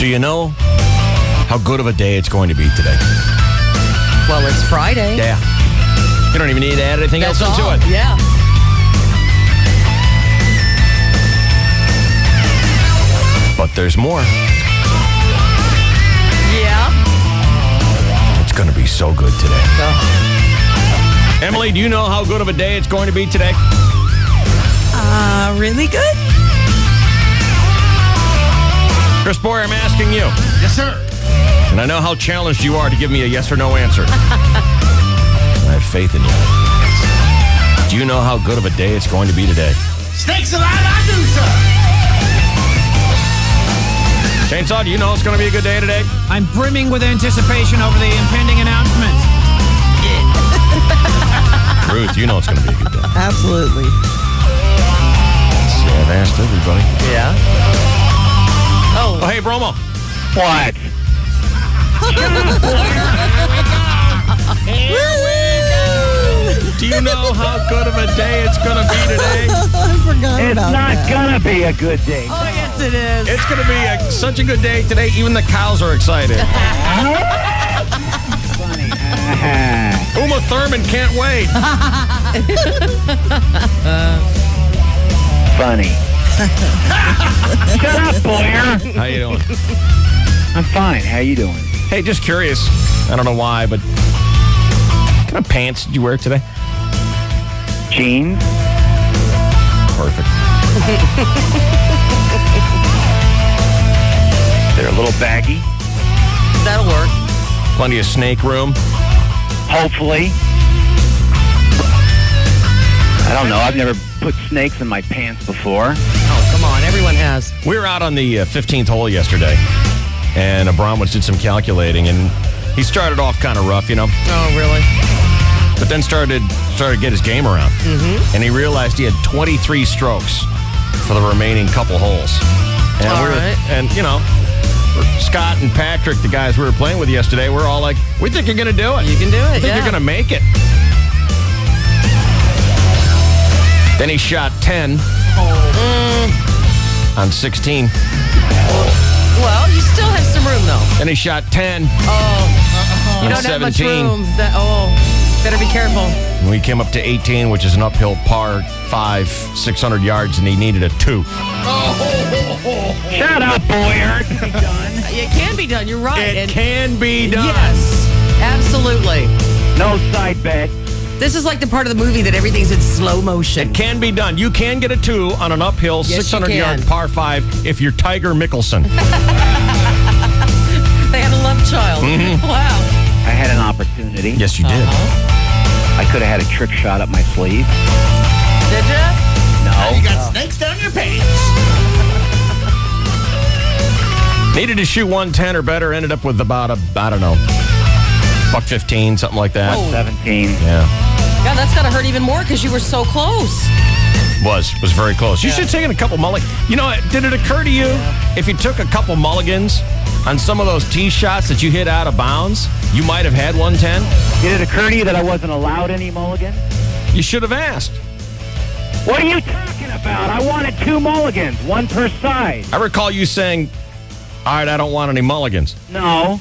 Do you know how good of a day it's going to be today? Well, it's Friday. Yeah. You don't even need to add anything else into it. Yeah. But there's more. Yeah. It's going to be so good today. Oh. Emily, do you know how good of a day it's going to be today? Really good? Chris Boyer, I'm asking you. Yes, sir. And I know how challenged you are to give me a yes or no answer. I have faith in you. Do you know how good of a day it's going to be today? Snakes alive, I do, sir. Chainsaw, do you know it's going to be a good day today? I'm brimming with anticipation over the impending announcement. Ruth, you know it's going to be a good day. Absolutely. See, I've asked everybody. Yeah. Oh, hey, Bromo. What? Do you know how good of a day it's going to be today? I forgot It's about not that. gonna be a good day. Oh, yes, it is. It's going to be such a good day today, even the cows are excited. Funny. Uma Thurman can't wait. Funny. Shut up, Boyer. How you doing? I'm fine. How you doing? Hey, just curious. I don't know why, but what kind of pants did you wear today? Jeans? Perfect. They're a little baggy. That'll work. Plenty of snake room. Hopefully. I don't know. I've never put snakes in my pants before. Oh, come on. Everyone has. We were out on the 15th hole yesterday, and Abramovich did some calculating, and he started off kind of rough, you know, Oh, really? but then started to get his game around. Mm-hmm. And he realized he had 23 strokes for the remaining couple holes. And All right. And you know, Scott and Patrick, the guys we were playing with yesterday, we're all like, we think you're going to do it. You can do it, I think you're going to make it. Then he shot 10 on 16. Well, you still have some room, though. Then he shot 10 Oh. You on don't have much 17. room. Better be careful. And we came up to 18, which is an uphill par 5, 600 yards, and he needed a 2. Shut up, Boyer. It can be done. It can be done. You're right. It And- can be done. Yes, absolutely. No side bet. This is like the part of the movie that everything's in slow motion. It can be done. You can get a 2 on an uphill Yes, you 600-yard can. par 5 if you're Tiger Mickelson. They had a love child. Wow. I had an opportunity. Yes, you did. I could have had a trick shot up my sleeve. Did you? No. You got snakes down your pants. Needed to shoot 110 or better. Ended up with about I don't know, $115, something like that. Oh. 17. Yeah. God, that's got to hurt even more because you were so close. Was very close. You should have taken a couple mulligans. You know, did it occur to you if you took a couple mulligans on some of those tee shots that you hit out of bounds, you might have had 110? Did it occur to you that I wasn't allowed any mulligans? You should have asked. What are you talking about? I wanted 2 mulligans, one per side. I recall you saying, all right, I don't want any mulligans. No.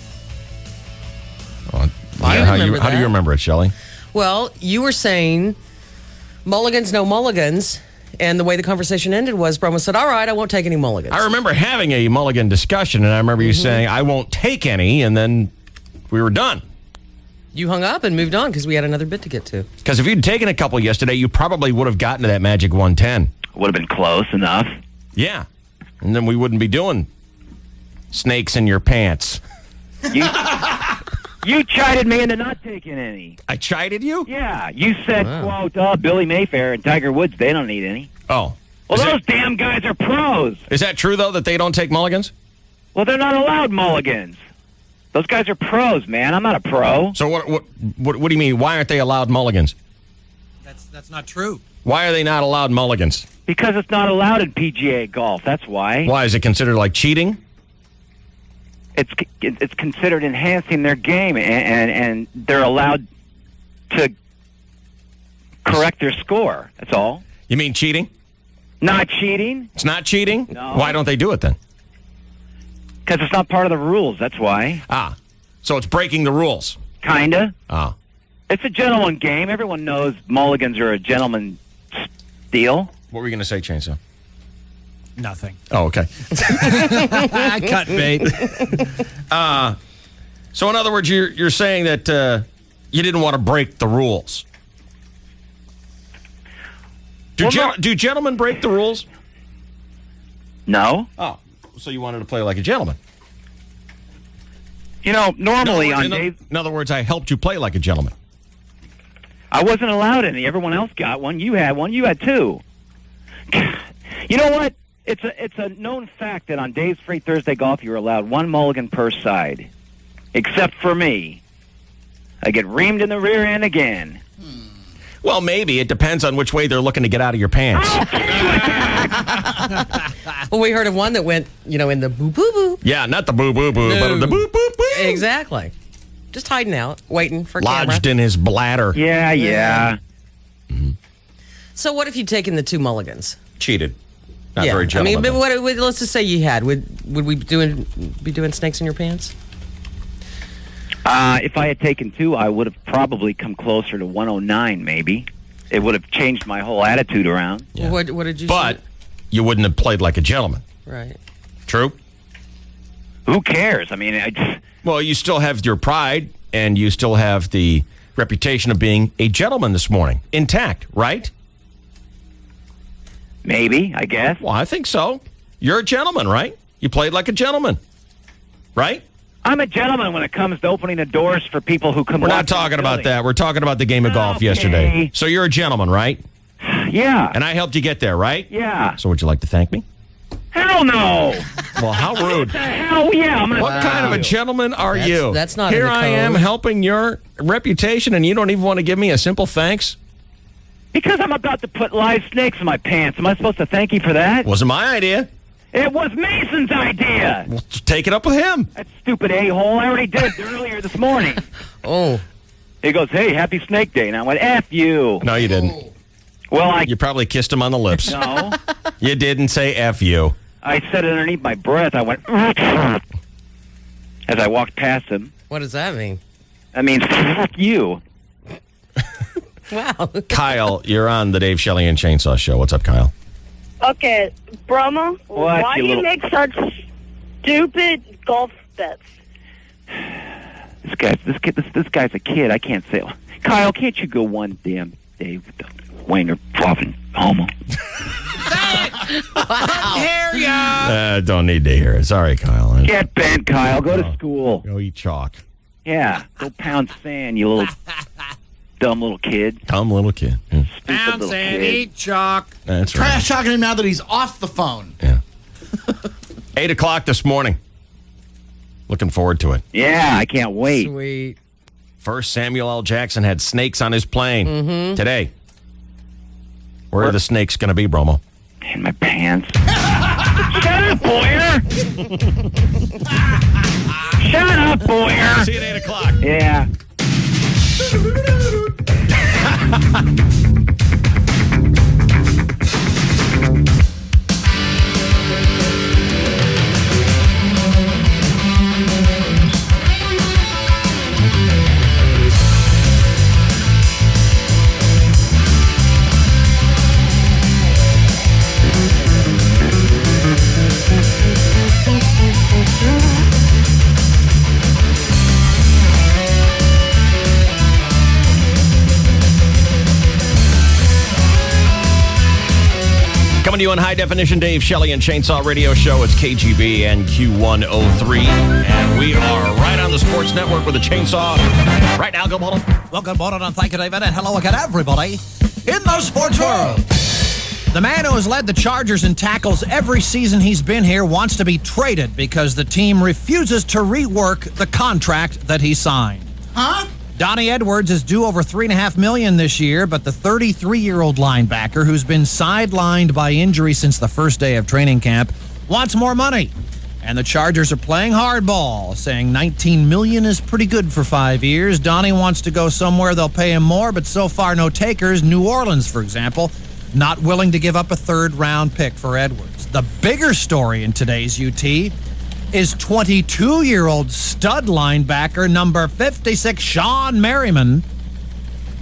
Oh, I how remember do you that. remember it, Shelley? Well, you were saying mulligans, no mulligans. And the way the conversation ended was Bromo said, all right, I won't take any mulligans. I remember having a mulligan discussion, and I remember you saying, I won't take any, and then we were done. You hung up and moved on because we had another bit to get to. Because if you'd taken a couple yesterday, you probably would have gotten to that magic 110. Would have been close enough. Yeah. And then we wouldn't be doing snakes in your pants. You chided me into not taking any. I chided you? Yeah, you said, quote, Billy Mayfair and Tiger Woods, they don't need any. Oh. Well, Is those it- damn guys are pros. Is that true, though, that they don't take mulligans? Well, they're not allowed mulligans. Those guys are pros, man. I'm not a pro. So what do you mean? Why aren't they allowed mulligans? That's not true. Why are they not allowed mulligans? Because it's not allowed in PGA golf. That's why. Why? Is it considered like cheating? It's considered enhancing their game, and they're allowed to correct their score. That's all. You mean cheating? Not cheating. It's not cheating? No. Why don't they do it then? Because it's not part of the rules, that's why. Ah, so it's breaking the rules. Kinda. Oh. It's a gentleman game. Everyone knows mulligans are a gentleman's deal. What were you going to say, Chainsaw? Nothing. Oh, okay. Cut bait. So in other words, you're saying that you didn't want to break the rules. Do gentlemen break the rules? No. Oh, so you wanted to play like a gentleman. You know, normally on in days... In other words, I helped you play like a gentleman. I wasn't allowed any. Everyone else got one. You had one. You had two. You know what? It's a known fact that on Dave's Free Thursday Golf, you're allowed one mulligan per side. Except for me. I get reamed in the rear end again. Well, maybe. It depends on which way they're looking to get out of your pants. Well, we heard of one that went, in the boo-boo-boo. Yeah, not the boo-boo-boo, No. but the boo-boo-boo. Exactly. Just hiding out, waiting for camera. Lodged in his bladder. Yeah. So what if you'd taken the two mulligans? Cheated. Not very I gentlemanly. mean, but let's just say you had. Would we be doing snakes in your pants? If I had taken two, I would have probably come closer to 109, maybe. It would have changed my whole attitude around. Yeah. What did you But say? you wouldn't have played like a gentleman. Right. True? Who cares? I mean, Well, you still have your pride, and you still have the reputation of being a gentleman this morning. Intact, right? maybe, I guess. Well, I think so. You're a gentleman, right? You played like a gentleman, right? I'm a gentleman when it comes to opening the doors for people who come. We're not talking about that. We're talking about the game of golf yesterday. So you're a gentleman, right? Yeah. And I helped you get there, right? Yeah. So would you like to thank me? Hell no. Well, how rude. Hell yeah. I'm gonna What kind of a gentleman are you? That's not in Here the I am code. helping your reputation, and you don't even want to give me a simple thanks? Because I'm about to put live snakes in my pants. Am I supposed to thank you for that? Wasn't my idea. It was Mason's idea. Well, take it up with him. That stupid a-hole. I already did it earlier this morning. Oh. He goes, hey, happy snake day. And I went, F you. No, you didn't. Well, You probably kissed him on the lips. No. You didn't say F you. I said it underneath my breath. I went, as I walked past him. What does that mean? I mean, fuck you. Wow. Kyle, you're on the Dave Shelley and Chainsaw Show. What's up, Kyle? Okay, Bromo, What, why you do you little- make such stupid golf bets? This guy's a kid. I can't say. Kyle, can't you go one damn day with the wanger flopping homo? Hear ya! Don't need to hear it. Sorry, Kyle. Get bent, Kyle. Go to school. Go eat chalk. Yeah, go pound sand, you little dumb little kid. Dumb little kid. Yeah. Stupid Bounce little and kid. eat chalk. That's right. Trash talking him now that he's off the phone. Yeah. 8 o'clock this morning. Looking forward to it. Yeah, I can't wait. Sweet. First, Samuel L. Jackson had snakes on his plane today. Where are the snakes going to be, Bromo? In my pants. Shut up, Boyer! Shut up, Boyer! See you at 8 o'clock. Yeah. Coming to you on High Definition Dave Shelley and Chainsaw Radio Show. It's KGB and Q103. And we are right on the Sports Network with a chainsaw. Right now, go ball. Well, good morning and thank you, David, and hello again, everybody in the sports world. The man who has led the Chargers in tackles every season he's been here wants to be traded because the team refuses to rework the contract that he signed. Huh? Donnie Edwards is due over $3.5 million this year, but the 33-year-old linebacker, who's been sidelined by injury since the first day of training camp, wants more money. And the Chargers are playing hardball, saying $19 million is pretty good for 5 years. Donnie wants to go somewhere they'll pay him more, but so far no takers. New Orleans, for example, not willing to give up a third-round pick for Edwards. The bigger story in today's UT, is 22-year-old stud linebacker number 56, Sean Merriman.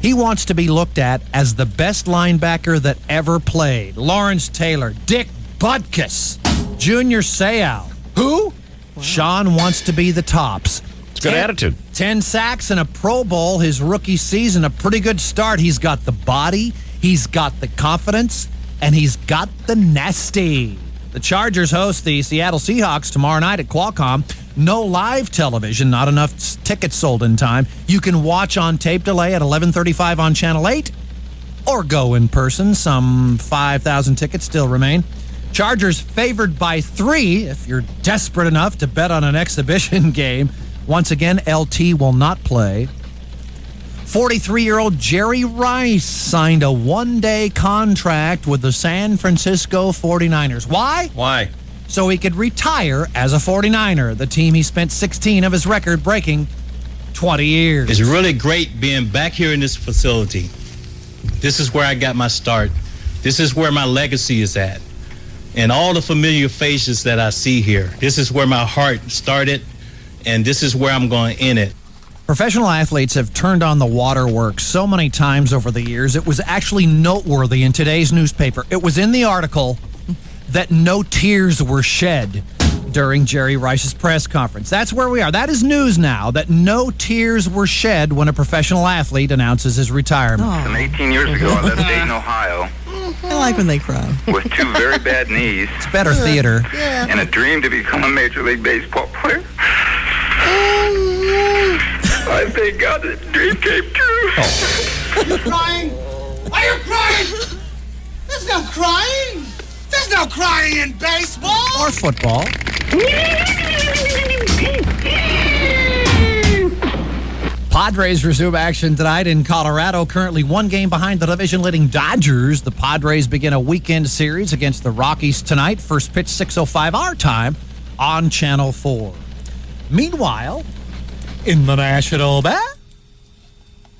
He wants to be looked at as the best linebacker that ever played. Lawrence Taylor, Dick Butkus, Junior Seau. Who? Wow. Sean wants to be the tops. It's good attitude. 10 sacks and a Pro Bowl his rookie season. A pretty good start. He's got the body, he's got the confidence, and he's got the nasty. The Chargers host the Seattle Seahawks tomorrow night at Qualcomm. No live television, not enough tickets sold in time. You can watch on tape delay at 11:35 on Channel 8 or go in person. Some 5,000 tickets still remain. Chargers favored by 3 if you're desperate enough to bet on an exhibition game. Once again, LT will not play. 43-year-old Jerry Rice signed a one-day contract with the San Francisco 49ers. Why? Why? So he could retire as a 49er, the team he spent 16 of his record-breaking 20 years. It's really great being back here in this facility. This is where I got my start. This is where my legacy is at. And all the familiar faces that I see here. This is where my heart started, and this is where I'm going to end it. Professional athletes have turned on the waterworks so many times over the years. It was actually noteworthy in today's newspaper. It was in the article that no tears were shed during Jerry Rice's press conference. That's where we are. That is news now, that no tears were shed when a professional athlete announces his retirement. Some 18 years ago, I left Dayton, Ohio, I like when they cry. with 2 very bad knees It's better theater. and a dream to become a Major League Baseball player. I thank God that dream came true. Are you crying? Are you crying? There's no crying. There's no crying in baseball. Or football. Padres resume action tonight in Colorado. Currently 1 game behind the division-leading Dodgers. The Padres begin a weekend series against the Rockies tonight. First pitch 6:05 our time on Channel 4. Meanwhile, in the National Bat.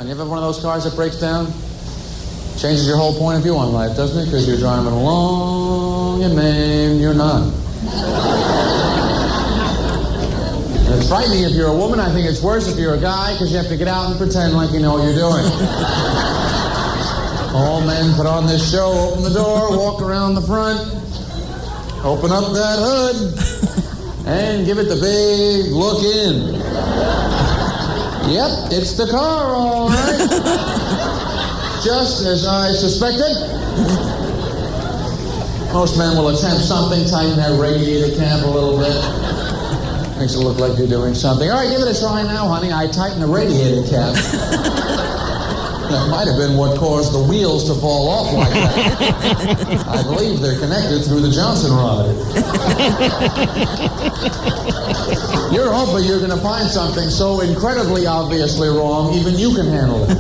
And you ever have one of those cars that breaks down? Changes your whole point of view on life, doesn't it? Because you're driving along and man, you're not. And it's frightening if you're a woman. I think it's worse if you're a guy because you have to get out and pretend like you know what you're doing. All men put on this show, open the door, walk around the front, open up that hood, and give it the big look in. Yep, it's the car, all right. Just as I suspected. Most men will attempt something, tighten that radiator cap a little bit. Makes it look like you're doing something. All right, give it a try now, honey. I tighten the radiator cap. That might have been what caused the wheels to fall off like that. I believe they're connected through the Johnson rod. You're hoping you're going to find something so incredibly obviously wrong, even you can handle it.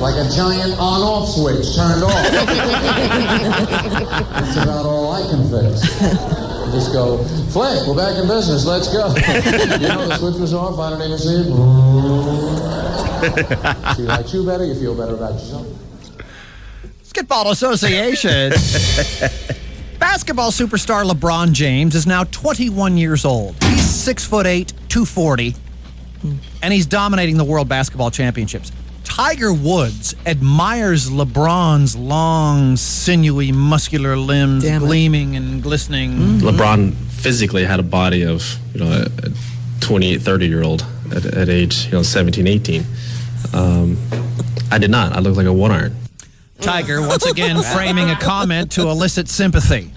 Like a giant on-off switch turned off. That's about all I can fix. Just go, Flick, we're back in business, let's go. You know the switch was off, I don't even see it. She likes you better, you feel better about yourself. Basketball Association. Basketball superstar LeBron James is now 21 years old. He's 6'8", 240, and he's dominating the World Basketball Championships. Tiger Woods admires LeBron's long, sinewy, muscular limbs, gleaming and glistening. Mm-hmm. LeBron physically had a body of, a 28, 30-year-old at age, 17, 18. I did not. I looked like a one-iron. Tiger, once again, framing a comment to elicit sympathy.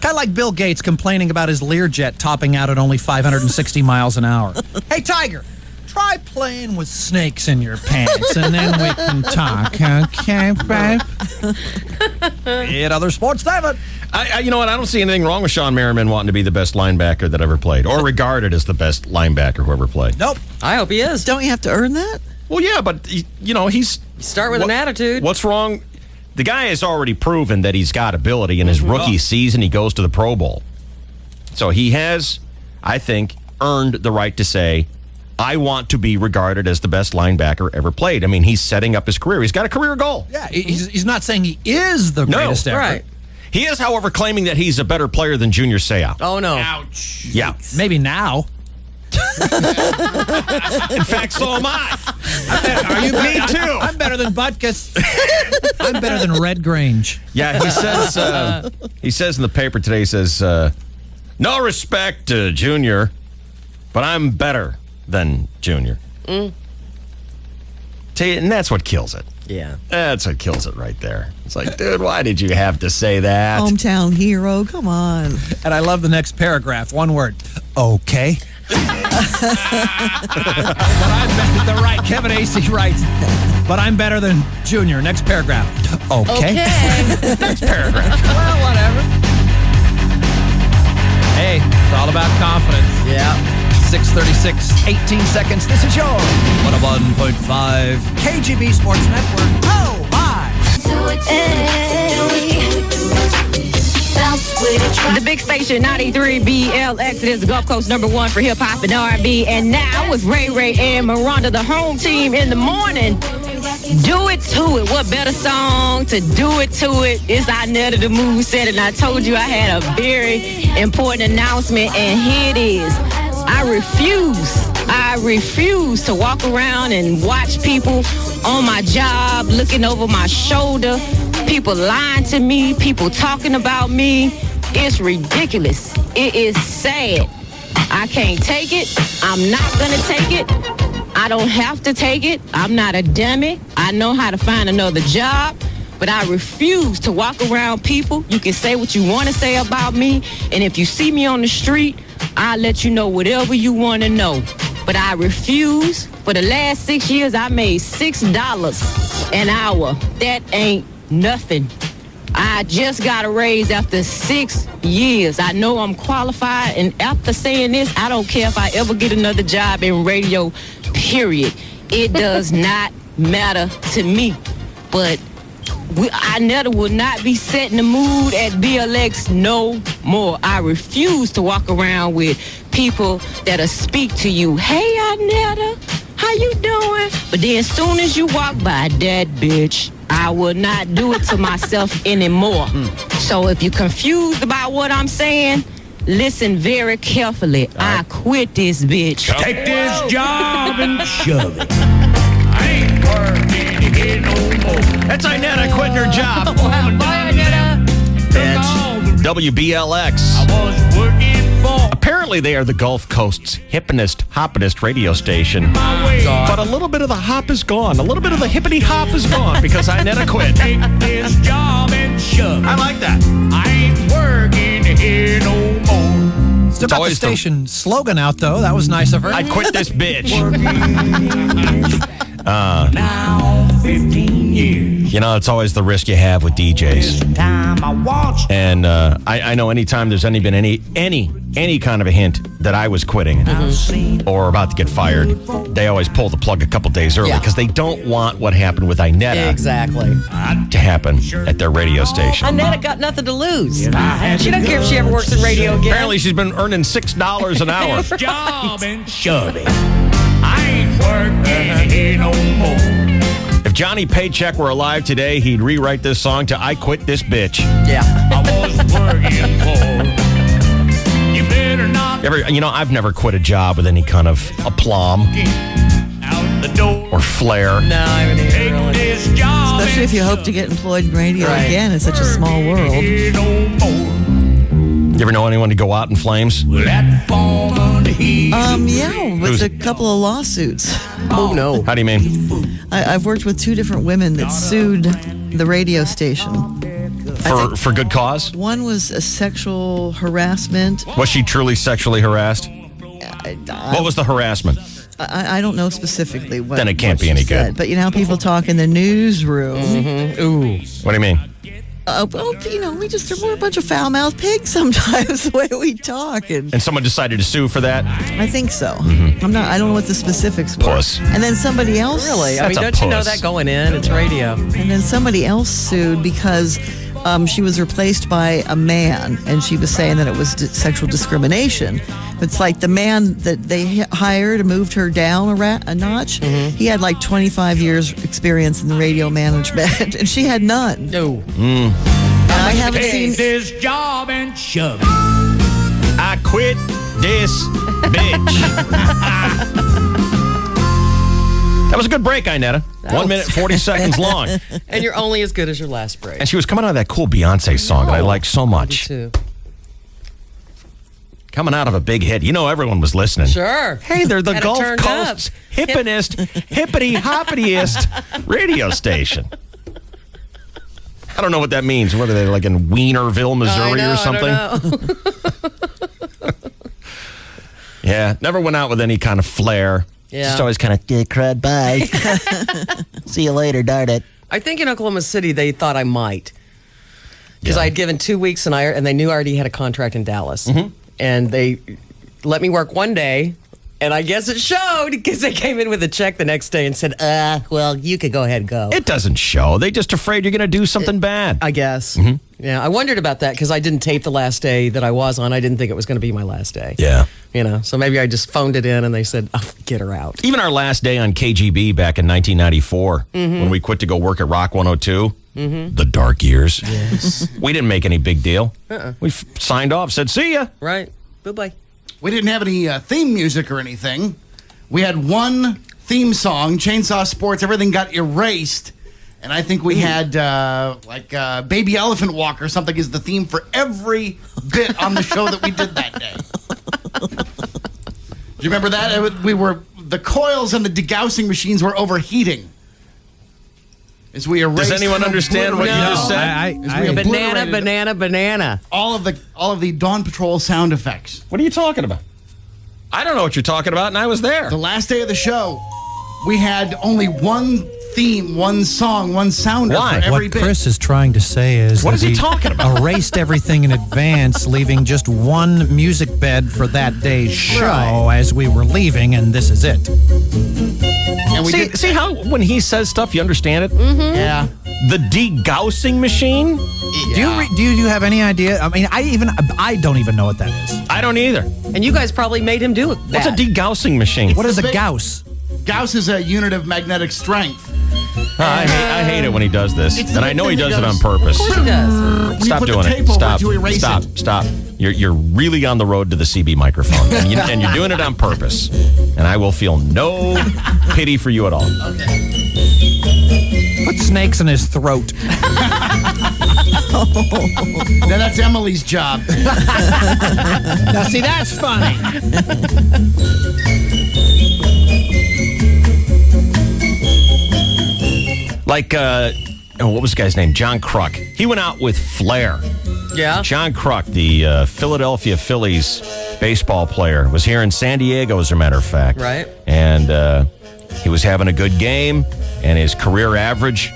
Kind of like Bill Gates complaining about his Learjet topping out at only 560 miles an hour. Hey, Tiger, try playing with snakes in your pants, and then we can talk, okay, babe? In other sports, David. You know what? I don't see anything wrong with Sean Merriman wanting to be the best linebacker that ever played, or regarded as the best linebacker who ever played. Nope. I hope he is. Don't you have to earn that? Well, yeah, but, he's... You start with an attitude. What's wrong? The guy has already proven that he's got ability. In his rookie season, he goes to the Pro Bowl. So he has, I think, earned the right to say, I want to be regarded as the best linebacker ever played. I mean, he's setting up his career. He's got a career goal. Yeah, he's not saying he is the greatest ever. Right. He is, however, claiming that he's a better player than Junior Seau. Oh, no. Ouch. Yeah. Maybe now. In fact, so am I. Are you Me too. I'm better than Butkus. I'm better than Red Grange. Yeah, he says in the paper today, he says, no respect to Junior, but I'm better than Junior. And that's what kills it. Yeah. That's what kills it right there. It's like, dude, why did you have to say that? Hometown hero, come on. And I love the next paragraph. One word. Okay. But I'm better, the right. Kevin AC writes, but I'm better than Junior. Next paragraph. Okay. Next paragraph. Well, whatever. Hey, it's all about confidence. Yeah. 6:36, 18 seconds. This is your 101.5 KGB Sports Network. Oh, my. The big station 93 BLX. It is the Gulf Coast #1 for hip hop and R&B. And now with Ray Ray and Miranda, the home team in the morning. Do it to it. What better song to do it to it? It's Inetta the Move said, and I told you I had a very important announcement, and here it is. I refuse to walk around and watch people on my job looking over my shoulder, people lying to me, people talking about me. It's ridiculous. It is sad. I can't take it. I'm not going to take it. I don't have to take it. I'm not a dummy. I know how to find another job. But I refuse to walk around people. You can say what you want to say about me. And if you see me on the street, I'll let you know whatever you want to know. But I refuse. For the last 6 years, I made $6 an hour. That ain't nothing. I just got a raise after 6 years. I know I'm qualified. And after saying this, I don't care if I ever get another job in radio, period. It does not matter to me. But Inetta will not be setting the mood at BLX no more. I refuse to walk around with people that'll speak to you. Hey, Inetta, how you doing? But then as soon as you walk by, that bitch, I will not do it to myself anymore. So if you're confused about what I'm saying, listen very carefully. I quit this bitch. Take this job and shove it. I ain't working here no more. That's Inetta quitting her job. Bye, Inetta. Bitch. WBLX. I was working for. Apparently, they are the Gulf Coast's hippinest, hoppinest radio station. But a little bit of the hop is gone. A little bit of the hippity hop is gone because Inetta quit. Take this job and shove it. I like that. I ain't working here no more. Still got the station slogan out, though. That was nice of her. I quit this bitch. Now 15 years. You know, it's always the risk you have with DJs. Time I watched. And I know anytime there's been any kind of a hint that I was quitting or about to get fired, they always pull the plug a couple days early because they don't want what happened with Inetta Exactly. to happen at their radio station. Inetta got nothing to lose. She don't care if she ever works in radio again. Apparently, she's been earning $6 an hour. Job and shove it. I ain't working here no more. If Johnny Paycheck were alive today, he'd rewrite this song to "I Quit This Bitch." Yeah. I was working for. You better not I've never quit a job with any kind of aplomb out the door. or flair. No, I haven't either, really. This job Especially if you hope to get employed in radio again. It's such a small world. here no more. You ever know anyone to go out in flames? Well, that foreman, he Yeah, with a couple of lawsuits. Oh, no. How do you mean? I've worked with two different women that sued the radio station. For good cause? One was a sexual harassment. Was she truly sexually harassed? What was the harassment? I don't know specifically what. Then it can't what be any she said, good. But you know how people talk in the newsroom. Ooh. What do you mean? We're a bunch of foul-mouthed pigs sometimes the way we talk, and someone decided to sue for that? I think so. I don't know what the specifics were. Puss. And then somebody else. Really? I mean, That's a don't you know puss. that going in? It's radio. And then somebody else sued because she was replaced by a man, and she was saying that it was sexual discrimination. It's like the man that they hired and moved her down a notch. He had like 25 years experience in the radio management, and she had none. No. I haven't Take seen. this job and shove it. I quit this bitch. That was a good break, Inetta. 1 minute, 40 seconds long. And you're only as good as your last break. And she was coming out of that cool Beyonce song that I like so much. Me too. Coming out of a big hit. You know everyone was listening. Sure. Hey, they're the Had it Gulf turned Coast's up. hippity-hoppitiest radio station. I don't know what that means. What are they, like in Wienerville, Missouri or something? I don't know. Yeah, never went out with any kind of flair. Yeah. Just always kind of, crud, bye. See you later, darn it. I think in Oklahoma City they thought I might. Because I had given 2 weeks and they knew I already had a contract in Dallas. And they let me work one day. And I guess it showed because they came in with a check the next day and said, well, you could go ahead and go. It doesn't show. They just afraid you're going to do something bad. I guess. Yeah, I wondered about that because I didn't tape the last day that I was on. I didn't think it was going to be my last day. Yeah. You know, so maybe I just phoned it in and they said, get her out. Even our last day on KGB back in 1994, when we quit to go work at Rock 102, the dark years, Yes. we didn't make any big deal. We signed off, said, see ya. Right. Bye-bye. We didn't have any theme music or anything. We had one theme song, Chainsaw Sports. Everything got erased. And I think we had Baby Elephant Walk or something is the theme for every bit on the show that we did that day. Do you remember that? The coils and the degaussing machines were overheating. As we erased. Does anyone understand what you just said? Banana. All of the Dawn Patrol sound effects. What are you talking about? I don't know what you're talking about, and I was there. The last day of the show, we had only one theme, one song, one sounder for every What bit. Chris is trying to say is What that is he talking about? erased everything in advance, leaving just one music bed for that day's show as we were leaving, and this is it. And we See how when he says stuff, you understand it? Yeah. The degaussing machine? Do you have any idea? I mean, I don't even know what that is. I don't either. And you guys probably made him do it. What's a degaussing machine? What is a big- Gauss? Gauss is a unit of magnetic strength. I hate it when he does this. It's And the I know thing he that does it on goes- purpose. Of course he does. When you Stop put doing the it. tape over Stop. to erase Stop. it. Stop. You're really on the road to the CB microphone, and you're doing it on purpose. And I will feel no pity for you at all. Put snakes in his throat. Now that's Emily's job. Now, see, that's funny. Like, what was the guy's name? John Kruk. He went out with flair. Yeah. John Kruk, the Philadelphia Phillies baseball player, was here in San Diego, as a matter of fact. Right. And he was having a good game, and his career average,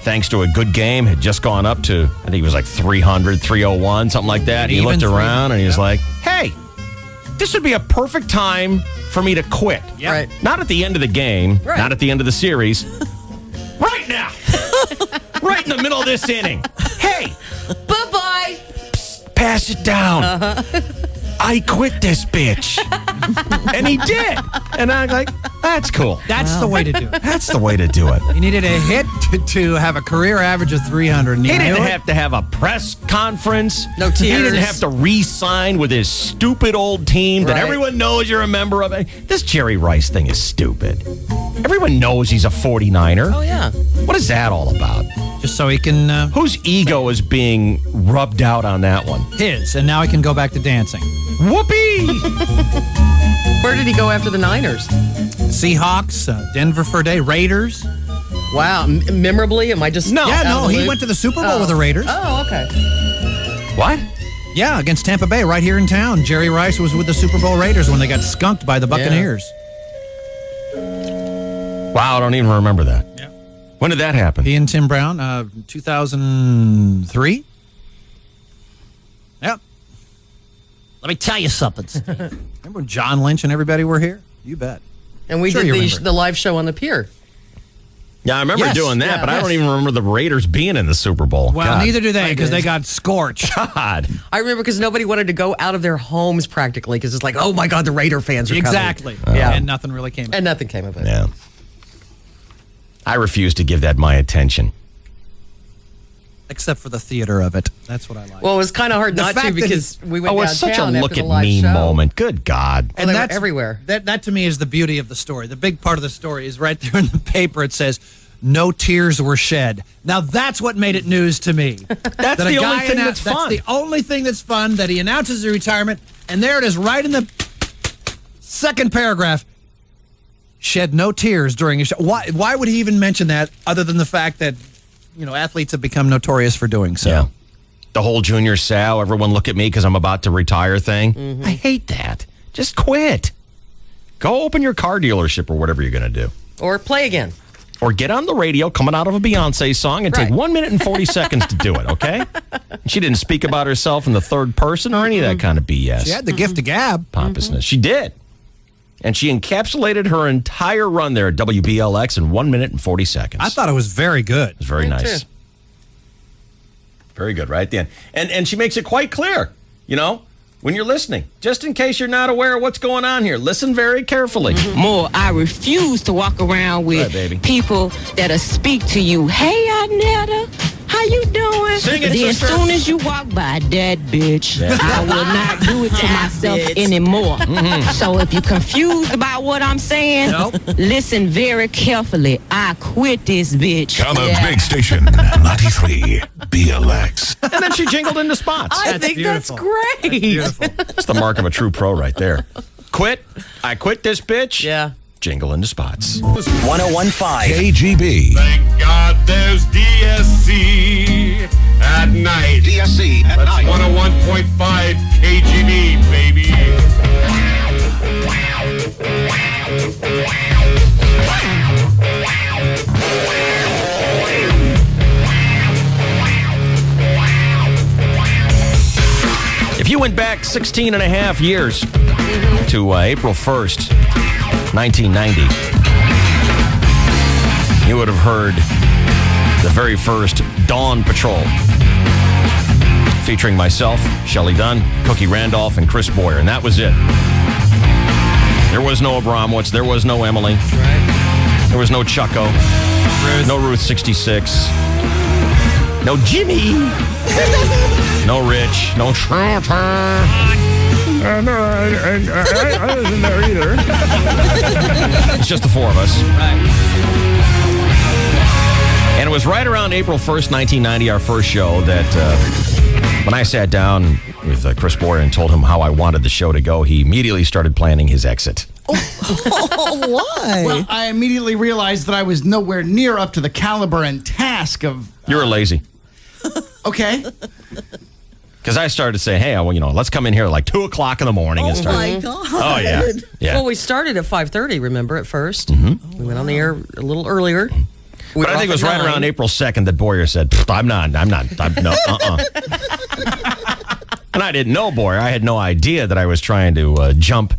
thanks to a good game, had just gone up to, I think it was like 300, 301, something like that. He looked around, and he was like, hey, this would be a perfect time for me to quit. Yep. Right. Not at the end of the game, Right. not at the end of the series. Right now. Right in the middle of this inning. Hey, Bye-bye. pass it down. I quit this bitch. And he did. And I'm like, that's cool. That's the way to do it. That's the way to do it. He needed a hit to have a career average of 300. And He didn't knew it. have to have a press conference. No He tears. didn't have to re-sign with his stupid old team that Right. everyone knows you're a member of. This Jerry Rice thing is stupid. Everyone knows he's a 49er. Oh, yeah. What is that all about? Just so he can Whose ego is being rubbed out on that one? his, and now he can go back to dancing. Whoopee! Where did he go after the Niners? Seahawks, Denver for a day, Raiders. Wow. Memorably? Am I just No. Yeah, out of no, the he loop? went to the Super Bowl with the Raiders. Oh, okay. What? Yeah, against Tampa Bay, right here in town. Jerry Rice was with the Super Bowl Raiders when they got skunked by the Buccaneers. Wow, I don't even remember that. Yeah. When did that happen? He and Tim Brown, 2003. Yep. Let me tell you something, Steve. Remember when John Lynch and everybody were here? You bet. And we Sure did you the remember. live show on the pier. Yeah, I remember Yes. doing that, Yeah, but I yes. don't even remember the Raiders being in the Super Bowl. Well, God. neither do they because did. they got scorched. God. I remember because nobody wanted to go out of their homes practically because it's like, oh my God, the Raider fans are coming. Exactly. Yeah. And nothing really came of it. And nothing came of it. Yeah. I refuse to give that my attention. Except for the theater of it. That's what I like. Well, it was kind of hard The not to fact that because we went it's such a downtown look after at the live me show. moment. Good God. Well, they were everywhere. That to me is the beauty of the story. The big part of the story is right there in the paper. It says, no tears were shed. Now that's what made it news to me. That's the only thing that's fun. That's the only thing that's fun, that he announces his retirement, and there it is right in the second paragraph. Shed no tears during his show. Why would he even mention that other than the fact that, athletes have become notorious for doing so? Yeah. The whole Junior Sal, everyone look at me because I'm about to retire thing. Mm-hmm. I hate that. Just quit. Go open your car dealership or whatever you're going to do. Or play again. Or get on the radio coming out of a Beyonce song and take 1 minute and 40 seconds to do it, okay? She didn't speak about herself in the third person or any of that kind of BS. She had the gift of gab. Pompousness. She did. And she encapsulated her entire run there at WBLX in 1 minute and 40 seconds. I thought it was very good. It was very nice. too. Very good, right at the end. And she makes it quite clear, when you're listening. Just in case you're not aware of what's going on here, listen very carefully. More, I refuse to walk around with Right, baby. people that'll speak to you. Hey, Annetta, how you doing? Sing it, then sister. as soon as you walk by, that bitch, That I will not do it to myself anymore. So if you're confused about what I'm saying, listen very carefully. I quit this bitch. On the big station, 93 BLX. And then she jingled into spots. I think that's great. Beautiful. That's the mark of a true pro right there. Quit. I quit this bitch. Yeah. Jingle into spots. 1015. KGB. Thank God there's DSC at night. DSC at That's night. 101.5 KGB, baby. If you went back 16 and a half years to April 1st, 1990, you would have heard the very first Dawn Patrol, featuring myself, Shelley Dunn, Cookie Randolph, and Chris Boyer, and that was it. There was no Abramowitz, there was no Emily, there was no Chucko, no Ruth 66, no Jimmy, no Rich, no Trapper. I wasn't there either. It's just the four of us. And it was right around April 1st, 1990, our first show, that when I sat down with Chris Boyer and told him how I wanted the show to go, he immediately started planning his exit. Why? Well, I immediately realized that I was nowhere near up to the caliber and task of. You were lazy. Okay. Because I started to say, hey, let's come in here at like 2 o'clock in the morning and start. my God. Oh, yeah. Yeah. Well, we started at 5:30, remember, at 1st. Mm-hmm. We went on the air a little earlier. But I think it was right around April 2nd that Boyer said, I'm no, And I didn't know Boyer. I had no idea that I was trying to jump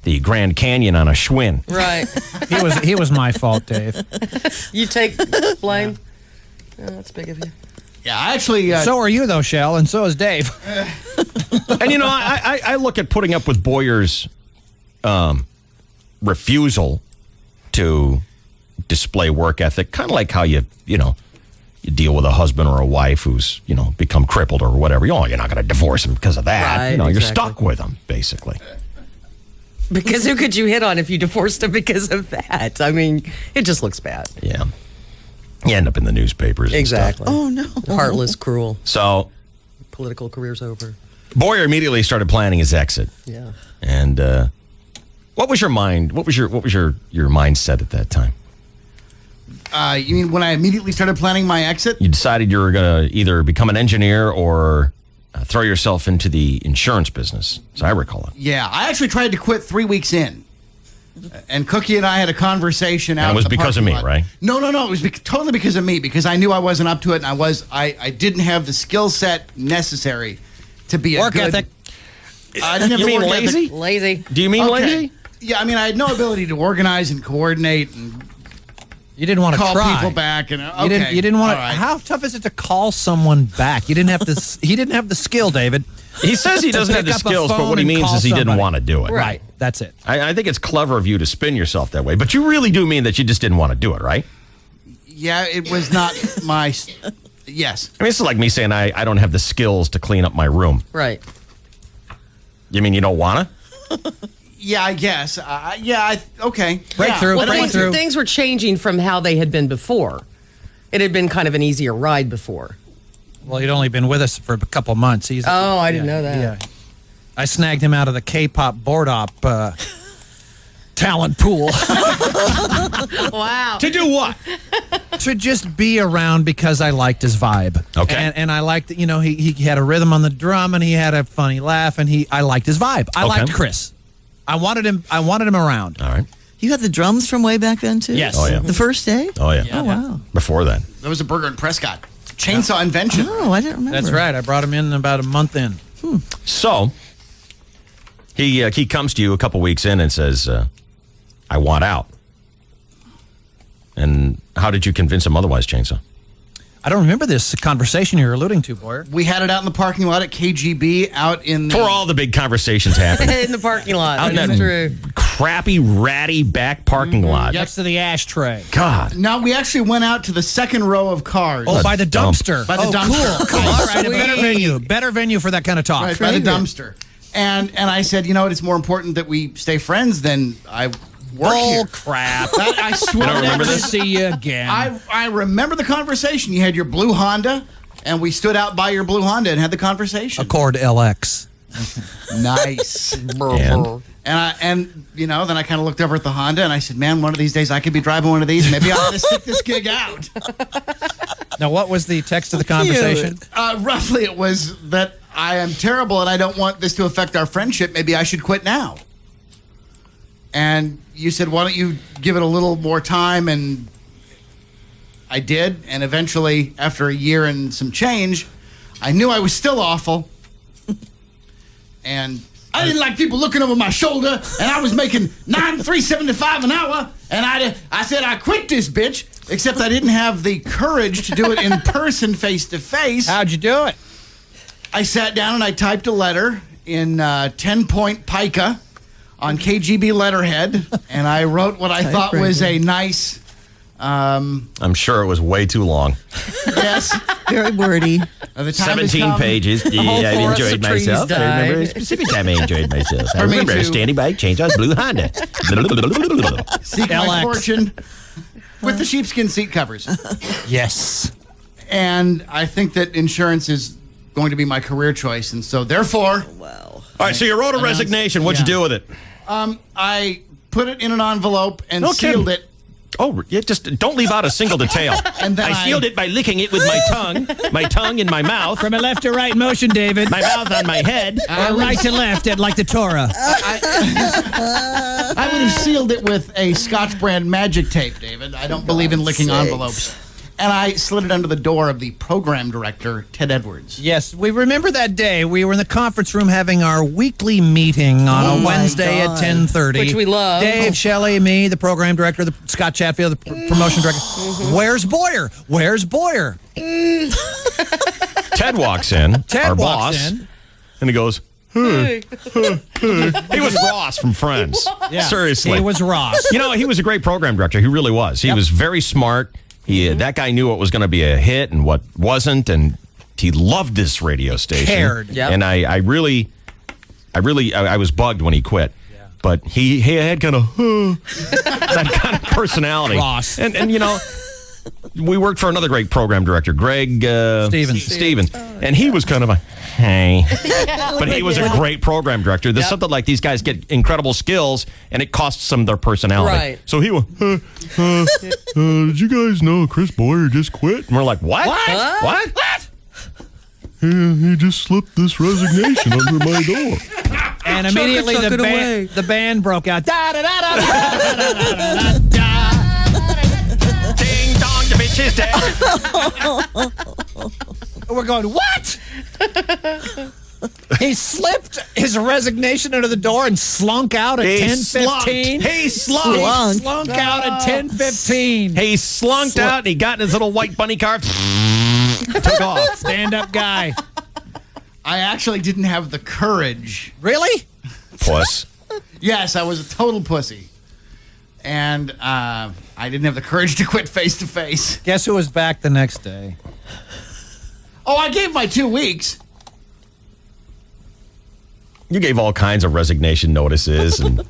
the Grand Canyon on a Schwinn. Right. He was my fault, Dave. You take blame. Oh, that's big of you. Yeah, I actually. So are you, though, Shell, and so is Dave. And, I look at putting up with Boyer's refusal to display work ethic, kind of like how you deal with a husband or a wife who's, become crippled or whatever. You're not going to divorce him because of that. Right, You're exactly. stuck with him, basically. Because who could you hit on if you divorced him because of that? I mean, it just looks bad. Yeah. You end up in the newspapers. and Exactly. Oh, no. Heartless, cruel. So Political career's over. Boyer immediately started planning his exit. Yeah. And what was your mindset at that time? You mean when I immediately started planning my exit? You decided you were going to either become an engineer or throw yourself into the insurance business, as I recall it. Yeah, I actually tried to quit 3 weeks in. And Cookie and I had a conversation out. And it was in the because of parking me, lot. right? No. It was totally because of me, because I knew I wasn't up to it, and I didn't have the skill set necessary to be a Work good ethic. I didn't have You the mean work ethic. lazy? Lazy. Do you mean Okay. lazy? Yeah, I mean, I had no ability to organize and coordinate and You didn't want to call try. people back. And You didn't want to. all right. How tough is it to call someone back? You didn't have this. He didn't have the skill, David. He says he To doesn't have pick the up a skills, but phone what he and means call is he didn't somebody. want to do it. Right. That's it. I think it's clever of you to spin yourself that way, but you really do mean that you just didn't want to do it, right? Yeah, it was not my. Yes. I mean, it's like me saying I don't have the skills to clean up my room. Right. You mean you don't want to? Yeah, I guess. Okay. Breakthrough. Well, Breakthrough. things were changing from how they had been before. It had been kind of an easier ride before. Well, he'd only been with us for a couple months. I didn't know that. Yeah. I snagged him out of the K-pop board op talent pool. Wow. To do what? To just be around because I liked his vibe. Okay. And I liked, he had a rhythm on the drum and he had a funny laugh and I liked his vibe. I liked Chris. I wanted him around. All right. You had the drums from way back then, too? Yes. Oh, yeah. The first day? Oh, yeah. Oh, wow. Before then. There was a burger in Prescott. Chainsaw invention. Oh, I didn't remember. That's right. I brought him in about a month in. So, he comes to you a couple weeks in and says, I want out. And how did you convince him otherwise, Chainsaw? I don't remember this conversation you're alluding to, Boyer. We had it out in the parking lot at KGB out in the... For all the big conversations happening. In the parking lot. Out in That's that true. crappy, ratty back parking lot. Next to the ashtray. God. No, we actually went out to the second row of cars. Oh, by the dumpster. By the dumpster. Cool. All right, a better venue. Better venue for that kind of talk. Right, by the dumpster. And I said, you know what, it's more important that we stay friends than I work here. Crap. I swear. You don't remember Never this? see you again. I remember the conversation. You had your blue Honda, and we stood out by your blue Honda and had the conversation. Accord LX. Nice. And? And then I kind of looked over at the Honda, and I said, man, one of these days I could be driving one of these. Maybe I ought to stick this gig out. Now, what was the text of the conversation? Roughly, it was that I am terrible and I don't want this to affect our friendship. Maybe I should quit now. And you said, why don't you give it a little more time? And I did. And eventually, after a year and some change, I knew I was still awful. And I didn't like people looking over my shoulder. And I was making $9,375 an hour. And I said, I quit this bitch. Except I didn't have the courage to do it in person, face to face. How'd you do it? I sat down and I typed a letter in 10-point pica on KGB letterhead, and I wrote what I thought was a nice... I'm sure it was way too long. Yes. Very wordy. The time has 17 come. pages. Yeah, I forest enjoyed of trees myself. I died. remember a specific time I enjoyed myself. I For me remember too. standing by Chainsaw's blue Honda. Seek my LX. fortune with the sheepskin seat covers. Yes. And I think that insurance is going to be my career choice, and so therefore... Wow. All right, so you wrote a resignation. What'd you do with it? I put it in an envelope and No sealed kidding. it. Oh, yeah, just don't leave out a single detail. And then I sealed it by licking it with my tongue in my mouth, From a left to right motion, David. my mouth on my head. Or right to left, like the Torah. I would have sealed it with a Scotch brand magic tape, David. I don't believe in licking sakes. envelopes. And I slid it under the door of the program director, Ted Edwards. Yes, we remember that day. We were in the conference room having our weekly meeting on Oh a my Wednesday God. at 10:30. Which we love. Dave, Shelley, me, the program director, Scott Chatfield, the promotion director. Where's Boyer? Where's Boyer? Ted walks in, Ted our walks boss, in. and he goes, He was Ross from Friends. Yeah, Seriously. he was Ross. You know, he was a great program director. He really was. He was very smart. That guy knew what was going to be a hit and what wasn't, and he loved this radio station. Cared. Yep. And I was bugged when he quit. But he had kind of that kind of personality. Ross. And you know, we worked for another great program director, Greg Stevens. And he was kind of a, hey. But he was a great program director. There's something like these guys get incredible skills, and it costs them their personality. Right. So he went, did you guys know Chris Boyer just quit? And we're like, what? What? He just slipped this resignation under my door. And immediately Chuck it away. the band broke out. Da, da, da, da, da, da, da, da. Ding dong, the bitch is dead. We're going, what? He slipped his resignation under the door and slunk out at 10:15. He slunked. Slunk out at 10:15. He slunked out and he got in his little white bunny car. Took off. Stand-up guy. I actually didn't have the courage. Really? Puss. Yes, I was a total pussy. And I didn't have the courage to quit face to face. Guess who was back the next day? Oh, I gave my 2 weeks. You gave all kinds of resignation notices, and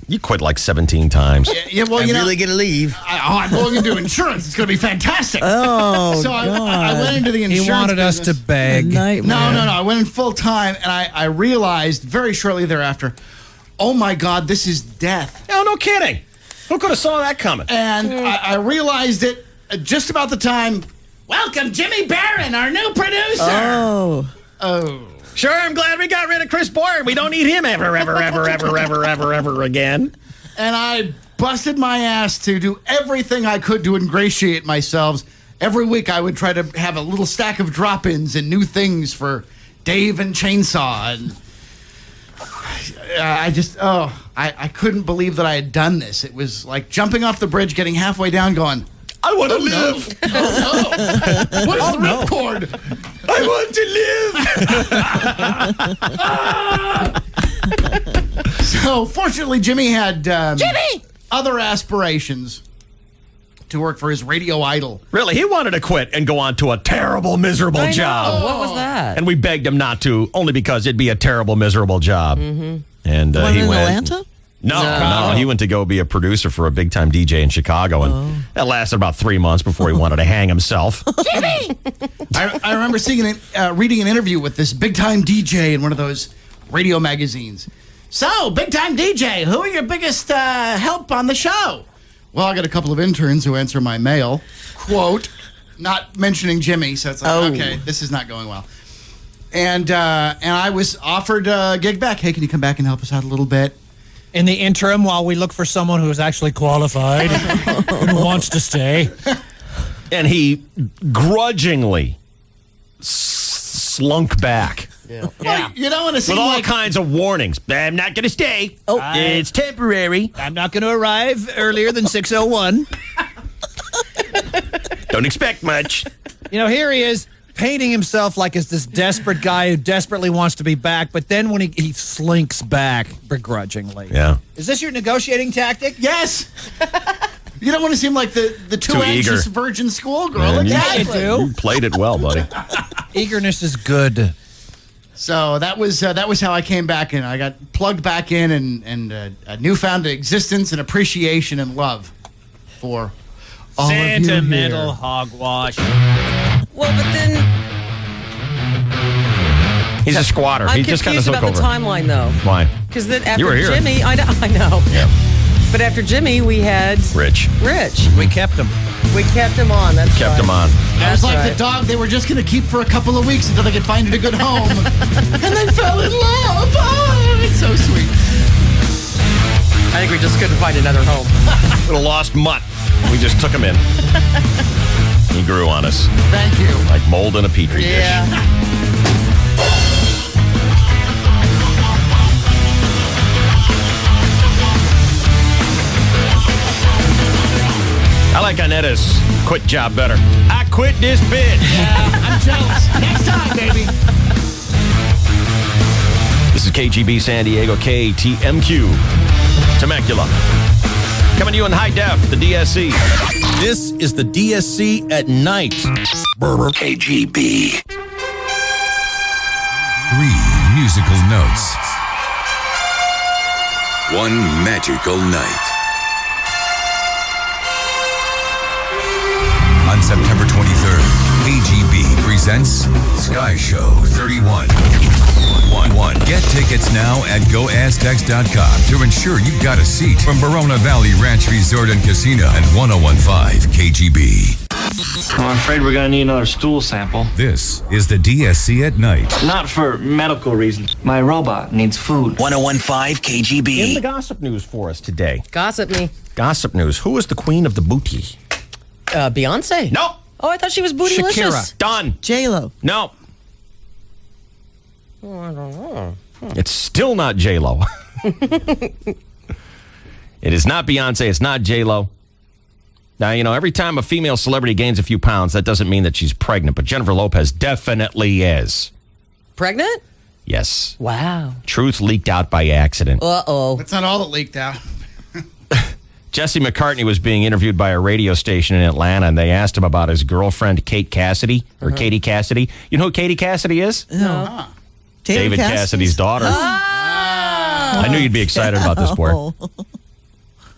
you quit like 17 times. Yeah, well, you know, really gonna leave. I'm going into insurance. It's going to be fantastic. Oh, so I went into the insurance He wanted us to business. beg. No. I went in full time, and I realized very shortly thereafter, oh my God, this is death. Oh, no kidding. Who could have saw that coming? And I realized it just about the time. Welcome, Jimmy Barron, our new producer. Oh. Sure, I'm glad we got rid of Chris Boyd. We don't need him ever again. And I busted my ass to do everything I could to ingratiate myself. Every week I would try to have a little stack of drop-ins and new things for Dave and Chainsaw. And I couldn't believe that I had done this. It was like jumping off the bridge, getting halfway down, going, I want to live. No. Oh, no. Where's the ripcord? I want to live. So, fortunately, Jimmy had other aspirations to work for his radio idol. Really, he wanted to quit and go on to a terrible, miserable job. What was that? And we begged him not to, only because it'd be a terrible, miserable job. Mm-hmm. And One he in went. Atlanta? No, he went to go be a producer for a big-time DJ in Chicago, and that lasted about 3 months before he wanted to hang himself. Jimmy! I remember reading an interview with this big-time DJ in one of those radio magazines. So, big-time DJ, who are your biggest help on the show? Well, I got a couple of interns who answer my mail. Quote, not mentioning Jimmy, so it's like, okay, this is not going well. And I was offered a gig back. Hey, can you come back and help us out a little bit? In the interim, while we look for someone who is actually qualified and who wants to stay. And he grudgingly slunk back. Well, you don't want to seem With all like... kinds of warnings. I'm not going to stay. It's temporary. I'm not going to arrive earlier than 6:01. Don't expect much. You know, here he is, painting himself like as this desperate guy who desperately wants to be back, but then when he slinks back begrudgingly. Yeah. Is this your negotiating tactic? Yes. You don't want to seem like the too anxious eager. virgin schoolgirl. Man, Exactly. you played it well, buddy. Eagerness is good. So that was how I came back in. I got plugged back in and a newfound existence and appreciation and love for all Sentimental of you here. hogwash. Well, but then He's a squatter. I'm He just kind of confused took about the over. timeline, though. Why? Because then You were after here. Jimmy, I know. Yeah. But after Jimmy, we had Rich. We kept him. We kept him on. That's Kept right. him on. It was like right. the dog they were just going to keep for a couple of weeks until they could find it a good home. And then fell in love. Oh, it's so sweet. I think we just couldn't find another home. Little lost mutt. We just took him in. He grew on us Thank you. like mold in a petri dish. I like Annetta's quit job better. I quit this bitch. I'm jealous. Next time, baby. This is KGB San Diego, KTMQ, Temecula. Coming to you in high def, the DSC. This is the DSC at night. KGB. 3 musical notes. 1 magical night. On September 23rd, KGB presents Sky Show 31. 1. Get tickets now at GoAztecs.com to ensure you've got a seat from Verona Valley Ranch Resort and Casino and 101.5 KGB. I'm afraid we're going to need another stool sample. This is the DSC at night. Not for medical reasons. My robot needs food. 101.5 KGB. In the gossip news for us today. Gossip me. Gossip news. Who is the queen of the booty? Beyonce. No. Oh, I thought she was bootylicious. Shakira. Done. J-Lo. No. Oh, I don't know. It's still not J-Lo. It is not Beyonce. It's not J-Lo. Now, you know, every time a female celebrity gains a few pounds, that doesn't mean that she's pregnant, but Jennifer Lopez definitely is. Pregnant? Yes. Wow. Truth leaked out by accident. Uh-oh. That's not all that leaked out. Jesse McCartney was being interviewed by a radio station in Atlanta, and they asked him about his girlfriend, Katie Cassidy. You know who Katie Cassidy is? No. David Cassidy's daughter. I knew you'd be excited about this, Boy.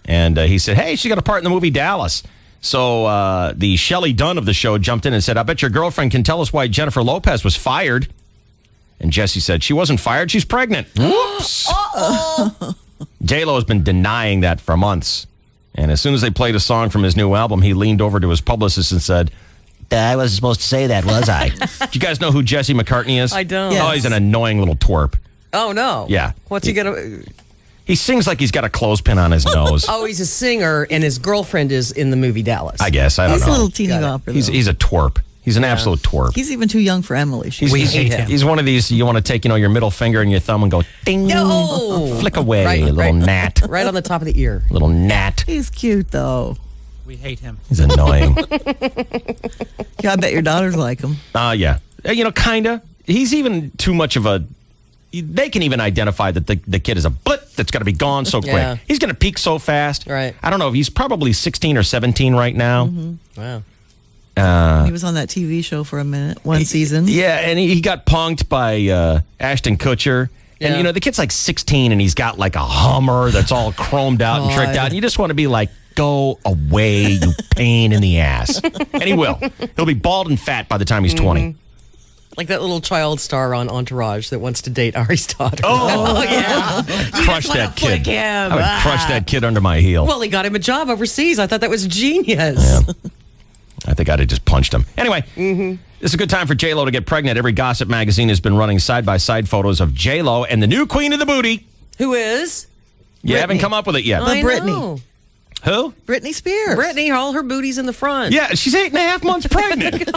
And he said, hey, she got a part in the movie Dallas. So the Shelley Dunn of the show jumped in and said, I bet your girlfriend can tell us why Jennifer Lopez was fired. And Jesse said, she wasn't fired, she's pregnant. Whoops. J-Lo has been denying that for months. And as soon as they played a song from his new album, he leaned over to his publicist and said, I wasn't supposed to say that, was I? Do you guys know who Jesse McCartney is? I don't. Oh, he's an annoying little twerp. Oh, no. Yeah. What's he going to... He sings like he's got a clothespin on his nose. Oh, he's a singer, and his girlfriend is in the movie Dallas. I guess. I don't know. He's a little teeny bopper, though. He's a twerp. He's an absolute twerp. He's even too young for Emily. He's one of these, you want to take, your middle finger and your thumb and go, ding, flick away, little gnat. Right on the top of the ear. Little gnat. He's cute, though. We hate him. He's annoying. Yeah, I bet your daughters like him. Yeah. Kind of. He's even too much of a... They can even identify that the kid is a blip that's got to be gone so quick. Yeah. He's going to peak so fast. Right. I don't know. He's probably 16 or 17 right now. Wow. He was on that TV show for a minute, one season. Yeah, and he got punked by Ashton Kutcher. Yeah. And, the kid's like 16, and he's got like a Hummer that's all chromed out and tricked out. And you just want to be like, go away, you pain in the ass. And he will. He'll be bald and fat by the time he's 20. Like that little child star on Entourage that wants to date Ari's daughter. Oh, yeah. Crush that kid. Flick him. I would crush that kid under my heel. Well, he got him a job overseas. I thought that was genius. Yeah. I think I'd have just punched him. Anyway, this is a good time for J-Lo to get pregnant. Every gossip magazine has been running side-by-side photos of J-Lo and the new queen of the booty. Who is? You haven't come up with it yet. I Britney. know. Who? Britney Spears. Britney, all her booty's in the front. Yeah, she's 8.5 months pregnant.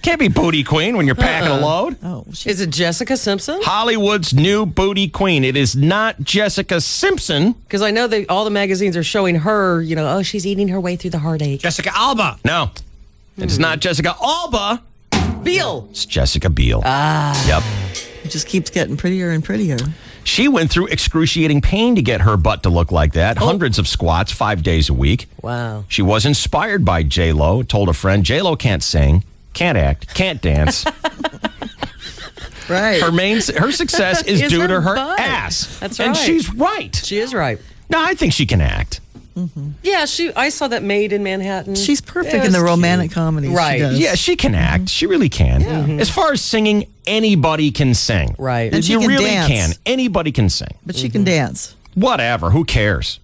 Can't be booty queen when you're packing a load. Oh, Is it Jessica Simpson? Hollywood's new booty queen. It is not Jessica Simpson. Because I know all the magazines are showing her, she's eating her way through the heartache. Jessica Alba. No, it's not Jessica Alba. Biel. It's Jessica Biel. Yep. It just keeps getting prettier and prettier. She went through excruciating pain to get her butt to look like that. Hundreds of squats, 5 days a week. Wow. She was inspired by J-Lo, told a friend, J-Lo can't sing, can't act, can't dance. Right. Her success is Is due her to her butt. ass. That's And right. she's right. She is right. No, I think she can act. Yeah, I saw that Maid in Manhattan. She's perfect in the romantic comedies. Right. She does. Yeah, she can act. She really can. As far as singing, anybody can sing. Right. And she You can really dance. can. Anybody can sing. But she can dance. Whatever. Who cares?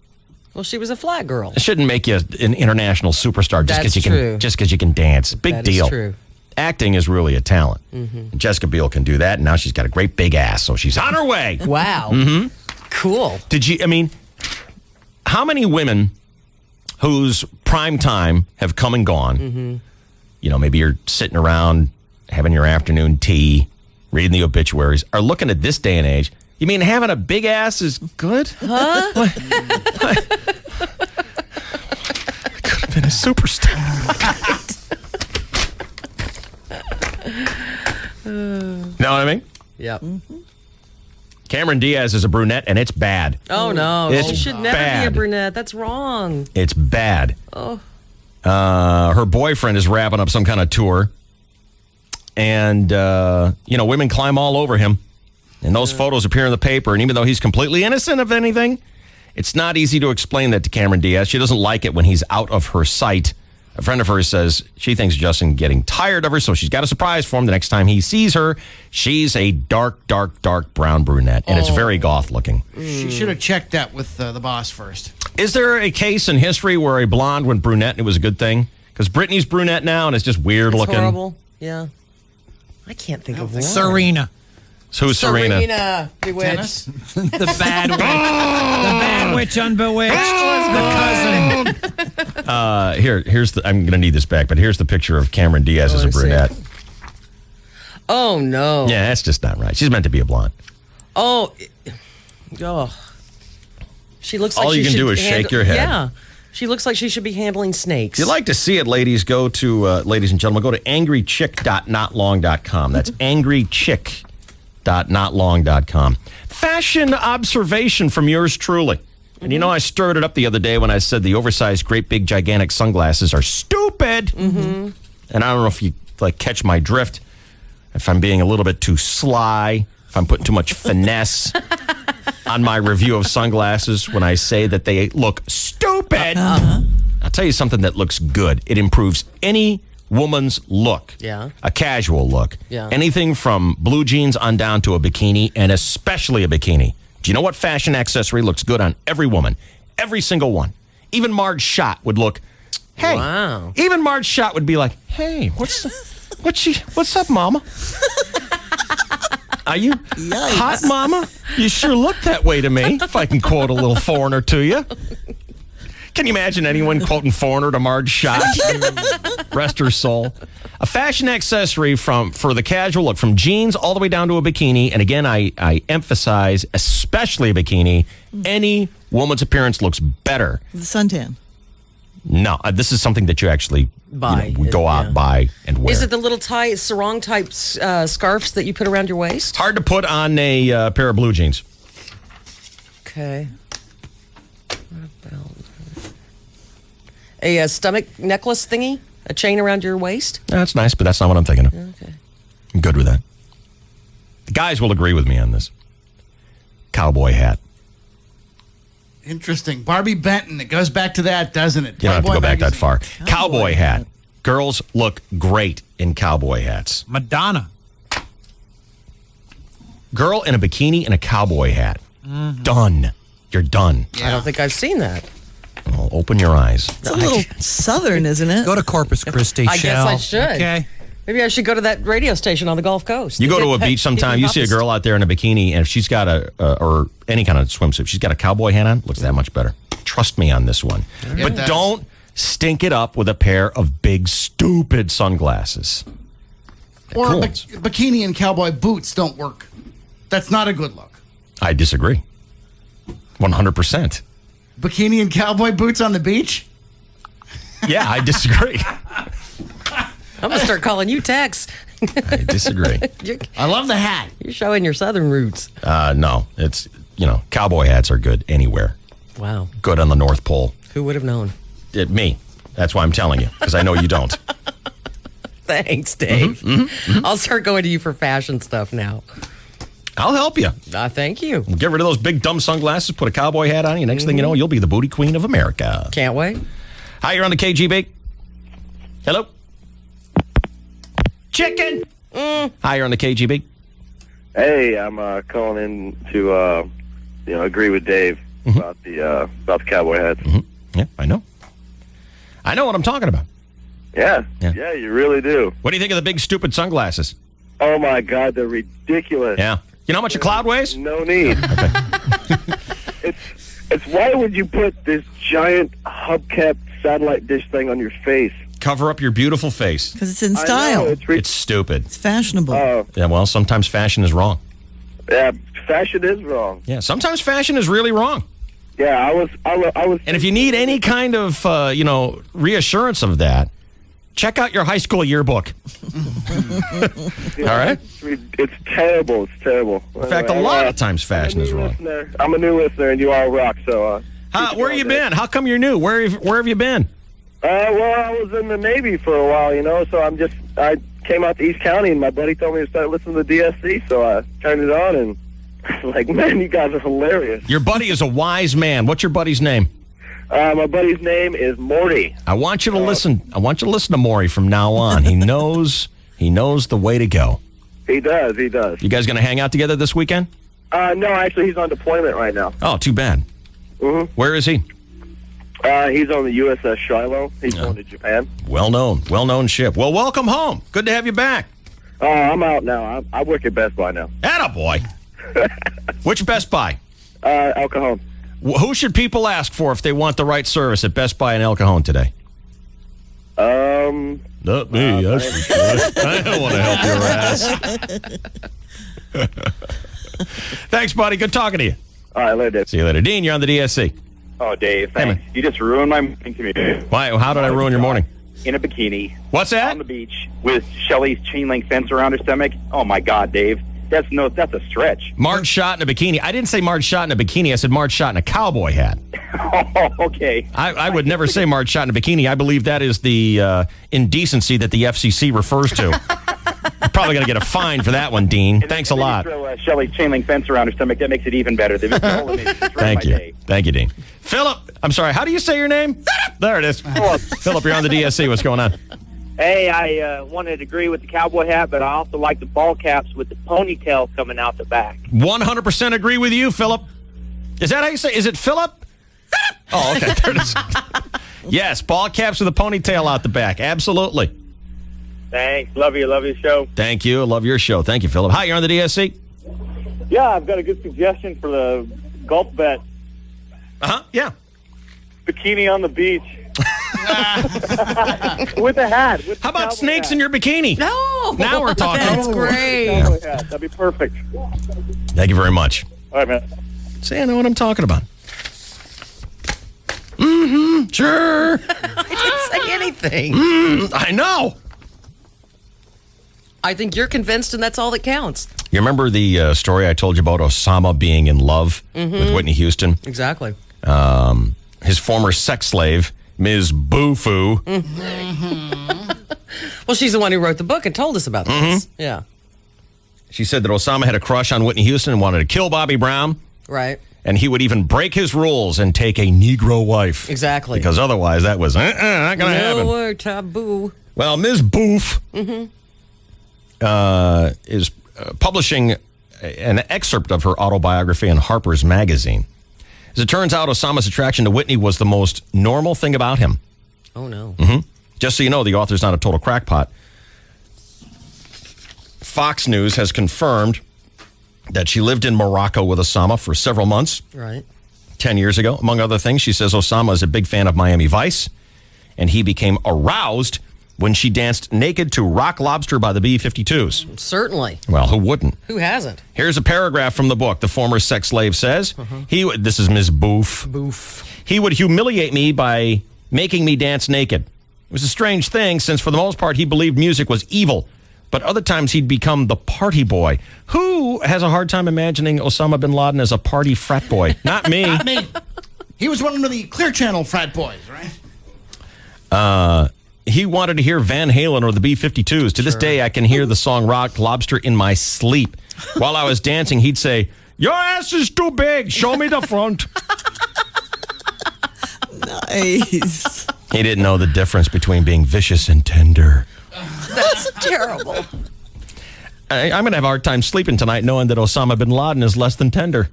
Well, she was a flat girl. It shouldn't make you an international superstar just That's because you true. can just because you can dance. Big That is deal. true. Acting is really a talent. And Jessica Biel can do that, and now she's got a great big ass, so she's on her way. Wow. Cool. How many women whose prime time have come and gone? Maybe you're sitting around having your afternoon tea, reading the obituaries, are looking at this day and age. You mean having a big ass is good? Huh? Could have been a superstar. Know what I mean? Yep. Cameron Diaz is a brunette, and it's bad. Oh, no. It's She should never be a bad. brunette. That's wrong. It's bad. Oh. Her boyfriend is wrapping up some kind of tour. And, women climb all over him. And those photos appear in the paper. And even though he's completely innocent of anything, it's not easy to explain that to Cameron Diaz. She doesn't like it when he's out of her sight. A friend of hers says she thinks Justin getting tired of her, so she's got a surprise for him the next time he sees her. She's a dark, dark, dark brown brunette, and it's very goth looking. She should have checked that with the boss first. Is there a case in history where a blonde went brunette and it was a good thing? Because Britney's brunette now, and it's just weird looking. Horrible. Yeah. I can't think of one. Serena. So who's Serena? Serena. Bewitched. The bad witch. The bad witch on Bewitched. The cousin. Here's the. I'm going to need this back, but here's the picture of Cameron Diaz as a I see. brunette. Oh, no. Yeah, that's just not right. She's meant to be a blonde. Oh. She looks like All she you can should do is shake your head. Yeah. She looks like she should be handling snakes. If you'd like to see it, ladies, go to, ladies and gentlemen, go to angrychick.notlong.com. That's angrychick.notlong.com. Fashion observation from yours truly. And you know, I stirred it up the other day when I said the oversized, great, big, gigantic sunglasses are stupid. Mm-hmm. And I don't know if you catch my drift, if I'm being a little bit too sly, if I'm putting too much finesse on my review of sunglasses when I say that they look stupid. I'll tell you something that looks good. It improves any woman's look. Yeah. A casual look. Yeah. Anything from blue jeans on down to a bikini, and especially a bikini. Do you know what fashion accessory looks good on every woman? Every single one. Even Marge Schott would look, hey. Wow. Even Marge Schott would be like, hey, what's up, mama? Are you hot, mama? You sure look that way to me, if I can quote a little Foreigner to you. Can you imagine anyone quoting Foreigner to Marge Schott? Rest her soul. A fashion accessory for the casual look, from jeans all the way down to a bikini. And again, I emphasize, especially a bikini, any woman's appearance looks better. The suntan. No, this is something that you actually Buy. would go out, buy, and wear. Is it the little sarong type scarves that you put around your waist? Hard to put on a pair of blue jeans. Okay. A stomach necklace thingy? A chain around your waist? That's nice, but that's not what I'm thinking of. Okay. I'm good with that. The guys will agree with me on this. Cowboy hat. Interesting. Barbie Benton. It goes back to that, doesn't it? You don't have to Playboy go back that magazine. far. Cowboy hat. Girls look great in cowboy hats. Madonna. Girl in a bikini and a cowboy hat. Mm-hmm. Done. You're done. I don't think I've seen that. Well, open your eyes. It's a little southern, isn't it? Go to Corpus Christi, I guess I should. Okay. Maybe I should go to that radio station on the Gulf Coast. You go Get to a pe- beach sometime, get you see a puffs. girl out there in a bikini, and if she's got or any kind of swimsuit, she's got a cowboy hat on, looks that much better. Trust me on this one. But that. don't stink it up with a pair of big, stupid sunglasses. Or Cool. bikini and cowboy boots don't work. That's not a good look. I disagree. 100%. Bikini and cowboy boots on the beach? Yeah, I disagree. I'm going to start calling you Tex. I disagree. I love the hat. You're showing your southern roots. No, it's, cowboy hats are good anywhere. Wow. Good on the North Pole. Who would have known? Me. That's why I'm telling you, because I know you don't. Thanks, Dave. I'll start going to you for fashion stuff now. I'll help you. Thank you. Get rid of those big dumb sunglasses, put a cowboy hat on you. Next thing you know, you'll be the booty queen of America. Can't wait. Hi, you're on the KGB. Hello? Chicken! Hi, you're on the KGB. Hey, I'm calling in to agree with Dave about the cowboy hats. Yeah, I know. I know what I'm talking about. Yeah, Yeah. you really do. What do you think of the big stupid sunglasses? Oh my God, they're ridiculous. Yeah. You know how much a cloud weighs? No need. It's why would you put this giant hubcap satellite dish thing on your face? Cover up your beautiful face. Because it's in I style. know, It's stupid. It's fashionable. Yeah, well, sometimes fashion is wrong. Yeah, fashion is wrong. Yeah, sometimes fashion is really wrong. Yeah, I was. And if you need any kind of, reassurance of that, check out your high school yearbook. All right? It's terrible. It's terrible. In fact, a lot of times fashion is wrong. I'm a new listener, and you all rock. So, Where have you been? How come you're new? Where have you been? Well, I was in the Navy for a while, so I came out to East County, and my buddy told me to start listening to DSC, so I turned it on, and I was like, man, you guys are hilarious. Your buddy is a wise man. What's your buddy's name? My buddy's name is Morty. I want you to listen. I want you to listen to Maury from now on. He knows the way to go. He does. You guys going to hang out together this weekend? No, actually, he's on deployment right now. Oh, too bad. Mm-hmm. Where is he? He's on the USS Shiloh. He's going to Japan. Well-known ship. Well, welcome home. Good to have you back. I'm out now. I work at Best Buy now. Attaboy. Which Best Buy? El Cajon. Who should people ask for if they want the right service at Best Buy in El Cajon today? Not me, that's for sure. I don't want to help your ass. Thanks, buddy. Good talking to you. All right, later, Dave. See you later. Dean, you're on the DSC. Oh, Dave, Hey, thanks. You just ruined my morning to me. Why? How did I ruin your morning? In a bikini. What's that? On the beach with Shelly's chain link fence around her stomach. Oh, my God, Dave. That's a stretch. Marge Schott in a bikini. I didn't say Marge Schott in a bikini. I said Marge Schott in a cowboy hat. Oh, okay. I would never say Marge shot in a bikini. I believe that is the indecency that the FCC refers to. You're probably going to get a fine for that one, Dean. Thanks a lot. Throw Shelly's chain link fence around her stomach. That makes it even better. Thank you. Thank you, Dean. Philip, I'm sorry. How do you say your name? There it is. Philip, you're on the DSC. What's going on? Hey, I wanted to agree with the cowboy hat, but I also like the ball caps with the ponytail coming out the back. 100% agree with you, Philip. Is that how you say? Is it Philip? Oh, okay. There it is. Yes, ball caps with a ponytail out the back. Absolutely. Thanks. Love you. Love your show. Thank you. I love your show. Thank you, Philip. Hi, you're on the DSC. Yeah, I've got a good suggestion for the golf bet. Yeah. Bikini on the beach. With a hat. How about snakes in your bikini? No. Now we're talking. That's great. That'd be perfect. Thank you very much. All right, man. See, I know what I'm talking about. Mm-hmm. Sure. I didn't say anything. I know. I think you're convinced, and that's all that counts. You remember the story I told you about Osama being in love with Whitney Houston? Exactly. His former sex slave, Ms. Boo-Foo. Well, she's the one who wrote the book and told us about this. Yeah. She said that Osama had a crush on Whitney Houston and wanted to kill Bobby Brown. Right. And he would even break his rules and take a Negro wife. Exactly. Because otherwise that was not going to happen. No word, taboo. Well, Ms. Boof is publishing an excerpt of her autobiography in Harper's Magazine. As it turns out, Osama's attraction to Whitney was the most normal thing about him. Oh, no. Just so you know, the author's not a total crackpot. Fox News has confirmed that she lived in Morocco with Osama for several months. Right. 10 years ago. Among other things, she says Osama is a big fan of Miami Vice, and he became aroused when she danced naked to Rock Lobster by the B-52s. Certainly. Well, who wouldn't? Who hasn't? Here's a paragraph from the book. The former sex slave says, this is Ms. Boof. He would humiliate me by making me dance naked. It was a strange thing, since for the most part he believed music was evil. But other times he'd become the party boy. Who has a hard time imagining Osama bin Laden as a party frat boy? Not me. Not me. He was one of the Clear Channel frat boys, right? He wanted to hear Van Halen or the B-52s. To this day, I can hear the song Rock Lobster in my sleep. While I was dancing, he'd say, "Your ass is too big. Show me the front." Nice. He didn't know the difference between being vicious and tender. That's terrible. I'm going to have a hard time sleeping tonight knowing that Osama bin Laden is less than tender.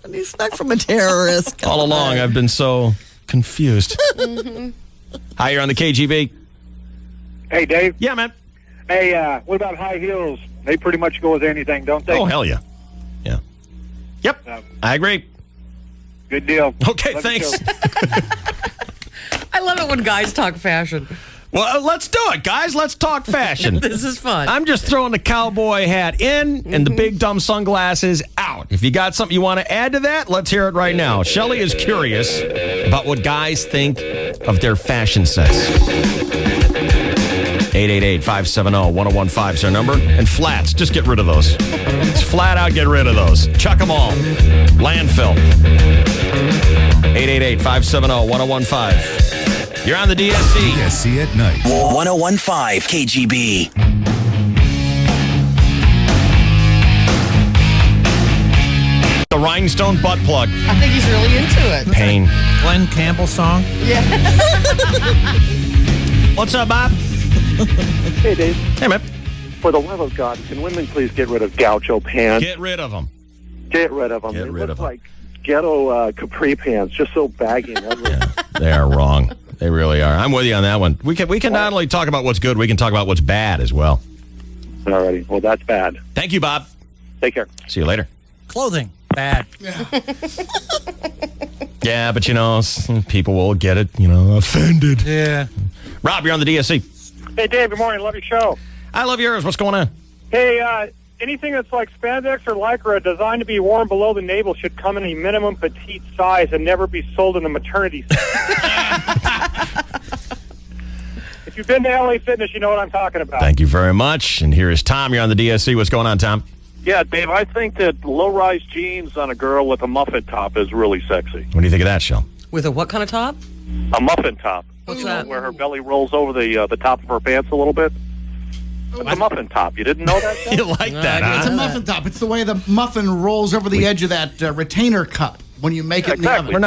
And he's not from a terrorist. All along, I've been so confused. Hi, you're on the KGB. Hey, Dave. Yeah, man. Hey, what about high heels? They pretty much go with anything, don't they? Oh, hell yeah. Yeah. Yep. I agree. Good deal. Okay, Love thanks. I love it when guys talk fashion. Well, let's do it, guys. Let's talk fashion. This is fun. I'm just throwing the cowboy hat in and the big dumb sunglasses out. If you got something you want to add to that, let's hear it right now. Shelley is curious about what guys think of their fashion sense. 888-570-1015 is our number. And flats, just get rid of those. Just flat out get rid of those. Chuck them all. Landfill. 888-570-1015. You're on the DSC. DSC at night. 1015 KGB. The rhinestone butt plug. I think he's really into it. Pain. Glenn Campbell song. Yeah. What's up, Bob? Hey, Dave. Hey, man. For the love of God, can women please get rid of gaucho pants? Get rid of them. Get rid of them. Get They rid look of 'em. like ghetto capri pants, just so baggy and ugly. They are wrong. They really are. I'm with you on that one. We can not only talk about what's good, we can talk about what's bad as well. Alrighty. Well, that's bad. Thank you, Bob. Take care. See you later. Clothing. Bad. Yeah, but people will get it, offended. Yeah. Rob, you're on the DSC. Hey, Dave. Good morning. Love your show. I love yours. What's going on? Hey, anything that's like spandex or lycra designed to be worn below the navel should come in a minimum petite size and never be sold in a maternity size. If you've been to LA Fitness, you know what I'm talking about. Thank you very much. And here is Tom. You're on the DSC. What's going on, Tom? Yeah, Dave, I think that low-rise jeans on a girl with a muffin top is really sexy. What do you think of that, Shell? With a what kind of top? A muffin top. What's You know, that? where her belly rolls over the top of her pants a little bit. It's a muffin top. You didn't know that? Shell? You like that, It's huh? a muffin top. It's the way the muffin rolls over the edge of that retainer cup when you make it in the oven. We're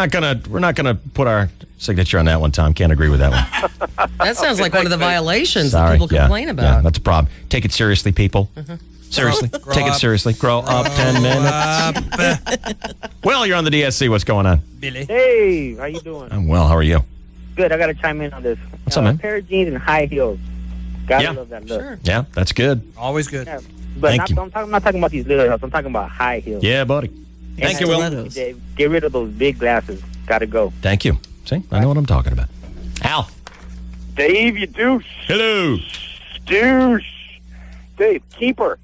not gonna put our signature on that one, Tom. Can't agree with that one. That sounds like one of the violations Sorry. that people complain Yeah, about. that's a problem. Take it seriously, people. Seriously. Grow Take it up. seriously. Grow up 10 minutes. Well, you're on the DSC. What's going on? Billy. Hey, how you doing? I'm well. How are you? Good. I got to chime in on this. What's up, man? Pair of jeans and high heels. Gotta Yeah. love that look. Sure. Yeah, that's good. Always good. Yeah. But Thank you. I'm not talking about these little heels. I'm talking about high heels. Yeah, buddy. Thank you, Will. Stilettos. Dave, get rid of those big glasses. Gotta go. Thank you. See, I know what I'm talking about. Al. Dave, you douche. Hello. Douche. Dave, keeper.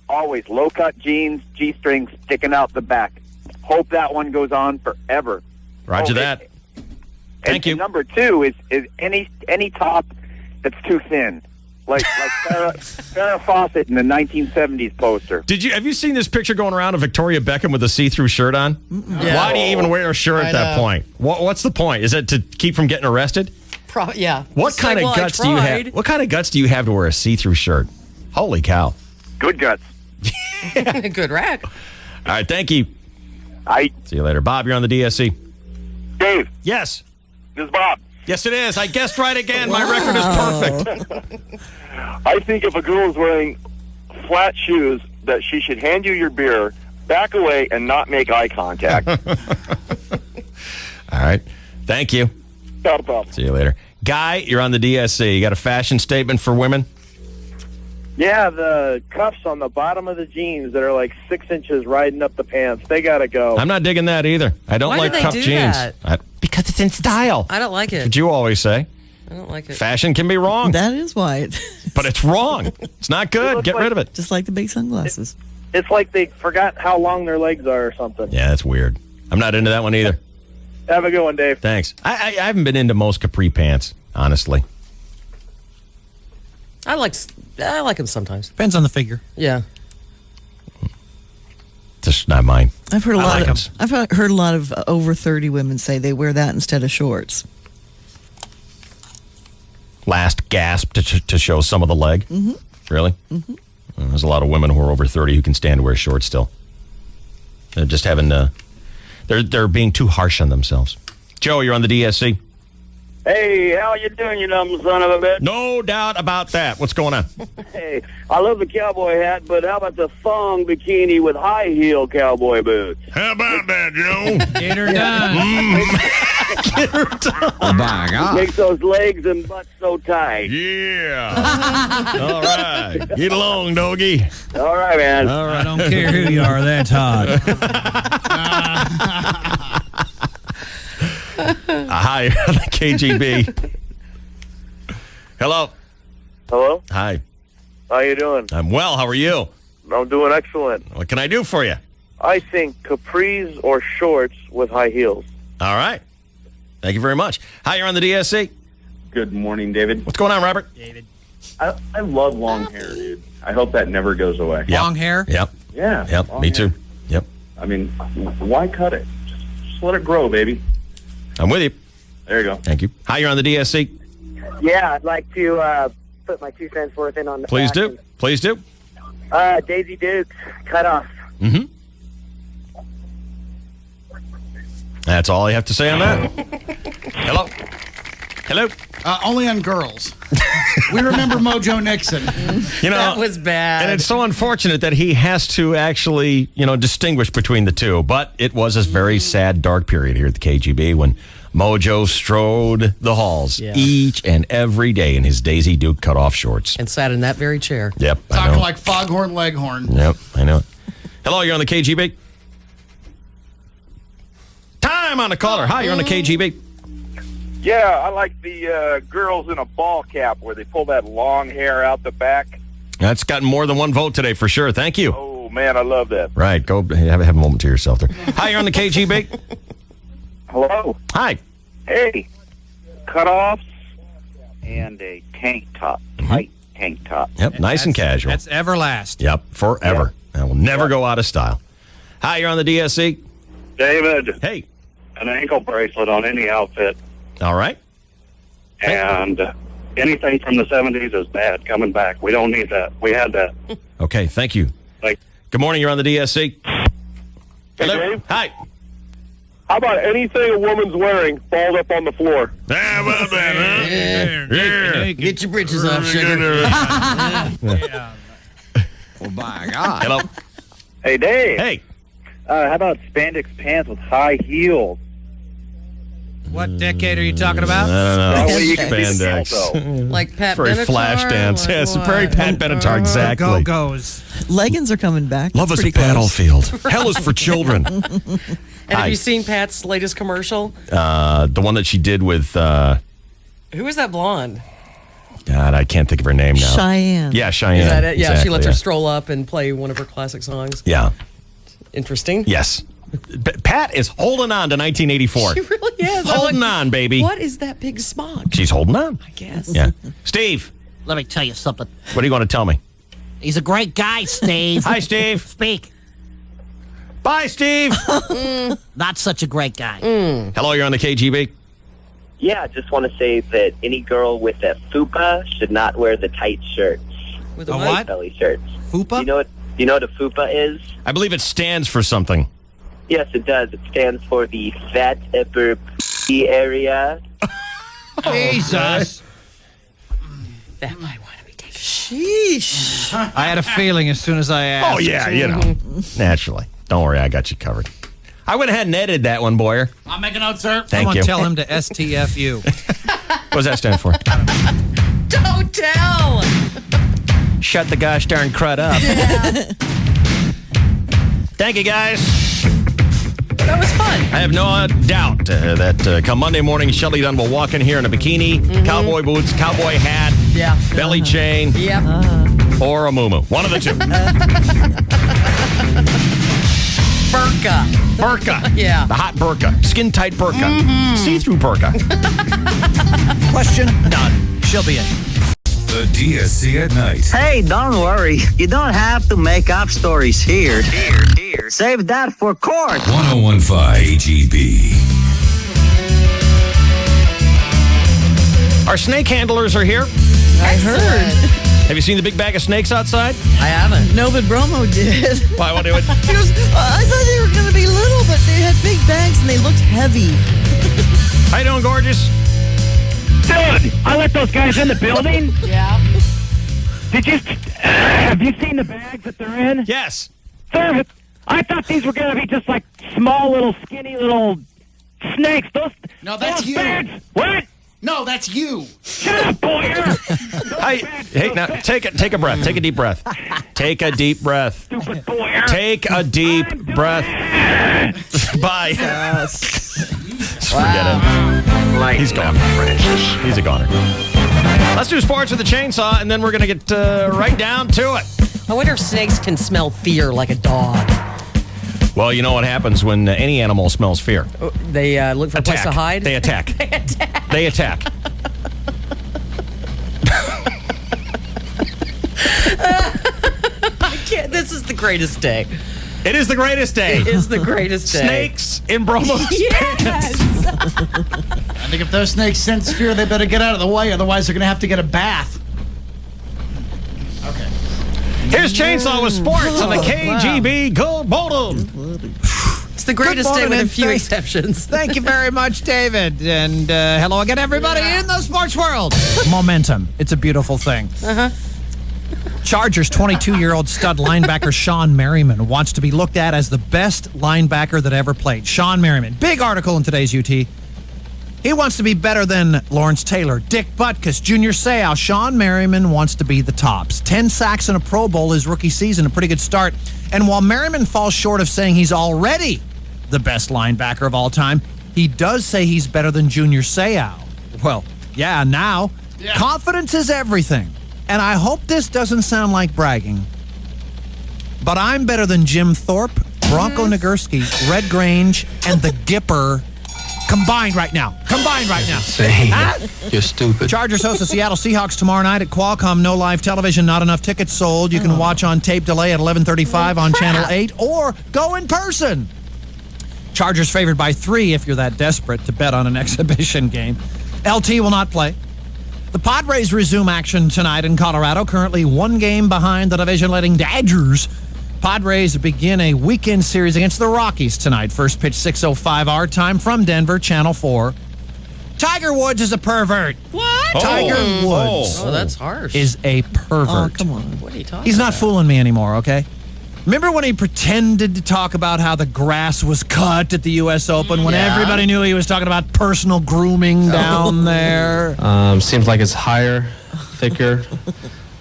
Always low-cut jeans, G-strings sticking out the back. Hope that one goes on forever. Roger that. Thank you. And number two is any top that's too thin. Like Farrah Fawcett in the 1970s poster. Have you seen this picture going around of Victoria Beckham with a see-through shirt on? Yeah. Why do you even wear a shirt I at that know. point? What's the point? Is it to keep from getting arrested? Yeah. What It's kind like, of well, I guts do you have? tried. What kind of guts do you have to wear a see-through shirt? Holy cow! Good guts. Good rack. All right, thank you. I See you later, Bob. You're on the DSC. Dave, Yes. this is Bob. Yes, it is. I guessed right again. My record is perfect. I think if a girl is wearing flat shoes, that she should hand you your beer, back away, and not make eye contact. All right. Thank you. Not a problem. See you later. Guy, you're on the DSC. You got a fashion statement for women? Yeah, the cuffs on the bottom of the jeans that are like 6 inches riding up the pants. They gotta go. I'm not digging that either. I don't Why like do they cuff do jeans. that? Because it's in style. I don't like That's it. what you always say. I don't like it. Fashion can be wrong, That is why. but it's wrong. It's not good. Get rid of it. Just like the big sunglasses. It's like they forgot how long their legs are or something. Yeah, that's weird. I'm not into that one either. Have a good one, Dave. Thanks. I haven't been into most capri pants, honestly. I like them sometimes. Depends on the figure. Yeah. Just not mine. I've heard a I lot like of 'em. I've heard a lot of over 30 women say they wear that instead of shorts. Last gasp to show some of the leg. Mm-hmm. Really? Mm-hmm. There's a lot of women who are over 30 who can stand to wear shorts still. They're just having they're being too harsh on themselves. Joe, you're on the DSC. Hey, how you doing, you dumb son of a bitch? No doubt about that. What's going on? Hey, I love the cowboy hat, but how about the thong bikini with high heel cowboy boots? How about that, Joe? Get her done. Get her done. Oh, my God. Makes those legs and butts so tight. Yeah. All right. Get along, doggy. All right, man. All I right. don't care who you are. That's hot. Hi, on the KGB. Hello. Hello? Hi. How you doing? I'm well. How are you? I'm doing excellent. What can I do for you? I think capris or shorts with high heels. All right. Thank you very much. Hi, you're on the DSC. Good morning, David. What's going on, Robert? I love long hair, dude. I hope that never goes away. Long hair? Yep. Yeah. Yep. long Me hair. too. Yep. I mean, why cut it? Just let it grow, baby. I'm with you. There you go. Thank you. Hi, you're on the DSC. Yeah, I'd like to put my 2 cents worth in on the Please do. Please do. Daisy Dukes, cut off. Mm-hmm. That's all I have to say on that. Hello. Hello. Only on girls. We remember Mojo Nixon. You know, That was bad. And it's so unfortunate that he has to actually, distinguish between the two. But it was a very sad, dark period here at the KGB when Mojo strode the halls each and every day in his Daisy Duke cutoff shorts. And sat in that very chair. Yep. I Talking know. like Foghorn Leghorn. Yep, I know it. Hello, you're on the KGB. Time on the caller. Hi, you're on the KGB. Yeah, I like the girls in a ball cap where they pull that long hair out the back. That's gotten more than one vote today for sure. Thank you. Oh, man, I love that. Right, go have a moment to yourself there. Hi, you're on the KGB. Hello? Hi. Hey, cutoffs and a tank top, tight tank top. Yep, nice and casual. That's Everlast. Yep, forever. That will never go out of style. Hi, you're on the DSC. David. Hey. An ankle bracelet on any outfit. All right. And anything from the 70s is bad coming back. We don't need that. We had that. Okay, thank you. Good morning, you're on the DSC. Hello. Hey, Dave. Hi. How about anything a woman's wearing balled up on the floor? Get your britches off, sugar. Oh, my God. Hello. Hey, Dave. Hey. How about spandex pants with high heels? What decade are you talking about? I don't know. That way you can see the Spandex. Like Pat Very Benatar? flash dance. Like Yes, what? very Pat Benatar, exactly. Go-go's. Leggings are coming back. Love That's is a pretty close. battlefield. Hell is for children. And Hi. have you seen Pat's latest commercial? The one that she did with, Who is that blonde? God, I can't think of her name now. Cheyenne. Yeah, Cheyenne. Is that it? Yeah, she Exactly, lets her yeah. stroll up and play one of her classic songs. Yeah. Interesting. Yes. Pat is holding on to 1984. She really is. I'm Holding like, on, baby. What is that big smog? She's holding on. I guess. Yeah. Steve, Let me tell you something. what do you want to tell me? He's a great guy, Steve. Hi, Steve. Speak. Bye, Steve. Not such a great guy. Hello, you're on the KGB. Yeah, I just want to say that any girl with a fupa should not wear the tight shirts. With A a what? what? Belly shirts. Fupa? Do you know what a fupa is? I believe it stands for something. Yes, it does. It stands for the fat upper p area. Jesus. That might want to be taken. Sheesh. I had a feeling as soon as I asked. Oh, yeah, you know. Naturally. Don't worry, I got you covered. I went ahead and edited that one, Boyer. I'll make a note, sir. Thank Someone you. tell him to STFU. What does that stand for? Don't tell. Shut the gosh darn crud up. Thank you, guys. That was fun. I have no doubt that come Monday morning, Shelley Dunn will walk in here in a bikini, cowboy boots, cowboy hat, Yeah. belly chain, Yep. or a muumuu. One of the two. Burka. Burka. Yeah. The hot burka. Skin-tight burka. See-through burka. Question? None. She'll be in. The DSC at night. Hey, don't worry. You don't have to make up stories here. Save that for court. 1015 AGB. Our snake handlers are here. I heard. Have you seen the big bag of snakes outside? I haven't. No, but Bromo did. Why? What do it? He goes, I thought they were going to be little, but they had big bags and they looked heavy. How you doing, gorgeous? Dude, I let those guys in the building. Yeah. Did you? Have you seen the bags that they're in? Yes. Sir, I thought these were going to be just like small, little, skinny, little snakes. No, that's those you. bags. What? No, that's you. Shut up, Boyer. Hey, now take a breath. Take a deep breath. Take a deep breath. Stupid Boyer. Take a deep breath. Bye. Forget it. He's gone. He's a goner. Let's do sports with the chainsaw, and then we're going to get right down to it. I wonder if snakes can smell fear like a dog. Well, you know what happens when any animal smells fear? They look for a place to hide. They attack. They attack. I can't. This is the greatest day. It is the greatest day. It is the greatest day. Snakes in Bromo. Yes. I think if those snakes sense fear, they better get out of the way. Otherwise, they're going to have to get a bath. Okay. Here's Chainsaw with sports on the KGB Gold Bottom. It's the greatest day morning, with a and few thank- exceptions. Thank you very much, David. And hello again, everybody in the sports world. Momentum. It's a beautiful thing. Uh-huh. Chargers 22-year-old stud linebacker Sean Merriman wants to be looked at as the best linebacker that ever played. Sean Merriman. Big article in today's UT. He wants to be better than Lawrence Taylor, Dick Butkus, Junior Seau. Sean Merriman wants to be the tops. 10 sacks and a Pro Bowl his rookie season, a pretty good start. And while Merriman falls short of saying he's already the best linebacker of all time, he does say he's better than Junior Seau. Well, yeah, now. Yeah. Confidence is everything. And I hope this doesn't sound like bragging, but I'm better than Jim Thorpe, Bronco Nagurski, Red Grange, and the Gipper Combined right now. Insane. You're stupid. Chargers host the Seattle Seahawks tomorrow night at Qualcomm. No live television, not enough tickets sold. You can watch on tape delay at 11:35 on Channel 8 or go in person. Chargers favored by 3 if you're that desperate to bet on an exhibition game. LT will not play. The Padres resume action tonight in Colorado, currently 1 game behind the division-leading Dodgers. Padres begin a weekend series against the Rockies tonight. First pitch 6:05 our time from Denver, Channel 4. Tiger Woods is a pervert. What? Tiger Woods. Oh, that's harsh. Is a pervert. Oh, come on. What are you talking He's not about? fooling me anymore, okay? Remember when he pretended to talk about how the grass was cut at the U.S. Open when everybody knew he was talking about personal grooming down there? Seems like it's higher, thicker.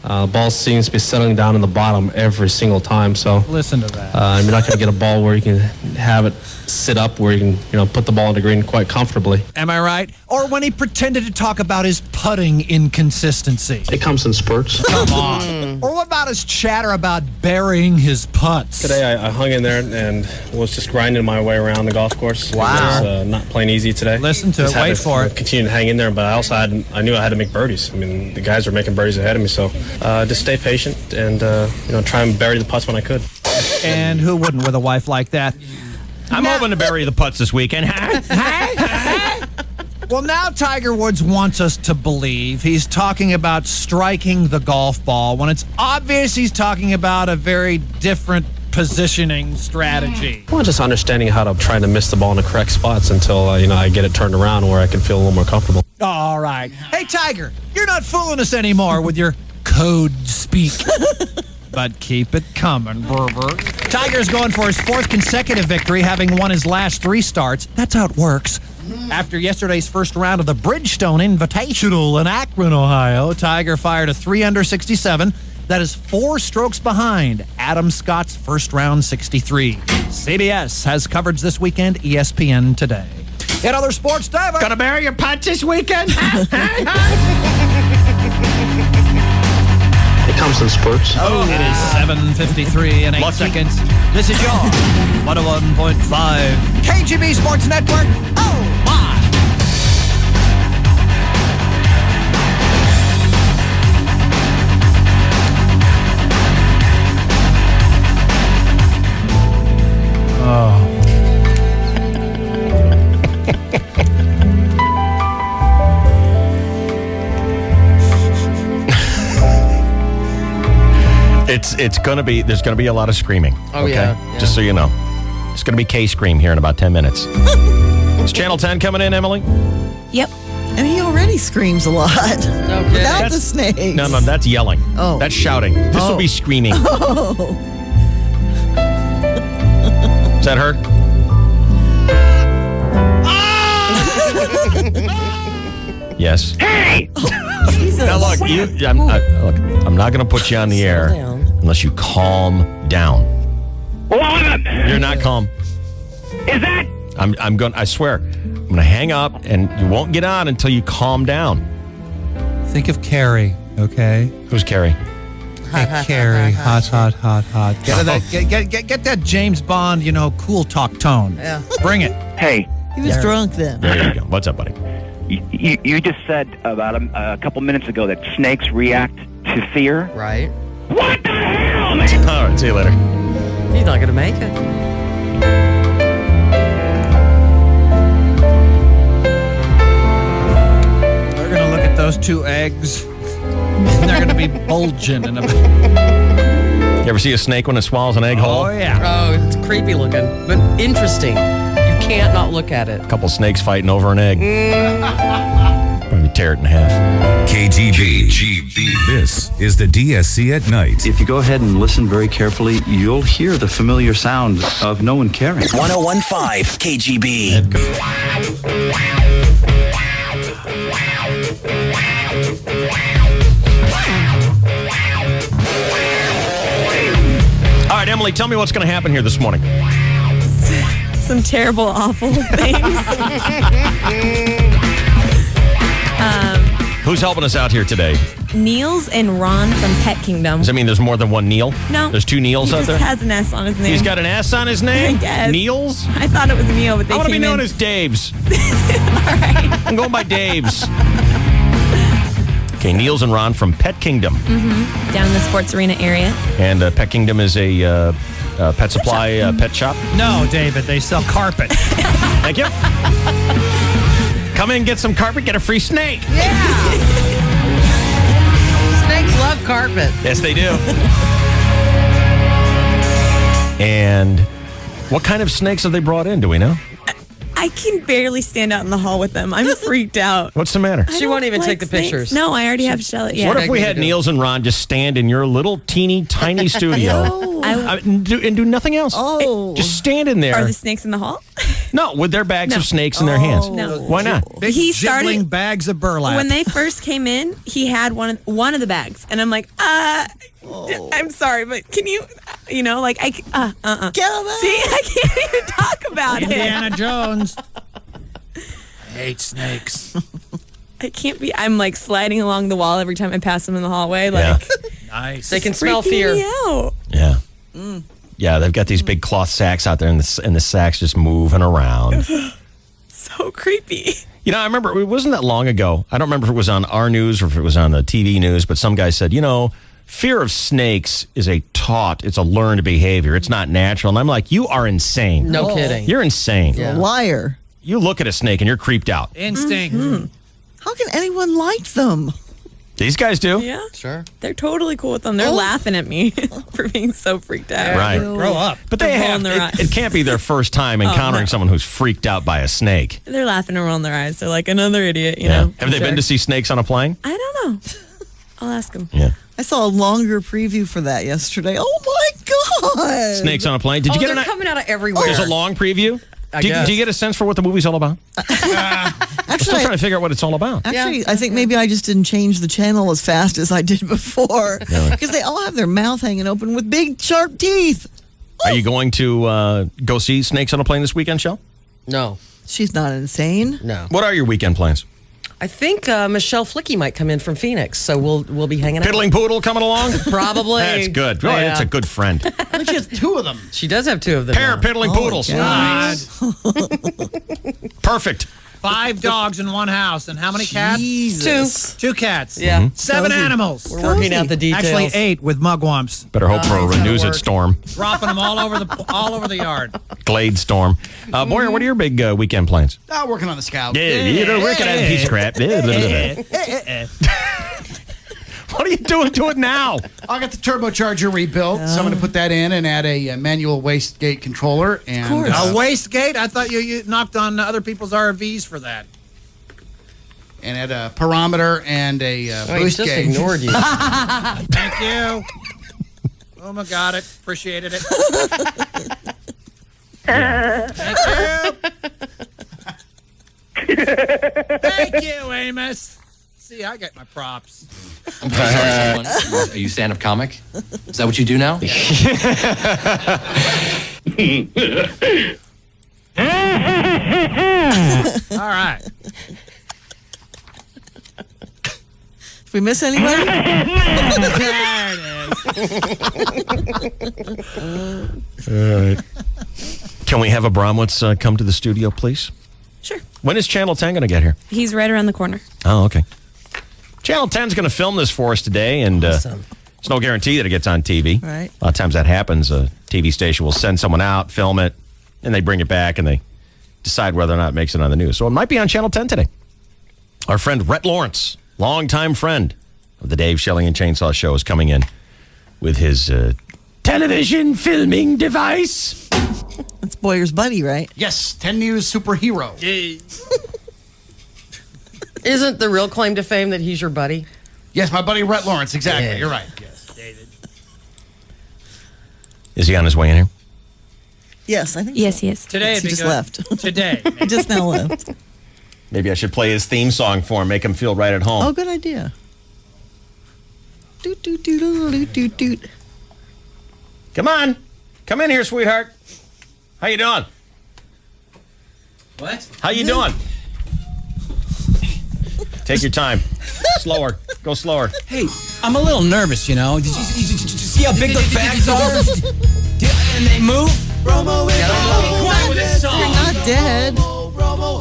Ball seems to be settling down in the bottom every single time. So listen to that. You're not going to get a ball where you can have it sit up, where you can put the ball in the green quite comfortably. Am I right? Or when he pretended to talk about his putting inconsistency. It comes in spurts. Come on. Or what about his chatter about burying his putts? Today I hung in there and was just grinding my way around the golf course. Wow. It was not playing easy today. Listen to Just it. had Wait for it. Continue to hang in there, but I also I knew I had to make birdies. I mean, the guys were making birdies ahead of me, so just stay patient and try and bury the putts when I could. And who wouldn't with a wife like that? I'm hoping to bury the putts this weekend. Well, now Tiger Woods wants us to believe he's talking about striking the golf ball when it's obvious he's talking about a very different positioning strategy. Well, just understanding how to try to miss the ball in the correct spots until I get it turned around where I can feel a little more comfortable. All right. Hey, Tiger, you're not fooling us anymore with your code speak. But keep it coming, Berber. Tiger's going for his 4th consecutive victory, having won his last 3 starts. That's how it works. After yesterday's first round of the Bridgestone Invitational in Akron, Ohio, Tiger fired a 3-under 67. That is 4 strokes behind Adam Scott's first round 63. CBS has coverage this weekend, ESPN today. In other sports, David. Gonna bury your putts this weekend? It comes in spurts. Oh, it is 7:53 and 8 seconds. This is your 101.5 KGB Sports Network. Oh, my. Oh. It's gonna be. There's gonna be a lot of screaming. Oh, okay? yeah. Just so you know, it's gonna be K-Scream here in about 10 minutes. Is Channel 10 coming in, Emily? Yep. And he already screams a lot. Okay. Without the snakes. No, that's yelling. Oh. That's shouting. This will be screaming. Oh. Is that her? Yes. Hey! Jesus. Now look, I'm not going to put you on the air unless you calm down. You're not calm. Is that? I'm going. I swear, I'm going to hang up, and you won't get on until you calm down. Think of Carrie, okay? Who's Carrie? Hey, Carrie. Hot, hot, hot, hot. Get that James Bond, cool talk tone. Yeah. Bring it. Hey. He was drunk then. There you go. What's up, buddy? You just said about a couple minutes ago that snakes react to fear. Right. What the hell, man? All right, see you later. He's not going to make it. They're going to look at those 2 eggs, and they're going to be bulging. You ever see a snake when it swallows an egg whole? Oh, yeah. Oh, it's creepy looking, but interesting. You can't not look at it. A couple snakes fighting over an egg. Probably tear it in half. KGB. This is the DSC at night. If you go ahead and listen very carefully, you'll hear the familiar sound of no one caring. 101.5 KGB. All right, Emily, tell me what's going to happen here this morning. Some terrible, awful things. Who's helping us out here today? Niels and Ron from Pet Kingdom. Does that mean there's more than one Neil? No. There's two Neils He out just there? has an S on his name. He's got an S on his name? I guess. Niels? I thought it was Neil, but they I want to be came known in. as Dave's. All right. I'm going by Dave's. Okay, Niels and Ron from Pet Kingdom. Down in the sports arena area. And Pet Kingdom is a pet supply pet shop. No, David, they sell carpet. Thank you. Come in, get some carpet, get a free snake. Yeah. Snakes love carpet. Yes, they do. And what kind of snakes have they brought in? Do we know? I can barely stand out in the hall with them. I'm freaked out. What's the matter? She won't even take the pictures. No, I already have Shelly. Yeah. What if we had Niels and Ron just stand in your little teeny tiny studio and do nothing else? Oh. Just stand in there. Are the snakes in the hall? No, with their bags No. of snakes in their hands. No. Why not? Big He jiggling started- bags of burlap. When they first came in, he had one of the bags, and I'm like, I'm sorry, but can you, like I, Get 'em out. See, I can't even talk about Indiana it. Jones. I hate snakes. I can't be. I'm like sliding along the wall every time I pass them in the hallway. Like, Nice. They can smell freaking fear. me out. Yeah. Yeah, they've got these big cloth sacks out there, and the sacks just moving around. So creepy. I remember, it wasn't that long ago. I don't remember if it was on our news or if it was on the TV news, but some guy said, fear of snakes is it's a learned behavior. It's not natural. And I'm like, you are insane. No kidding. You're insane. Yeah. Liar. You look at a snake and you're creeped out. Instinct. How can anyone like them? These guys do. Yeah, Sure. they're totally cool with them. They're laughing at me for being so freaked out. Right. Grow up. But they They're have, rolling their eyes. it can't be their first time encountering no. someone who's freaked out by a snake. They're laughing and rolling their eyes. They're like another idiot. You know. Have they been to see snakes on a plane? I don't know. I'll ask them. Yeah. I saw a longer preview for that yesterday. Oh my God. Snakes on a plane. Did you get they're an coming out of everywhere. There's a long preview? I Do guess. you get a sense for what the movie's all about? I'm still Actually, trying to figure out what it's all about. Actually, I think maybe I just didn't change the channel as fast as I did before. Because they all have their mouth hanging open with big, sharp teeth. Are you going to go see Snakes on a Plane this weekend, Shell? No. She's not insane. No. What are your weekend plans? I think Michelle Flicky might come in from Phoenix, so we'll be hanging Piddling out. Poodle coming along? Probably. That's good. Well, Yeah. it's a good friend. But she has two of them. She does have two of them. Pair now. of Piddling Poodles. Nice. Perfect. 5 dogs in one house. And how many cats? Jesus. 2 cats. Yeah. 7 Cozy. animals. We're working out the details. Actually, 8 with mugwumps. Better hope for a renewed work. storm. Dropping them all over the yard. Glade storm. Boyer, what are your big weekend plans? Working on the Scout. Yeah, you're working on a piece of crap. What are you doing to it now? I got the turbocharger rebuilt, so I'm going to put that in and add a manual wastegate controller. And, course. A wastegate? I thought you knocked on other people's RVs for that. and add a pyrometer and a He boost just gauge. ignored you. Thank you. Oh my God, appreciated it. Thank you. Thank you, Amos. See, I get my props. I'm sorry, are you stand-up comic? Is that what you do now? All right. Did we miss anybody? There it All right. Can we have a Bromwitz come to the studio, please? Sure. When is Channel 10 going to get here? He's right around the corner. Oh, okay. Channel 10 is going to film this for us today, and there's no guarantee that it gets on TV. Right. A lot of times that happens. A TV station will send someone out, film it, and they bring it back, and they decide whether or not it makes it on the news. So it might be on Channel 10 today. Our friend Rhett Lawrence, longtime friend of the Dave, Shelley, and Chainsaw Show, is coming in with his television filming device. That's Boyer's buddy, right? Yes, 10 News superhero. Isn't the real claim to fame that he's your buddy? Yes, my buddy Rhett Lawrence. Exactly. Yeah. You're right. Yes, David. Is he on his way in here? Yes, I think Yes, so. he is. Today, He just left. Today. He just now left. Maybe I should play his theme song for him, make him feel right at home. Oh, good idea. Doot, doot, doot, doot, doot, doot. Come on. Come in here, sweetheart. How you doing? What? How you doing? Take your time. Slower. Go slower. Hey, I'm a little nervous, you know. Did you see how big those bags are? And they move? Bromo is the homo. Quiet with this song. You're not dead. Bromo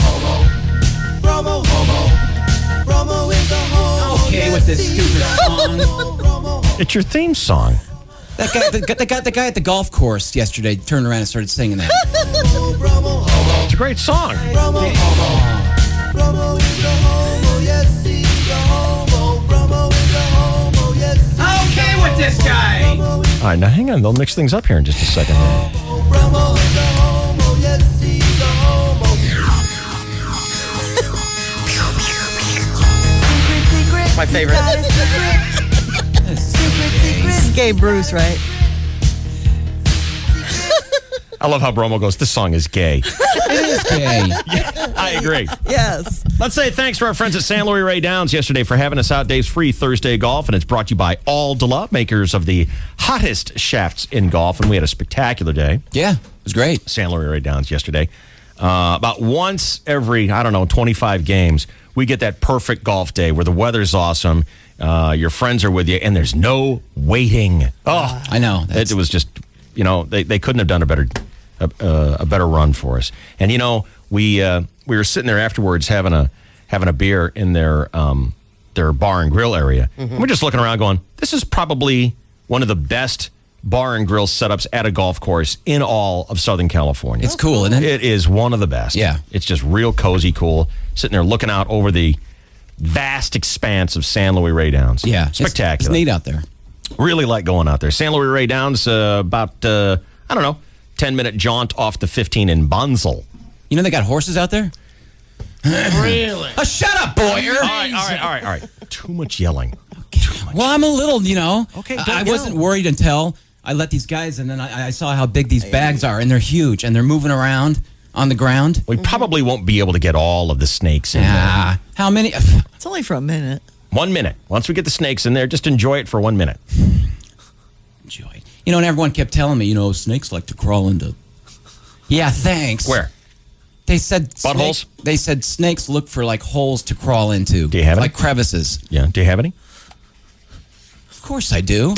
is the homo. Okay with this stupid song. It's your theme song. That guy at the golf course yesterday turned around and started singing that. It's a great song. Bromo is the homo. Yes, he's a homo. Bromo is the homo. Yes, Okay with this guy. All right, now hang on. They'll mix things up here in just a second. Bromo is the homo. Yes, he's a homo. My favorite. This is Gay Bruce, right? I love how Bromo goes, this song is gay. It is gay. Yeah, I agree. Yes. Let's say thanks to our friends at San Luis Ray Downs yesterday for having us out. Dave's free Thursday golf, and it's brought to you by Aldala, makers of the hottest shafts in golf, and we had a spectacular day. Yeah, it was great. San Luis Ray Downs yesterday. About once every, 25 games, we get that perfect golf day where the weather's awesome, your friends are with you, and there's no waiting. Oh, I know. It was just, they couldn't have done a better run for us. And we were sitting there afterwards having a beer in their bar and grill area. Mm-hmm. And we're just looking around going, this is probably one of the best bar and grill setups at a golf course in all of Southern California. It's cool, isn't it? It is one of the best. Yeah. It's just real cozy, cool. Sitting there looking out over the vast expanse of San Luis Ray Downs. Yeah. Spectacular. It's neat out there. Really like going out there. San Luis Ray Downs, about, 10-minute jaunt off the 15 in Bonsall. You know they got horses out there? Really? Oh, shut up, Boyer. All right. Too much yelling. Well, I'm a little, Okay, I wasn't worried until I let these guys, and then I saw how big these bags are, and they're huge, and they're moving around on the ground. We probably won't be able to get all of the snakes in there. How many? It's only for a minute. 1 minute. Once we get the snakes in there, just enjoy it for 1 minute. Enjoy it. And everyone kept telling me, snakes like to crawl into. Yeah, thanks. Where? They said buttholes. They said snakes look for like holes to crawl into. Do you have any? Like crevices? Yeah. Do you have any? Of course I do.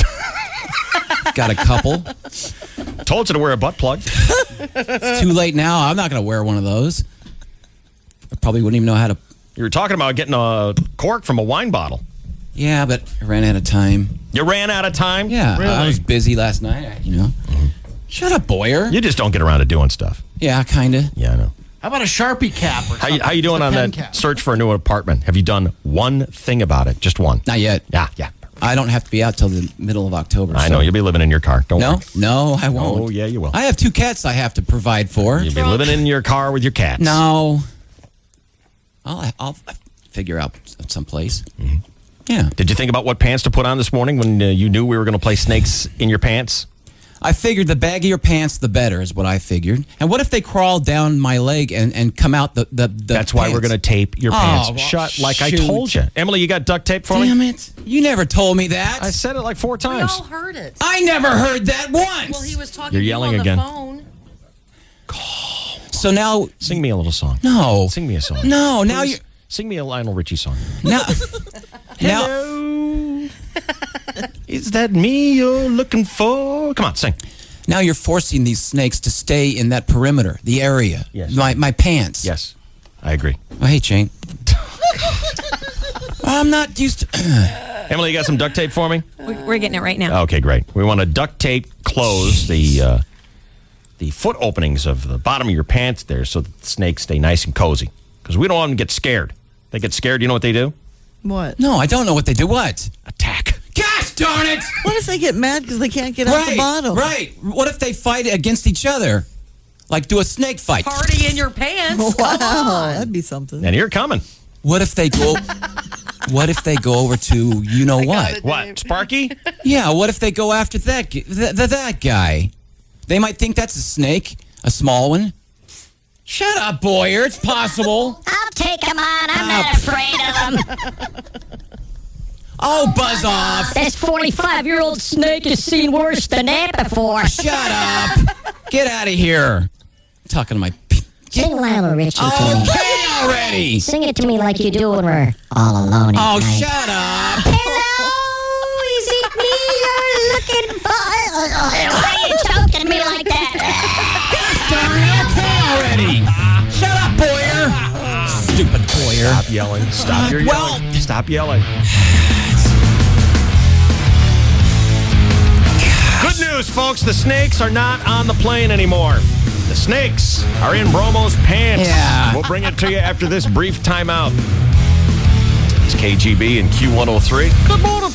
Got a couple. Told you to wear a butt plug. It's too late now. I'm not going to wear one of those. I probably wouldn't even know how to. You were talking about getting a cork from a wine bottle. Yeah, but I ran out of time. You ran out of time? Yeah, Really? I was busy last night. Shut up, Boyer. You just don't get around to doing stuff. Yeah, kind of. Yeah, I know. How about a Sharpie cap or something? How you doing on that cap. search for a new apartment? Have you done one thing about it? Just one? Not yet. Yeah. I don't have to be out till the middle of October. I know. You'll be living in your car. Don't worry. No, I won't. Oh, yeah, you will. I have 2 cats I have to provide for. You'll be living in your car with your cats. No. I'll figure out someplace. Mm-hmm. Yeah. Did you think about what pants to put on this morning when you knew we were going to play snakes in your pants? I figured the baggier pants, the better, is what I figured. And what if they crawl down my leg and come out the That's why we're going to tape your pants shut like I told you. Emily, you got duct tape for me? Damn it. You never told me that. I said it like 4 times. We all heard it. I never heard that once. Well, he was talking You're to you yelling on again. the phone. So now... Sing me a little song. No. Sing me a song. No, now Please. you... Sing me a Lionel Richie song. Now... Hello. Is that me you're looking for? Come on, sing. Now you're forcing these snakes to stay in that perimeter, the area. Yes. My pants. Yes, I agree. Oh, hey, Shane. I'm not used to... Emily, you got some duct tape for me? We're getting it right now. Okay, great. We want to duct tape close the foot openings of the bottom of your pants there so that the snakes stay nice and cozy. Because we don't want them to get scared. They get scared, you know what they do? What? No, I don't know what they do. What? Attack. Gosh darn it! What if they get mad because they can't get out the bottom? Right. What if they fight against each other? Like do a snake fight? Party in your pants. Wow, Come on. that'd be something. And you're coming. What if they go... What if they go over to you know what? What, Sparky? Yeah, what if they go after that guy? They might think that's a snake, a small one. Shut up, Boyer. It's possible. I'll take him on. I'm not afraid of him. Oh, buzz off. This 45-year-old snake has seen worse than that before. Shut up. Get out of here. I'm talking to my... Sing Lionel Richie to me. Okay, already. Sing it to me like you do when we're all alone at Oh, night. shut up. Hello, is it me you're looking for? Why are you choking me like that? Already. Shut up, Boyer. Stupid Boyer. Stop yelling. Stop your yelling. Stop yelling. Good news, folks. The snakes are not on the plane anymore. The snakes are in Bromo's pants. Yeah. We'll bring it to you after this brief timeout. It's KGB and Q103. Good morning.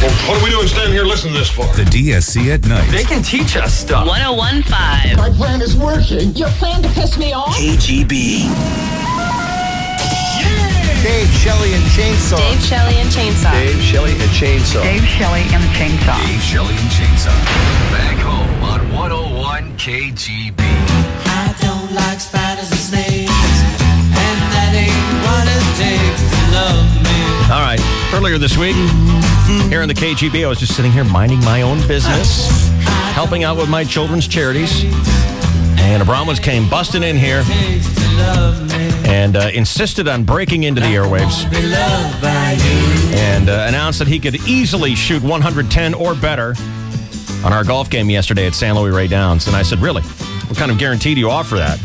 Well, what are we doing standing here listening to this for? The DSC at night. They can teach us stuff. 1015. My plan is working. Your plan to piss me off? KGB. Dave, Shelley, and Chainsaw. Dave, Shelley, and Chainsaw. Dave, Shelley, and Chainsaw. Dave, Shelley, and the Chainsaw. Dave, Shelley, and Chainsaw. Back home on 101 KGB. I don't like spiders and snakes, and that ain't what it takes to love me. All right. Earlier this week, here in the KGB, I was just sitting here minding my own business, helping out with my children's charities. And the Brahmins came busting in here and insisted on breaking into the airwaves and announced that he could easily shoot 110 or better on our golf game yesterday at San Luis Ray Downs. And I said, really? What kind of guarantee do you offer that?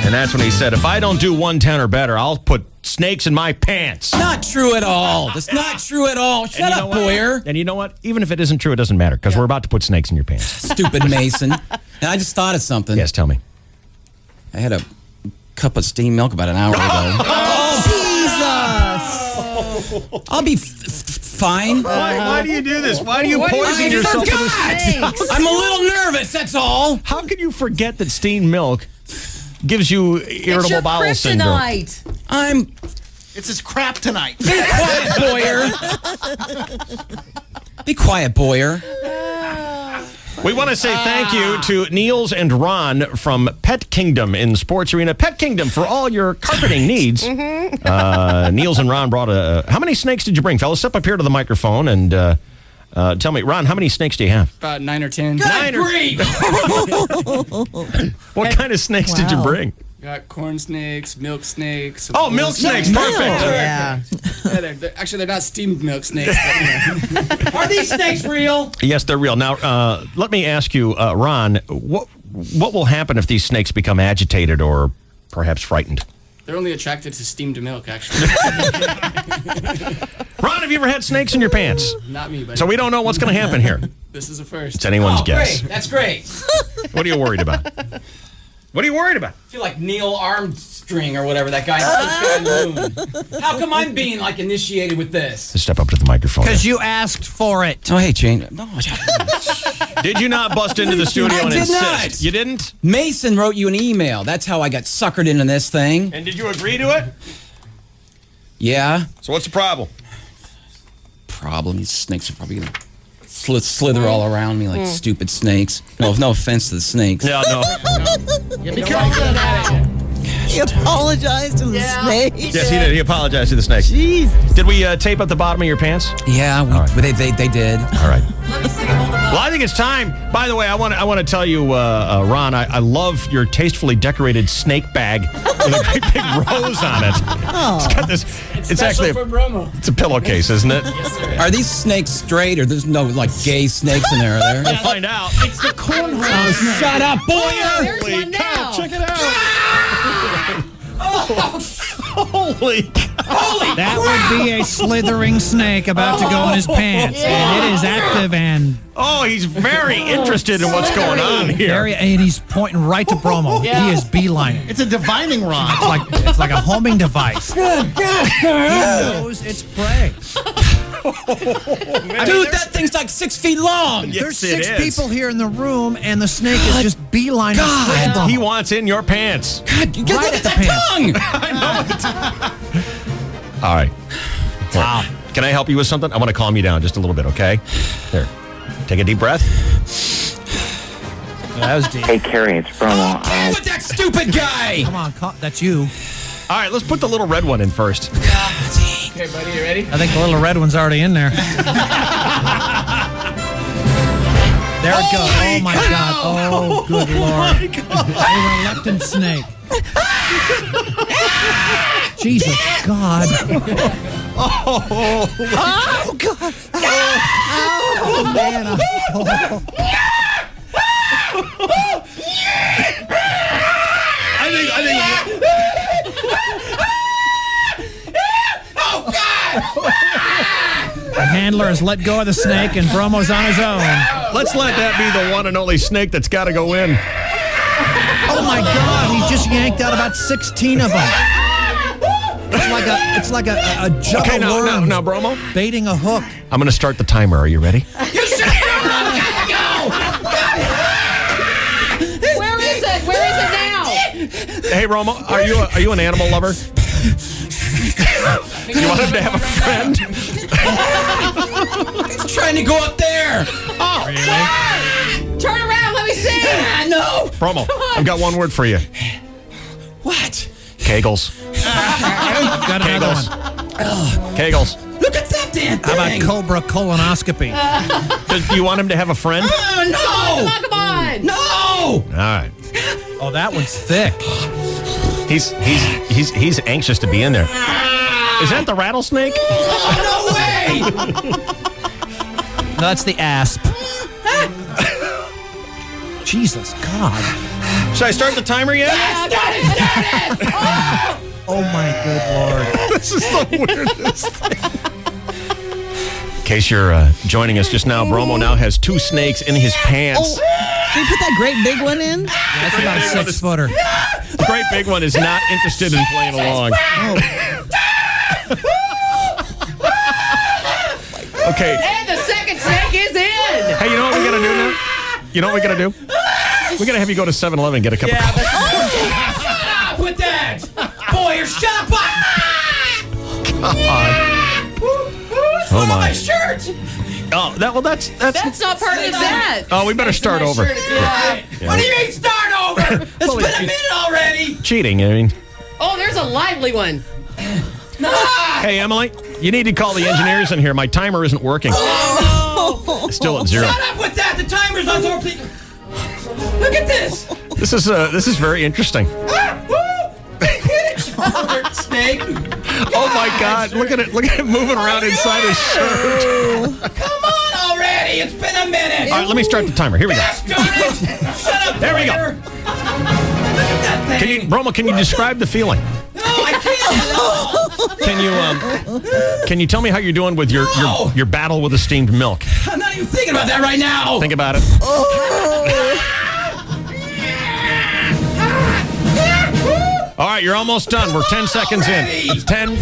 And that's when he said, if I don't do 110 or better, I'll put snakes in my pants. Not true at all. That's not true at all. Shut up, Boyer. And you know what? Even if it isn't true, it doesn't matter because we're about to put snakes in your pants. Stupid Mason. And I just thought of something. Yes, tell me. I had a cup of steamed milk about an hour ago. Jesus! I'll be fine. Why do you do this? Why do you What poison did you yourself? forget? I'm a little nervous, that's all. How can you forget that steamed milk gives you irritable bowel syndrome? It's his crap tonight. Be quiet, Boyer. Be quiet, Boyer. We want to say thank you to Niels and Ron from Pet Kingdom in Sports Arena. Pet Kingdom for all your carpeting needs. Niels and Ron brought how many snakes did you bring, fellas? Step up here to the microphone and tell me, Ron, how many snakes do you have? About 9 or 10. What kind of snakes did you bring? Got corn snakes, milk snakes. Oh, milk snakes, perfect. Yeah, they're not steamed milk snakes. But, Are these snakes real? Yes, they're real. Now, let me ask you, Ron, what will happen if these snakes become agitated or perhaps frightened? they're only attracted to steamed milk, actually. Ron, have you ever had snakes in your pants? Not me, buddy. So we don't know what's going to happen here. This is a first. It's anyone's guess. Great. That's great. What are you worried about? What are you worried about? I feel like Neil Armstrong or whatever that guy on the moon. How come I'm being like initiated with this? Just step up to the microphone. Because you asked for it. Oh, hey, Jane. No, Did you not bust into the studio I and did insist? not. You didn't? Mason wrote you an email. That's how I got suckered into this thing. And did you agree to it? Yeah. So what's the problem? Problem. These snakes are probably going to slither all around me like stupid snakes. No offense to the snakes. Yeah, no. Be careful. He apologized to the snake. Yes, he did. He apologized to the snake. Jeez. Did we tape up the bottom of your pants? Yeah, they did. All right. Well, I think it's time. By the way, I want to tell you, Ron, I love your tastefully decorated snake bag with a great big rose on it. Oh. It's got this. It's actually for Bromo. it's a pillowcase, isn't it? Yes, sir. Are these snakes straight or there's no like gay snakes in there? Are there? We'll find out. It's the cornhole. Oh, shut up, Boyer! There's one now. Check it out. Holy cow. That would be a slithering snake about to go in his pants. And it is active and Oh, he's very interested in what's going on here. and he's pointing right to Bromo. Yeah. He is beelining. It's a divining rod. It's like a homing device. Good God, He knows it's prey. dude, that thing's like 6 feet long. Yes, There's it 6 is. people here in the room, and the snake is just beelining straight to Bromo. He wants in your pants. God, you Right look at at the that tongue. All right. Wow. Can I help you with something? I want to calm you down just a little bit, okay? There. Take a deep breath. That was deep. Hey, Carrie, it's Bromo. Okay with that stupid guy. Come on, that's you. All right, let's put the little red one in first. Okay, buddy, you ready? I think the little red one's already in there. There it goes. Oh, my God. Oh, good Lord. They were a leptin snake. Jesus, God. Oh, God. Oh, man. I think. Oh, God! The handler has let go of the snake, and Bromo's on his own. Let's let that be the one and only snake that's got to go in. Oh, my God. He just yanked out about 16 of them. It's like a jug Okay, of now, worms now, Bromo. baiting a hook. I'm going to start the timer. Are you ready? You should go! Where is it? Where is it now? Hey, Bromo, are you an animal lover? You want him to have a friend? He's trying to go up there. Oh, really? Turn around. Let me see. No. Bromo, I've got one word for you. What? Kegels. Got another one. Kegels. Look at that damn thing. How about Cobra colonoscopy? Do you want him to have a friend? No. Come on. No. All right. Oh, that one's thick. He's anxious to be in there. Is that the rattlesnake? No way. No, that's the asp. Jesus, God. Should I start the timer yet? Start it! Oh, my good Lord. This is the weirdest thing. In case you're joining us just now, Bromo now has 2 snakes in his pants. Did you put that great big one in? That's about a 6-footer. The great big one is not interested in playing along. Okay. And the second snake is in. Hey, you know what we got to do now? You know what we got to do? We got to have you go to 7-Eleven and get a cup of coffee. Shut up with that. Boy, shut up. Oh, my. My shirt. Oh, that's not part of the set. Oh, we better start over. Yeah. What do you mean start over? It's been a minute already. Cheating, I mean. Oh, there's a lively one. Hey, Emily, you need to call the engineers in here. My timer isn't working. It's still at 0. Shut up with that. The timer's on 0. Look at this. This is very interesting. Snake. Oh my God! Look at it! Look at it moving around inside his shirt. Come on already! It's been a minute. All right, let me start the timer. Here we go. Shut up. There we go. Look at that thing. Bromo, can you describe the feeling? No, I can't. Can you tell me how you're doing with your battle with the steamed milk? I'm not even thinking about that right now. Think about it. All right, you're almost done. We're 10 seconds in. 10,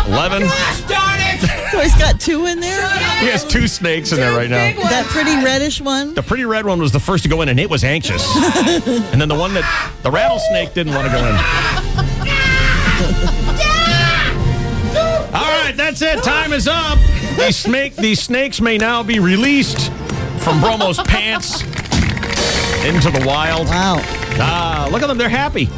11. Gosh darn it! So he's got 2 in there? He has 2 snakes in there right now. That pretty reddish one? The pretty red one was the first to go in, and it was anxious. And then the one the rattlesnake didn't want to go in. All right, that's it. Time is up. These snakes may now be released from Bromo's pants into the wild. Wow. Look at them. They're happy.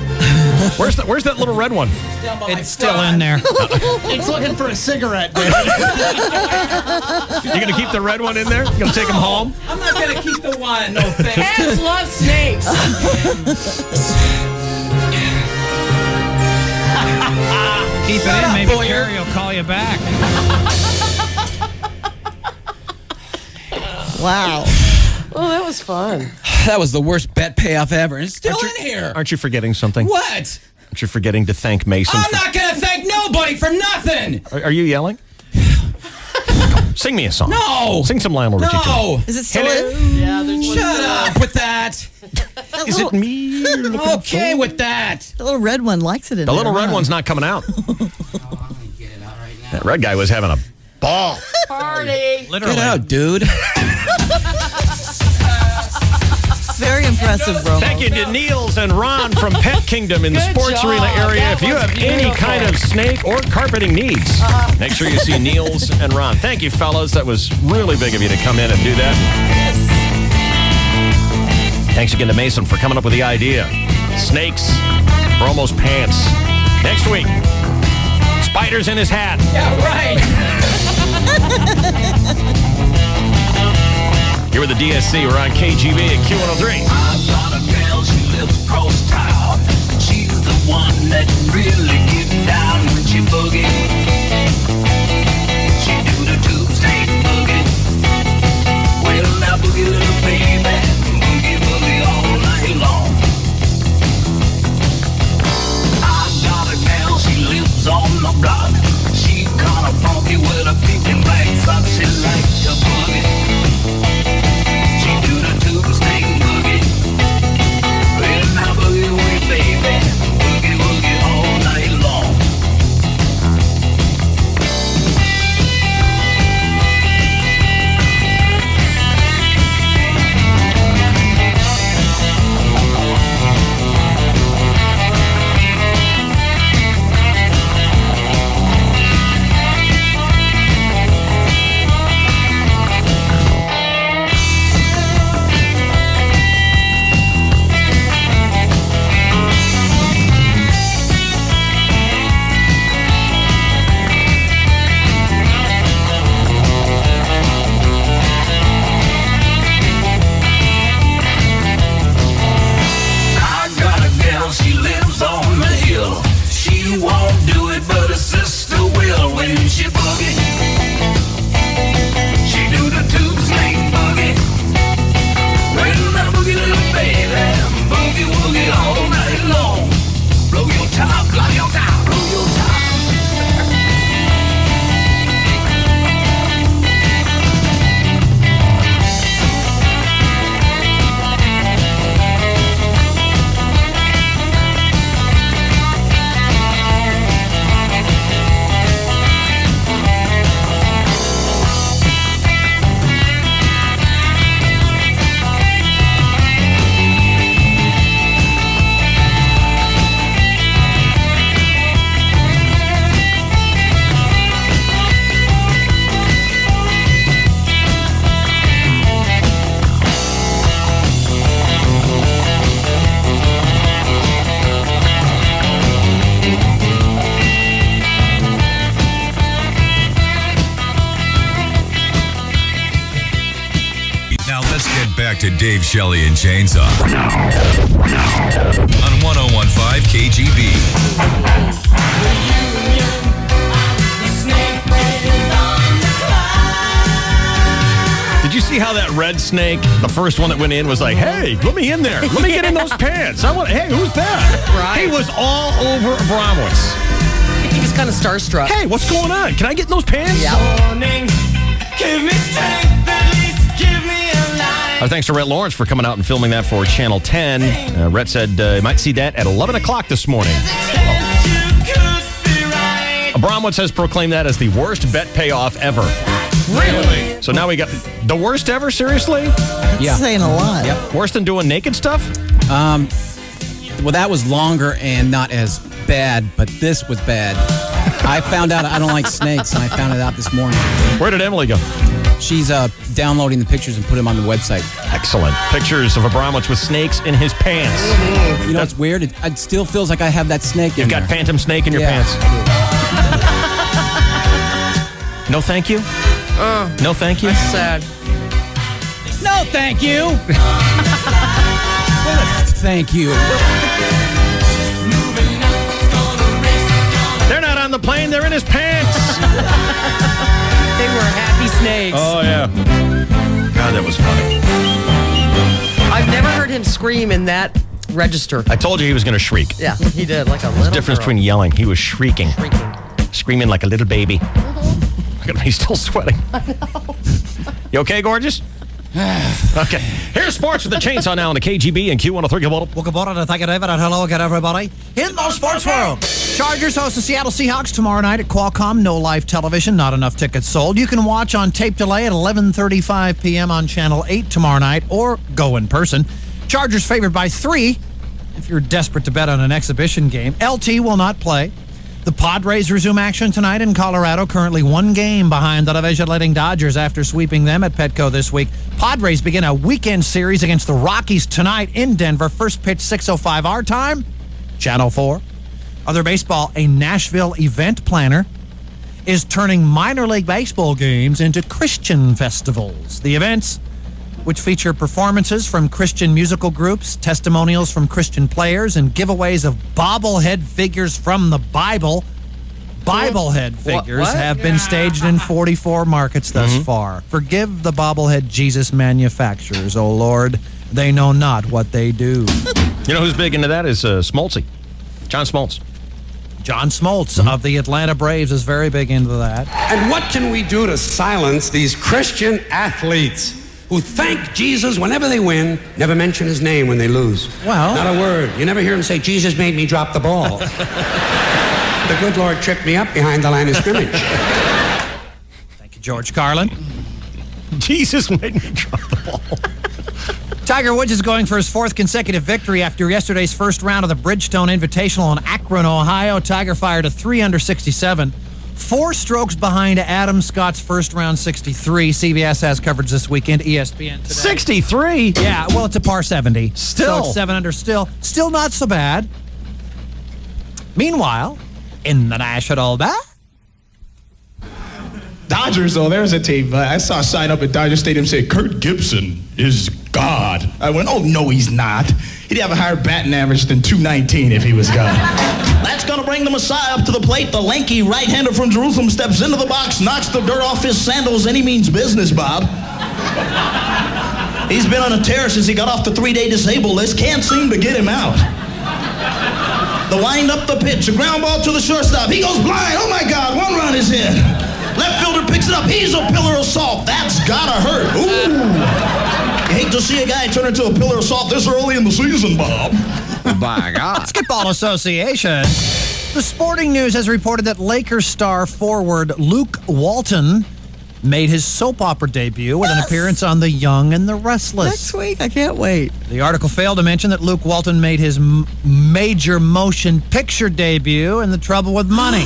Where's that little red one? It's still in there. It's looking for a cigarette, dude. You going to keep the red one in there? You going to take him home? I'm not going to keep the one. No thanks. Cats love snakes. Keep it in. Maybe Carrie will call you back. Wow. Oh, that was fun. That was the worst bet payoff ever. And it's still in here. Aren't you forgetting something? What? Aren't you forgetting to thank Mason? I'm not going to thank nobody for nothing. Are you yelling? Sing me a song. No. Sing some Lionel Richie. No. Is it still in? Yeah, there's one. Shut up with that. Is it me you're looking Okay for? with that. The little red one likes it in The there. little red huh? one's not coming out. That red guy was having a ball. Party. Literally. Get out, dude. Very impressive, Bromo. Thank you to Niels and Ron from Pet Kingdom in the Good sports job. arena area. That If you was have any beautiful. kind of snake or carpeting needs, make sure you see Niels and Ron. Thank you, fellas. That was really big of you to come in and do that. Thanks again to Mason for coming up with the idea. Snakes, Bromo's pants. Next week, spiders in his hat. Yeah, right. You're with the DSC. We're on KGB at Q103. I've got a girl, she lives across town. She's the one that really gets down when she boogie. She do the tube-steak boogie. Well, now boogie, little baby. Boogie, boogie all night long. I've got a girl, she lives on the block. She kinda funky with a pink and black sock. She likes to boogie. She do the tube-steak boogie. Well, now boogie with baby. Boogie, boogie all night long. I got a gal, she lives on the hill. She won't do it, but her sister will when she boogie. She do the tube snake boogie. Well, now boogie, little baby. Boogie, woogie all night long. Blow your top, blow your top, blow your top. Now let's get back to Dave, Shelley, and Chainsaw. On 1015 KGB. Did you see how that red snake, the first one that went in, was like, hey, let me in there. Let me get in those pants. Hey, who's that? Right. He was all over Abramowitz. He was kind of starstruck. Hey, what's going on? Can I get in those pants? Yeah. Give me strength, at least give me a life. Our thanks to Rhett Lawrence for coming out and filming that for Channel 10. Rhett said you might see that at 11 o'clock this morning. Abramowitz has proclaimed that as the worst bet payoff ever. Really? So now we got the worst ever, seriously? That's saying a lot. Yep. Worse than doing naked stuff? Well, that was longer and not as bad, but this was bad. I found out I don't like snakes, and I found it out this morning. Where did Emily go? She's downloading the pictures and put them on the website. Excellent. Pictures of Abramowitz with snakes in his pants. You know, it's weird. It still feels like I have that snake in You've there. got phantom snake in your pants. No thank you? No thank you? That's sad. No, thank you. Thank you. They're not on the plane. They're in his pants. They were happy snakes. Oh, yeah. God, that was funny. I've never heard him scream in that register. I told you he was going to shriek. Yeah, he did, like a There's little a difference girl. between yelling. He was shrieking. Screaming like a little baby. Look at him. He's still sweating. You okay, gorgeous? Okay. Here's sports with the chainsaw now on the KGB and Q103. Welcome aboard and thank you, David, and hello again, everybody. In the sports world, Chargers host the Seattle Seahawks tomorrow night at Qualcomm. No live television, not enough tickets sold. You can watch on tape delay at 11:35 p.m. on Channel 8 tomorrow night, or go in person. Chargers favored by 3 if you're desperate to bet on an exhibition game. LT will not play. The Padres resume action tonight in Colorado, currently 1 game behind the division-leading Dodgers after sweeping them at Petco this week. Padres begin a weekend series against the Rockies tonight in Denver. First pitch, 6:05 our time, Channel 4. Other baseball, a Nashville event planner is turning minor league baseball games into Christian festivals. The events which feature performances from Christian musical groups, testimonials from Christian players, and giveaways of bobblehead figures from the Bible. Bobblehead figures what? have been staged in 44 markets thus far. Forgive the bobblehead Jesus manufacturers, O Lord. They know not what they do. You know who's big into that is Smoltzy. John Smoltz. John Smoltz of the Atlanta Braves is very big into that. And what can we do to silence these Christian athletes who thank Jesus whenever they win, never mention his name when they lose? Well, not a word. You never hear him say, Jesus made me drop the ball. The good Lord tripped me up behind the line of scrimmage. Thank you, George Carlin. Jesus made me drop the ball. Tiger Woods is going for his 4th consecutive victory after yesterday's first round of the Bridgestone Invitational in Akron, Ohio. Tiger fired a 3 under 67, 4 strokes behind Adam Scott's first round 63. CBS has coverage this weekend, ESPN today. 63? Yeah, well, it's a par 70. Still. So it's 7 under still. Still not so bad. Meanwhile, in the National Ball. Dodgers, though, there's a team. I saw a sign up at Dodger Stadium say, Kurt Gibson is God. I went, oh, no, he's not. He'd have a higher batting average than 219 if he was God. That's going to bring the Messiah up to the plate. The lanky right-hander from Jerusalem steps into the box, knocks the dirt off his sandals, and he means business, Bob. He's been on a tear since he got off the 3-day disabled list. Can't seem to get him out. The wind up the pitch, a ground ball to the shortstop. He goes blind. Oh, my God, 1 run is in. Left fielder picks it up. He's a pillar of salt. That's gotta hurt. Ooh. You hate to see a guy turn into a pillar of salt this early in the season, Bob. By God. Basketball Association. The Sporting News has reported that Lakers star forward Luke Walton made his soap opera debut with an appearance on The Young and the Restless. Next week, I can't wait. The article failed to mention that Luke Walton made his major motion picture debut in The Trouble with Money,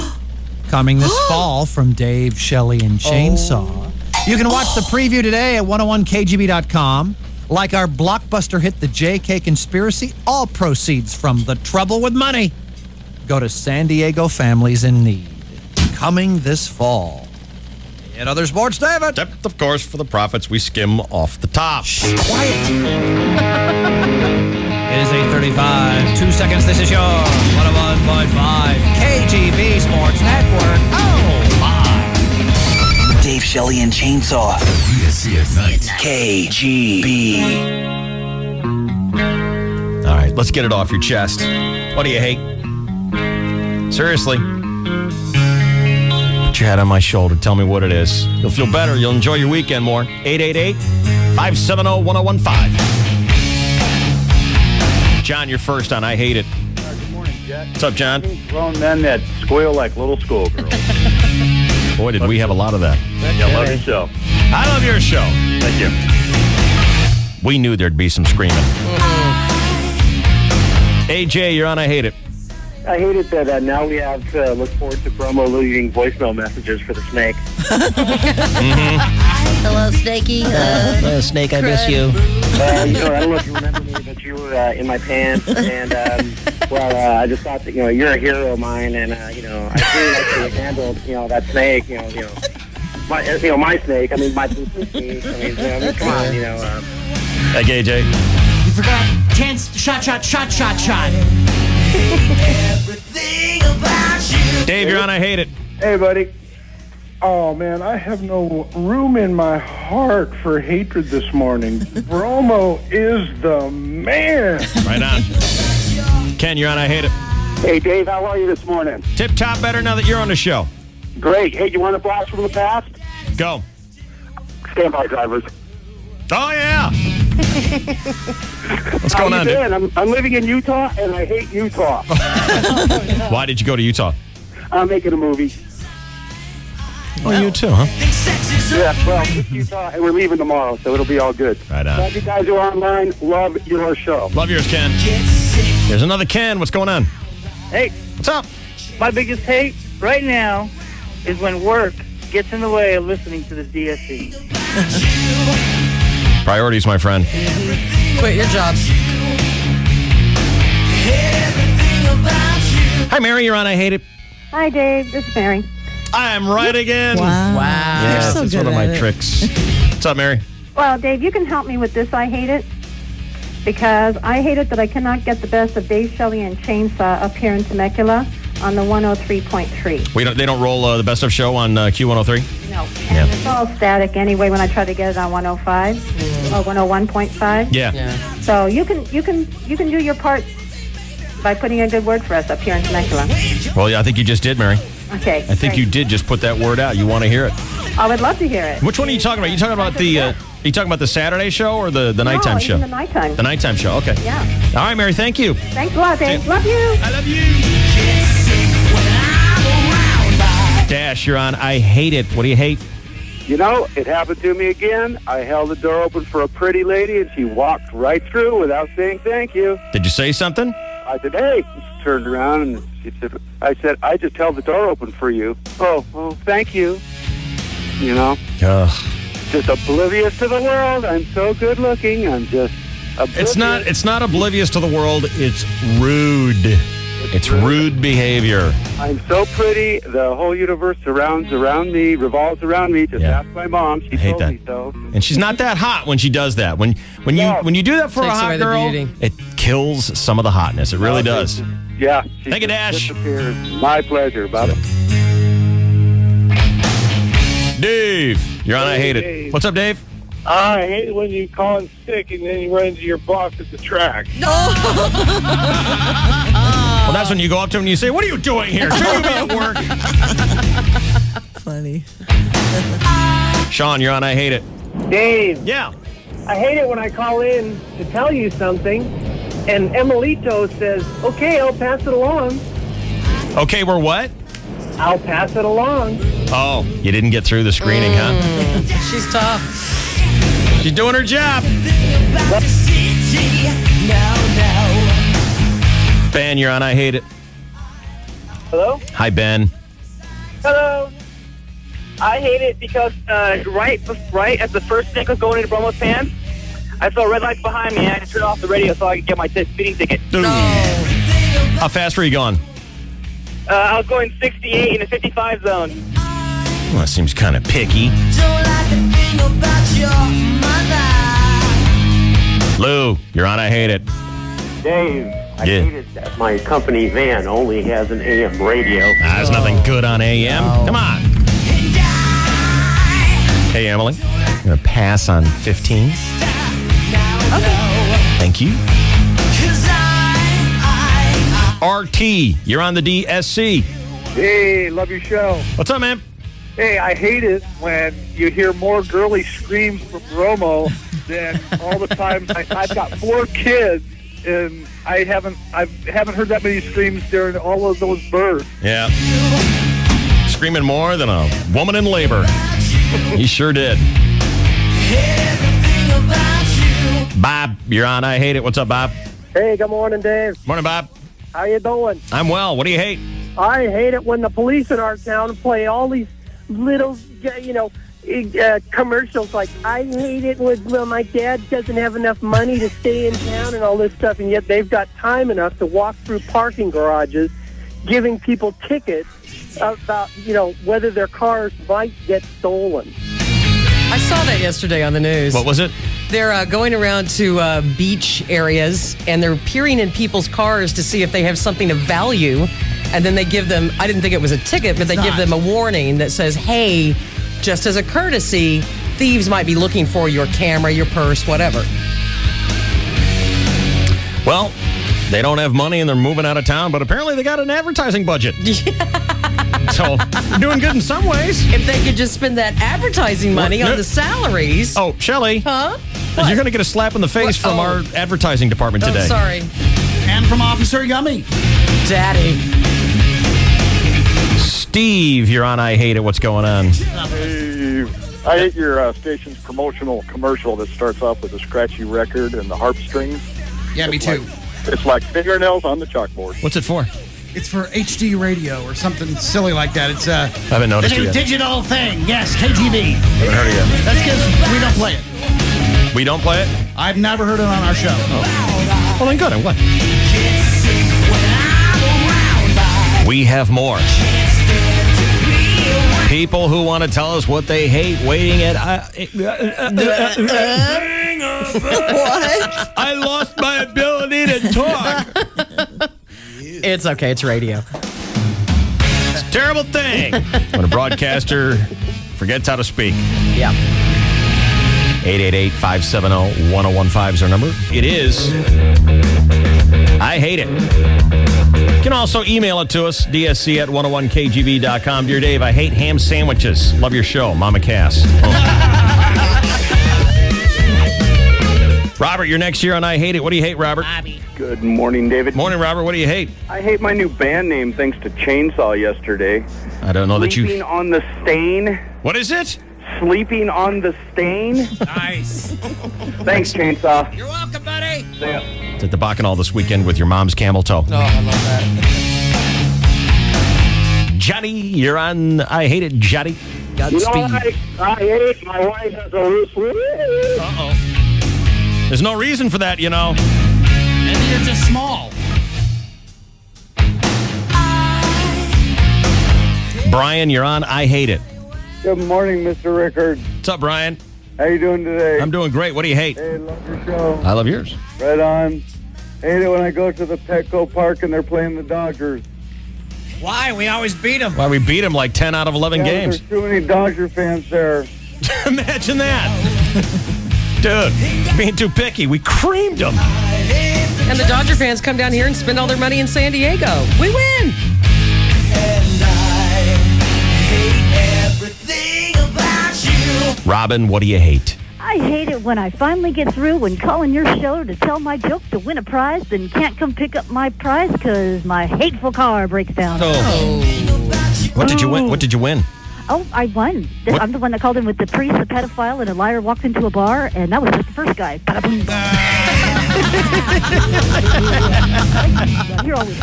coming this fall from Dave, Shelley, and Chainsaw. You can watch the preview today at 101kgb.com. Like our blockbuster hit, The JK Conspiracy, all proceeds from The Trouble with Money go to San Diego families in need. Coming this fall. In other sports, David. Yep, of course, for the profits, we skim off the top. Quiet. It is 8:35. 2 seconds. This is your 101.5 KGB Sports Network. Oh, my. Dave, Shelley, and Chainsaw. PSC at night. KGB. All right, let's get it off your chest. What do you hate? Seriously. Put your head on my shoulder. Tell me what it is. You'll feel better. You'll enjoy your weekend more. 888-570-1015. John, you're first on I Hate It. Good morning, Jet. What's up, John? Grown men that squeal like little schoolgirls. Boy, did we have a lot of that. Yeah, love your show. I love your show. Thank you. We knew there'd be some screaming. AJ, you're on I Hate It. I hate it that now we have to look forward to Bromo leaving voicemail messages for the snake. Hello, Snakey. Snake, I miss you. I don't know if you remember me, but you were in my pants, and I just thought that you're a hero of mine, and I really like to handle that snake, my snake. I mean my snake. Come on, Like AJ. You forgot chance shot. Dave, you're on I Hate It. Hey, buddy. Oh, man, I have no room in my heart for hatred this morning. Bromo is the man. Right on. Ken, you're on I Hate It. Hey, Dave, how are you this morning? Tip-top better now that you're on the show. Great. Hey, you want a blast from the past? Go. Stand by, drivers. Oh, yeah. What's going on, dude? I'm living in Utah, and I hate Utah. Why did you go to Utah? I'm making a movie. Oh, you too, huh? Yeah, well, it's Utah, and we're leaving tomorrow, so it'll be all good. Right on. Glad you guys are online. Love your show. Love yours, Ken. There's another Ken. What's going on? Hey. What's up? My biggest hate right now is when work gets in the way of listening to the DSC. Priorities, my friend. Quit your job. Hi, Mary. You're on I Hate It. Hi, Dave. This is Mary. I am right again. Wow. Yes, You're so that's good one of my at it. tricks. What's up, Mary? Well, Dave, you can help me with this. I hate it because I hate it that I cannot get the best of Dave Shelley and Chainsaw up here in Temecula on the 103.3. They don't roll the best of show on Q103. No, and it's all static anyway when I try to get it on 105 or 101.5. Yeah. So you can do your part by putting a good word for us up here in Temecula. Well, yeah, I think you just did, Mary. Okay. I think you did just put that word out. You want to hear it. I would love to hear it. Which one are you talking about? You talking about Are you talking about the Saturday show or the nighttime show? The nighttime. The nighttime show. Okay. Yeah. All right, Mary. Thank you. Thanks a lot, Dave. Love you. I love you. Dash, you're on. I hate it. What do you hate? You know, it happened to me again. I held the door open for a pretty lady, and she walked right through without saying thank you. Did you say something? I said, hey. She turned around, and I said, I just held the door open for you. Oh, well, thank you. You know? Just oblivious to the world. I'm so good looking. I'm just oblivious. It's not oblivious to the world. It's rude. It's rude behavior. I'm so pretty. The whole universe revolves around me. Just ask my mom. She told me so. And she's not that hot when she does that. When you do that for a Takes hot away the girl, beauty. it kills some of the hotness. It really does. Yeah. Thank you, Dash. Disappears. My pleasure. Bye. Dave, you're on. I hate Dave. it. What's up, Dave? I hate it when you call in sick and then you run into your boss at the track. Well, that's when you go up to him and you say, "What are you doing here? Shouldn't you be at work?" Funny. Sean, you're on. I hate it. Dave. Yeah. I hate it when I call in to tell you something and Emilito says, okay, I'll pass it along. Okay, we're what? I'll pass it along. Oh, you didn't get through the screening, huh? She's tough. She's doing her job. Ben, you're on. I hate it. Hello? Hi, Ben. Hello. I hate it because right at the first stick of going into Bromo's pants, I saw red lights behind me and I had to turn off the radio so I could get my speeding ticket. How fast were you going? I was going 68 in the 55 zone. Well, that seems kind of picky. Lou, you're on. I hate it. Dave, I hate it that my company van only has an AM radio. There's nothing good on AM. Come on. Hey, Emily. I'm going to pass on 15. Thank you. RT, you're on the DSC. Hey, love your show. What's up, man? Hey, I hate it when you hear more girly screams from Bromo than all the time. I've got 4 kids, and I haven't heard that many screams during all of those births. Yeah. Screaming more than a woman in labor. He sure did. Bob, you're on. I hate it. What's up, Bob? Hey, good morning, Dave. Morning, Bob. How you doing? I'm well. What do you hate? I hate it when the police in our town play all these little, commercials. Like, I hate it when my dad doesn't have enough money to stay in town and all this stuff, and yet they've got time enough to walk through parking garages giving people tickets about, whether their cars might get stolen. I saw that yesterday on the news. What was it? They're going around to beach areas, and they're peering in people's cars to see if they have something of value. And then they give them, I didn't think it was a ticket, but they give them a warning that says, hey, just as a courtesy, thieves might be looking for your camera, your purse, whatever. Well, they don't have money and they're moving out of town, but apparently they got an advertising budget. So they're doing good in some ways. If they could just spend that advertising money on the salaries. Oh, Shelley. Huh? You're going to get a slap in the face from our advertising department today. Oh, sorry. And from Officer Yummy. Daddy. Steve, you're on. I hate it. What's going on? Hey, I hate your station's promotional commercial that starts off with a scratchy record and the harp strings. Yeah, me too. It's like fingernails on the chalkboard. What's it for? It's for HD radio or something silly like that. It's I haven't noticed the new it yet. digital thing. Yes, KTV. Haven't heard it yet. That's because we don't play it. We don't play it? I've never heard it on our show. Oh. Well, then good. I'm glad. We have more. people who want to tell us what they hate waiting at. What? I lost my ability to talk. It's okay. It's radio. It's a terrible thing when a broadcaster forgets how to speak. Yeah. 888-570-1015 is our number. It is I Hate It. You can also email it to us, dsc at 101kgb.com. Dear Dave, I hate ham sandwiches. Love your show, Mama Cass. Robert, you're next year on I Hate It. What do you hate, Robert? Good morning, David. Morning, Robert. What do you hate? I hate my new band name thanks to Chainsaw yesterday. I don't know that you... Sleeping on the Stain. What is it? Sleeping on the Stain. Nice. Thanks, Chainsaw. You're welcome, buddy. Yeah. It's at the Bacchanal this weekend with your mom's camel toe. Oh, I love that. Johnny, you're on I Hate It, Johnny. Godspeed. I hate my wife has a loose lip. Uh-oh. There's no reason for that, you know. Maybe you're just small. Brian, you're on I Hate It. Good morning, Mr. Rickard. What's up, Brian? How you doing today? I'm doing great. What do you hate? Hey, love your show. I love yours. Right on. Hate it when I go to the Petco Park and they're playing the Dodgers. Why? We always beat them. Why, we beat them like 10 out of 11 games. There's too many Dodger fans there. Imagine that. Dude, being too picky, we creamed them. And the Dodger fans come down here and spend all their money in San Diego. We win. Robin, what do you hate? I hate it when I finally get through when calling your show to tell my joke to win a prize, then can't come pick up my prize because my hateful car breaks down. What did you win? What did you win? Oh, I won. What? I'm the one that called in with the priest, the pedophile, and a liar walks into a bar, and that was just the first guy. Ba-da-boom. You're always...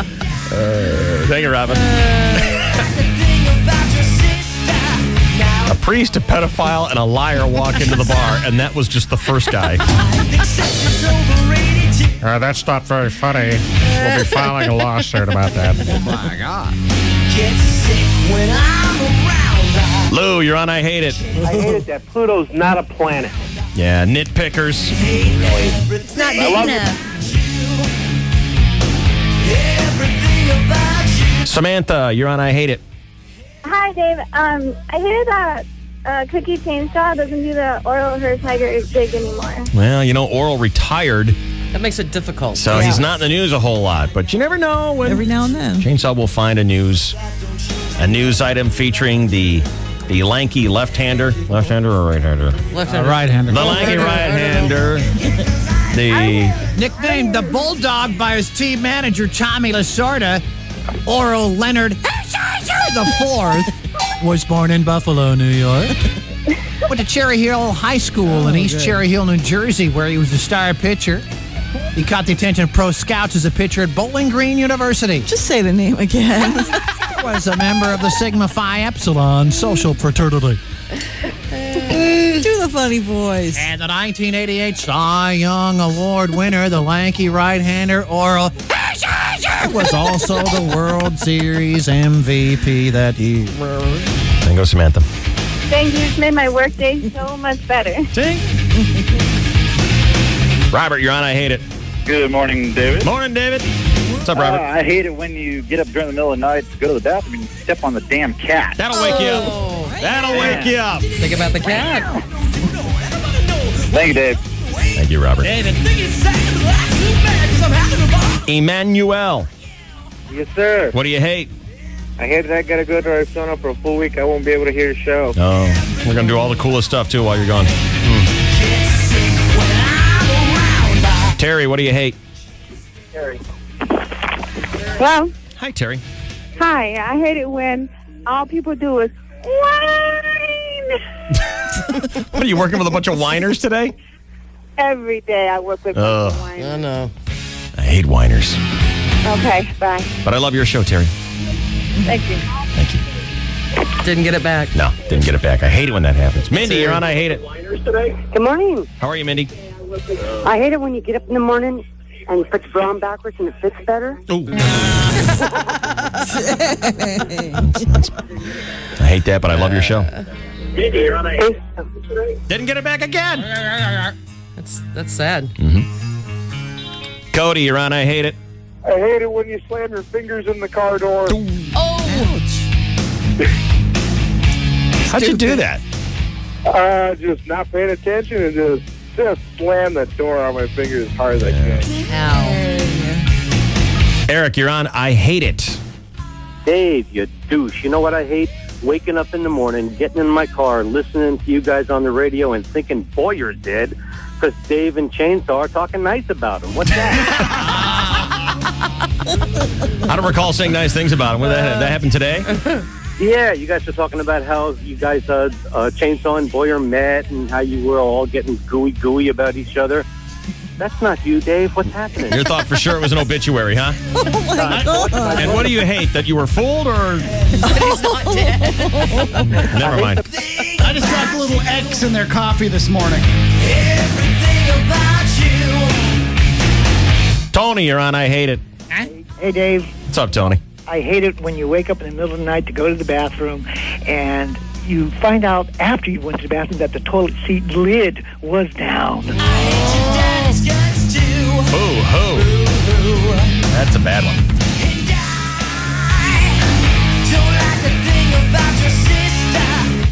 Thank you, Robin. A priest, a pedophile, and a liar walk into the bar, and that was just the first guy. That's not very funny. We'll be filing a lawsuit about that. Oh, my God. Lou, you're on I Hate It. I hate it that Pluto's not a planet. Yeah, nitpickers. It's not big enough. Samantha, you're on I Hate It. Hi, Dave. I hear that Cookie Chainsaw doesn't do the oral hair tiger gig anymore. Well, you know, Oral retired, That makes it difficult. so he's not in the news a whole lot. But you never know when Every now and then. Chainsaw will find a news item featuring the lanky left-hander or right-hander? Left-hander. Right-hander. The lanky right-hander. The Nicknamed the Bulldog by his team manager, Tommy Lasorda, Oral Leonard the fourth was born in Buffalo, New York. Went to Cherry Hill High School in East Cherry Hill, New Jersey, where he was a star pitcher. He caught the attention of pro scouts as a pitcher at Bowling Green University. Just say the name again. Was a member of the Sigma Phi Epsilon social fraternity. Do the funny voice. And the 1988 Cy Young Award winner, the lanky right-hander Oral was also the World Series MVP that year. There you go, Samantha. Thank you. It's made my workday so much better. Robert, you're on I Hate It. Good morning, David. Morning, David. What's up, Robert? I hate it when you get up during the middle of the night to go to the bathroom and you step on the damn cat. That'll wake you up. That'll wake you up. Think about the cat. Thank you, Dave. Thank you, Robert. Emmanuel, Yes, sir. what do you hate? I hate that I got to go to Arizona for a full week. I won't be able to hear the show. Oh, we're going to do all the coolest stuff, too, while you're gone. Terry, what do you hate? Hello. Hi, Terry. Hi. I hate it when all people do is whine. What, are you working with a bunch of whiners today? Every day I work with Ugh. whine. I know. I hate whiners. Okay, bye. But I love your show, Terry. Thank you. Thank you. Didn't get it back. No, didn't get it back. I hate it when that happens. Mindy, you're on I Hate It. Good morning. How are you, Mindy? I hate it when you get up in the morning and you put the bra on backwards and it fits better. I hate that, but I love your show. Didn't get it back again. That's sad. Cody, you're on. I hate it. I hate it when you slam your fingers in the car door. How'd you do that? Just not paying attention and just slam the door on my fingers as hard as I can. Eric, you're on. I hate it. Dave, you douche. You know what I hate? Waking up in the morning, getting in my car, listening to you guys on the radio and thinking Boyer's dead because Dave and Chainsaw are talking nice about him. What's that? I don't recall saying nice things about him. When that happened today? Yeah, you guys were talking about how you guys, Chainsaw and Boyer met and how you were all getting gooey about each other. That's not you, Dave. What's happening? Your thought for sure it was an obituary, huh? Oh, my God. And what do you hate? That you were fooled or? He's not dead. Never mind. I just dropped a little X in their coffee this morning. Tony, you're on. I hate it. Hey, Dave. What's up, Tony? I hate it when you wake up in the middle of the night to go to the bathroom and you find out after you went to the bathroom that the toilet seat lid was down. Boo-hoo. That's a bad one.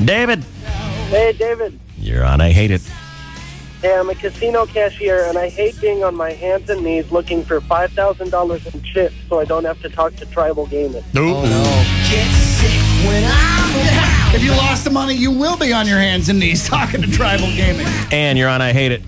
David. Hey, David. You're on. I hate it. Hey, I'm a casino cashier, and I hate being on my hands and knees looking for $5,000 in chips so I don't have to talk to tribal gaming. Oh, no. If you lost the money, you will be on your hands and knees talking to tribal gaming. And you're on. I hate it.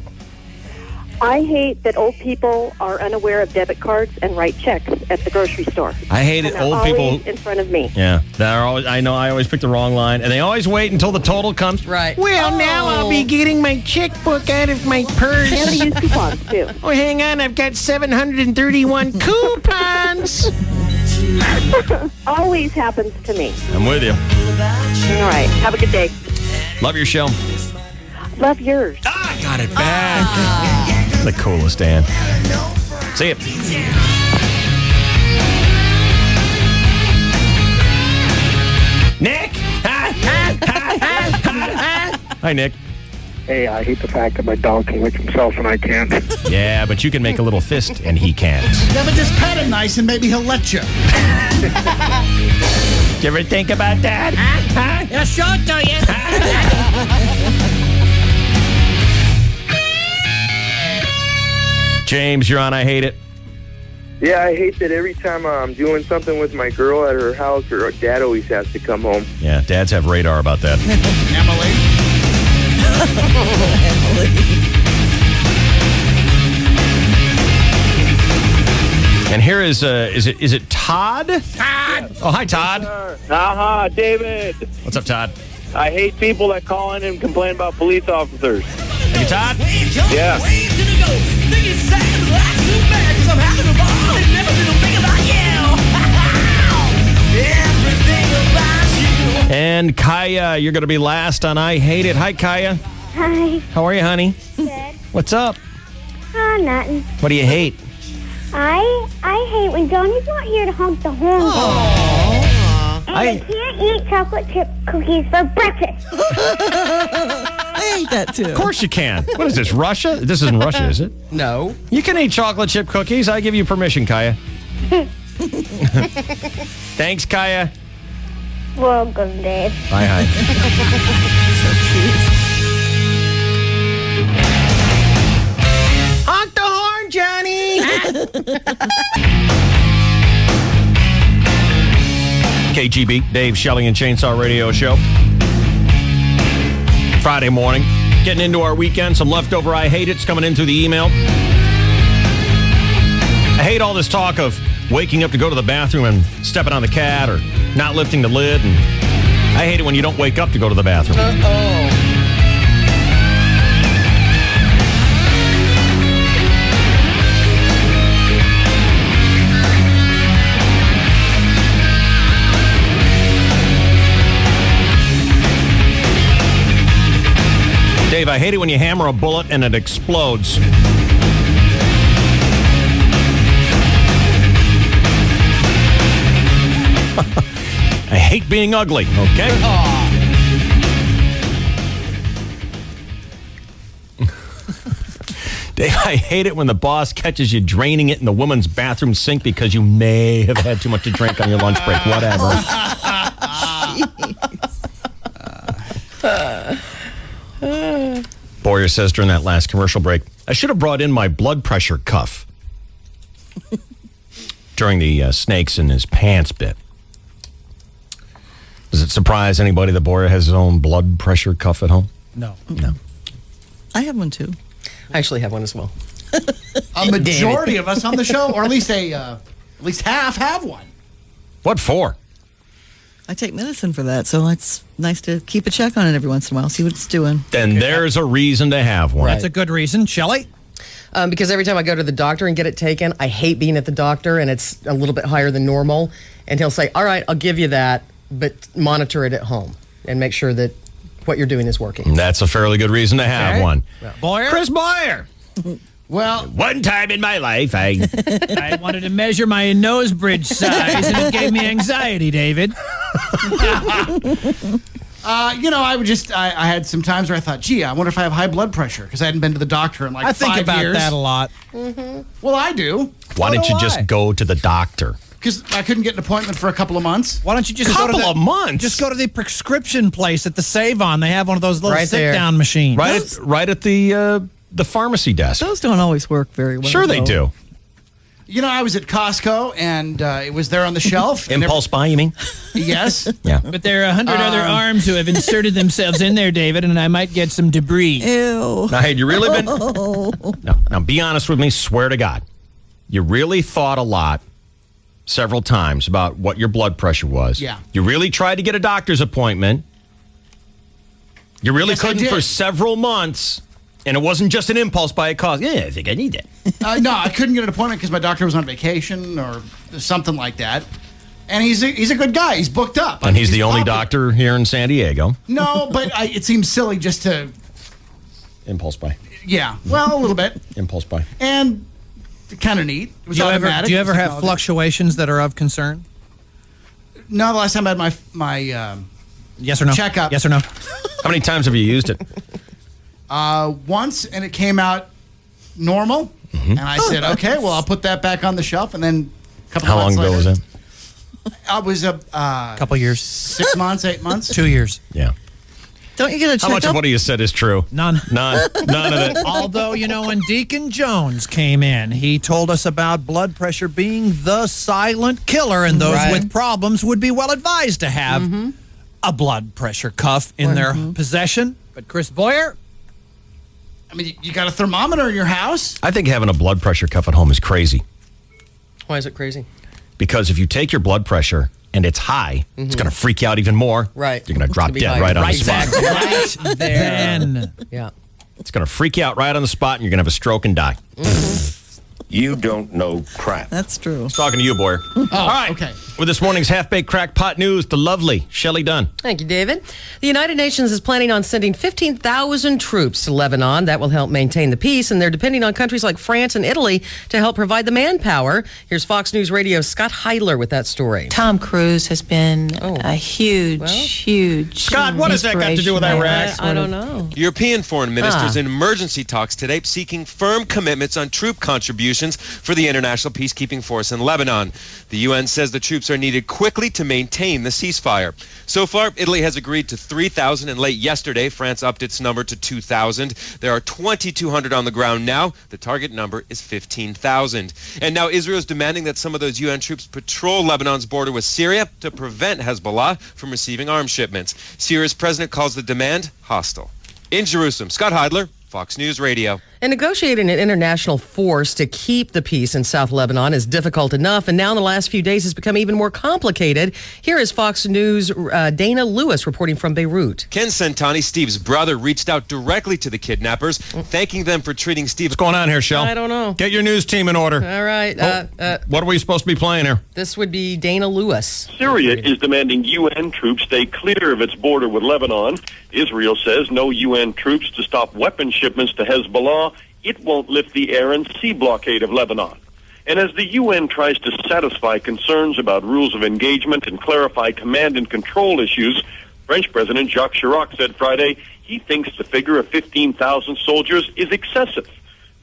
I hate that old people are unaware of debit cards and write checks at the grocery store. I hate it. And Old they're people always in front of me. Yeah, they're always. I know. I always pick the wrong line, and they always wait until the total comes. Right. Well, now I'll be getting my checkbook out of my purse. And they use coupons, too. Oh, hang on. I've got 731 coupons. Always happens to me. I'm with you. All right. Have a good day. Love your show. Love yours. I got it back. The coolest, Dan. See ya. Nick! Hi, Nick. Hey, I hate the fact that my dog can lick himself and I can't. Yeah, but you can make a little fist and he can't. Yeah, but just pet him nice and maybe he'll let you. Did you ever think about that? I'll show it to you. James, you're on. I hate it. Yeah, I hate that every time I'm doing something with my girl at her house, her dad always has to come home. Yeah, dads have radar about that. Emily. And here is it Todd? Todd! Oh, hi, Todd. Aha, David. What's up, Todd? I hate people that call in and complain about police officers. Thank you, Todd. Yeah. And Kaya, you're going to be last on I Hate It. Hi, Kaya. Hi. How are you, honey? Good. What's up? Oh, nothing. What do you hate? I hate when Johnny's not here to honk the horn. And I can't eat chocolate chip cookies for breakfast. I hate that too. Of course you can. What is this, Russia? This isn't Russia, is it? No. You can eat chocolate chip cookies. I give you permission, Kaya. Thanks, Kaya. Welcome, Dave. Bye, hi. Honk the horn, Johnny! KGB, Dave Shelley and Chainsaw Radio Show. Friday morning. Getting into our weekend. Some leftover I Hate It's coming in through the email. I hate all this talk of waking up to go to the bathroom and stepping on the cat or not lifting the lid. And I hate it when you don't wake up to go to the bathroom. Dave, I hate it when you hammer a bullet and it explodes. hate being ugly, okay? Dave, I hate it when the boss catches you draining it in the woman's bathroom sink because you may have had too much to drink on your lunch break. Whatever. Boyer says during that last commercial break, I should have brought in my blood pressure cuff during the snakes in his pants bit. Does it surprise anybody that Boyer has his own blood pressure cuff at home? No. No. I have one too. I actually have one as well. A majority of us on the show, or at least half, have one. What for? I take medicine for that, so it's nice to keep a check on it every once in a while, see what it's doing. Then there's a reason to have one. That's a good reason. Shelley? Because every time I go to the doctor and get it taken, I hate being at the doctor, and it's a little bit higher than normal. And he'll say, all right, I'll give you that, but monitor it at home and make sure that what you're doing is working. That's a fairly good reason to have one. Boyer? Chris Boyer. Well, one time in my life, I wanted to measure my nose bridge size, and it gave me anxiety, David. I had some times where I thought, gee, I wonder if I have high blood pressure because I hadn't been to the doctor in like 5 years. I think about that a lot. Well, I do. Why don't you just go to the doctor? Because I couldn't get an appointment for a couple of months. Why don't you just go to the months? Just go to the prescription place at the Save-On. They have one of those little Right there. sit-down machines. Right at the pharmacy desk. Those don't always work very well. Sure they do. You know, I was at Costco, and it was there on the shelf. Impulse buy, you mean? Yes. Yeah. But there are 100 other arms who have inserted themselves in there, David, and I might get some debris. Ew. Now, had you really been... Now, be honest with me. Swear to God. You really thought a lot several times about what your blood pressure was. Yeah. You really tried to get a doctor's appointment. You really Yes, I couldn't did. for several months. And it wasn't just an impulse buy. It caused, I think I need it. No, I couldn't get an appointment because my doctor was on vacation or something like that. And he's a good guy. He's booked up. And he's the only popular. doctor here in San Diego. No, but it seems silly just to... Impulse buy. Yeah, well, a little bit. Impulse buy. And kind of neat. It was automatic. Do you ever have Technology. fluctuations that are of concern? No, the last time I had my Yes or no? checkup. Yes or no? How many times have you used it? Once, and it came out normal. And I said, okay, well, I'll put that back on the shelf. And then a couple How months long ago later, was that? I was a couple years. 6 months, 8 months. 2 years. Yeah. Don't you get a How checkup? much of what you said is true? None. None of it. Although, when Deacon Jones came in, he told us about blood pressure being the silent killer, and those with problems would be well advised to have a blood pressure cuff in their possession. But Chris Boyer? I mean, you got a thermometer in your house? I think having a blood pressure cuff at home is crazy. Why is it crazy? Because if you take your blood pressure and it's high, it's going to freak you out even more. Right. You're going to drop be dead higher. right on the spot. Exactly. Right there. Then. Yeah. It's going to freak you out right on the spot, and you're going to have a stroke and die. You don't know crap. That's true. Talking to you, Boyer. Oh, All right. okay. With this morning's half-baked crackpot news, the lovely Shelley Dunn. Thank you, David. The United Nations is planning on sending 15,000 troops to Lebanon. That will help maintain the peace, and they're depending on countries like France and Italy to help provide the manpower. Here's Fox News Radio's Scott Heidler with that story. Tom Cruise has been a huge Scott, what has that got to do with Iraq? I don't know. European foreign ministers in emergency talks today seeking firm commitments on troop contributions for the international peacekeeping force in Lebanon. The UN says the troops are needed quickly to maintain the ceasefire. So far, Italy has agreed to 3,000, and late yesterday, France upped its number to 2,000. There are 2,200 on the ground now. The target number is 15,000. And now Israel is demanding that some of those UN troops patrol Lebanon's border with Syria to prevent Hezbollah from receiving arms shipments. Syria's president calls the demand hostile. In Jerusalem, Scott Heidler, Fox News Radio. And negotiating an international force to keep the peace in South Lebanon is difficult enough, and now in the last few days has become even more complicated. Here is Fox News' Dana Lewis reporting from Beirut. Ken Santani, Steve's brother, reached out directly to the kidnappers, thanking them for treating Steve. What's going on here, Shell? I don't know. Get your news team in order. All right. What are we supposed to be playing here? This would be Dana Lewis. Syria is demanding UN troops stay clear of its border with Lebanon. Israel says no UN troops to stop weapon shipments to Hezbollah. It won't lift the air and sea blockade of Lebanon. And as the UN tries to satisfy concerns about rules of engagement and clarify command and control issues, French President Jacques Chirac said Friday he thinks the figure of 15,000 soldiers is excessive.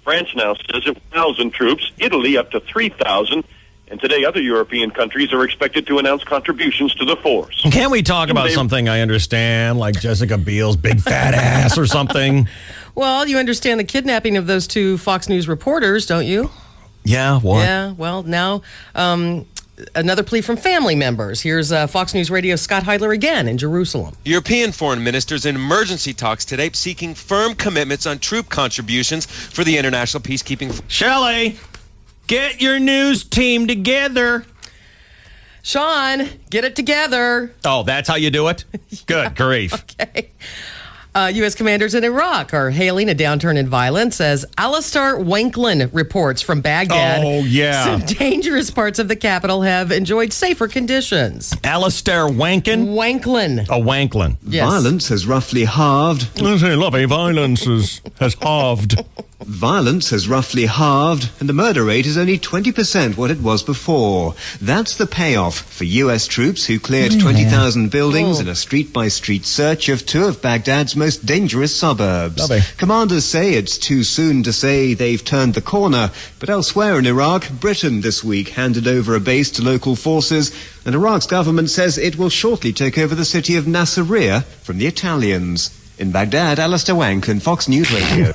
France now says 1,000 troops, Italy up to 3,000, and today other European countries are expected to announce contributions to the force. Can we talk about something I understand, like Jessica Biel's big fat ass or something? Well, you understand the kidnapping of those two Fox News reporters, don't you? Yeah, what? Yeah, well, now another plea from family members. Here's Fox News Radio's Scott Heidler again in Jerusalem. European foreign ministers in emergency talks today seeking firm commitments on troop contributions for the international peacekeeping. Shelley, get your news team together. Sean, get it together. Oh, that's how you do it? Good grief. Okay. U.S. commanders in Iraq are hailing a downturn in violence as Alistair Wanklin reports from Baghdad. Oh, yeah. Some dangerous parts of the capital have enjoyed safer conditions. Alistair Wankin? Wanklin. Oh, Wanklin. Yes. Violence has roughly halved. I say, lovey, violence has halved. Violence has roughly halved, and the murder rate is only 20% what it was before. That's the payoff for U.S. troops who cleared 20,000 buildings in a street-by-street search of two of Baghdad's most dangerous suburbs. Lovely. Commanders say it's too soon to say they've turned the corner, but elsewhere in Iraq, Britain this week handed over a base to local forces, and Iraq's government says it will shortly take over the city of Nasiriyah from the Italians. In Baghdad, Alistair Wanklin, Fox News Radio.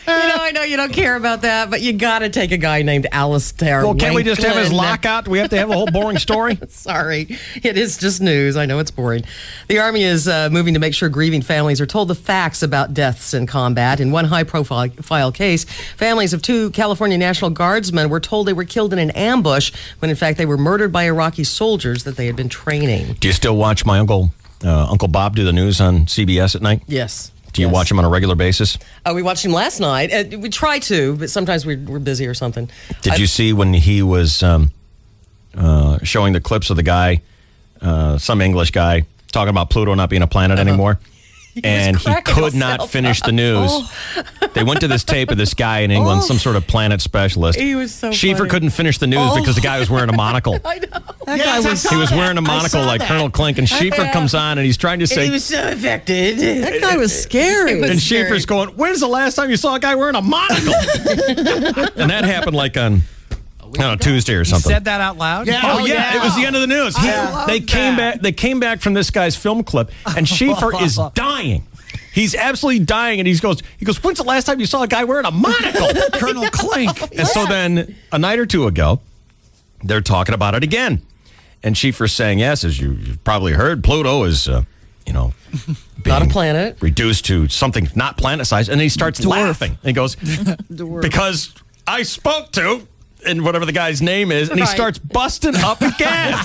I know you don't care about that, but you got to take a guy named Alistair. Well, can't we just have his lockout? Do we have to have a whole boring story? Sorry. It is just news. I know it's boring. The Army is moving to make sure grieving families are told the facts about deaths in combat. In one high-profile case, families of two California National Guardsmen were told they were killed in an ambush when, in fact, they were murdered by Iraqi soldiers that they had been training. Do you still watch my Uncle Bob do the news on CBS at night? Yes. Do you watch him on a regular basis? We watched him last night. We try to, but sometimes we're busy or something. Did you see when he was showing the clips of the guy, some English guy, talking about Pluto not being a planet anymore? And he could not finish the news. They went to this tape of this guy in England, some sort of planet specialist. He was so Schieffer funny. couldn't finish the news because the guy was wearing a monocle. I know. He was wearing a monocle like Colonel Clink, and Schieffer comes on and he's trying to say... He was so affected. That guy was scary. And Schieffer's going, when's the last time you saw a guy wearing a monocle? And that happened like on... I don't know, Tuesday or something. He said that out loud? Yeah. Oh, yeah. It was the end of the news. They came back from this guy's film clip, and Schieffer is dying. He's absolutely dying, and he goes, when's the last time you saw a guy wearing a monocle? Colonel Clink. And so then a night or two ago, they're talking about it again. And Schieffer's saying, yes, as you've probably heard, Pluto is, not a planet. Reduced to something not planet-sized. And he starts laughing. And he goes, because I spoke to... and whatever the guy's name is, and he starts busting up again.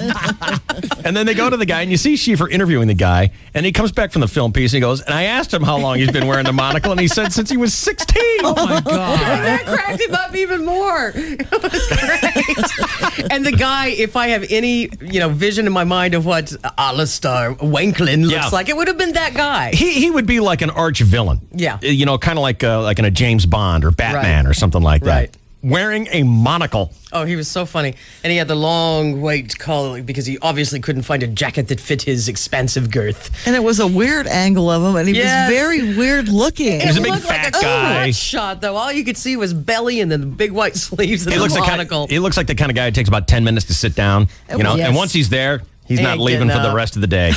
And then they go to the guy, and you see Schieffer interviewing the guy, and he comes back from the film piece, and he goes, and I asked him how long he's been wearing the monocle, and he said since he was 16. Oh, my God. That cracked him up even more. It was great. And the guy, if I have any, vision in my mind of what Alistair Wanklin looks like, it would have been that guy. He would be like an arch villain. Yeah. Kind of like in a James Bond or Batman or something like that. Right. Wearing a monocle. Oh, he was so funny. And he had the long white collar because he obviously couldn't find a jacket that fit his expansive girth. And it was a weird angle of him, and he was very weird looking. He was a big fat guy. One shot, though. All you could see was belly and then the big white sleeves and the monocle. He looks like the kind of guy it takes about 10 minutes to sit down. And once he's there, he's not leaving for the rest of the day.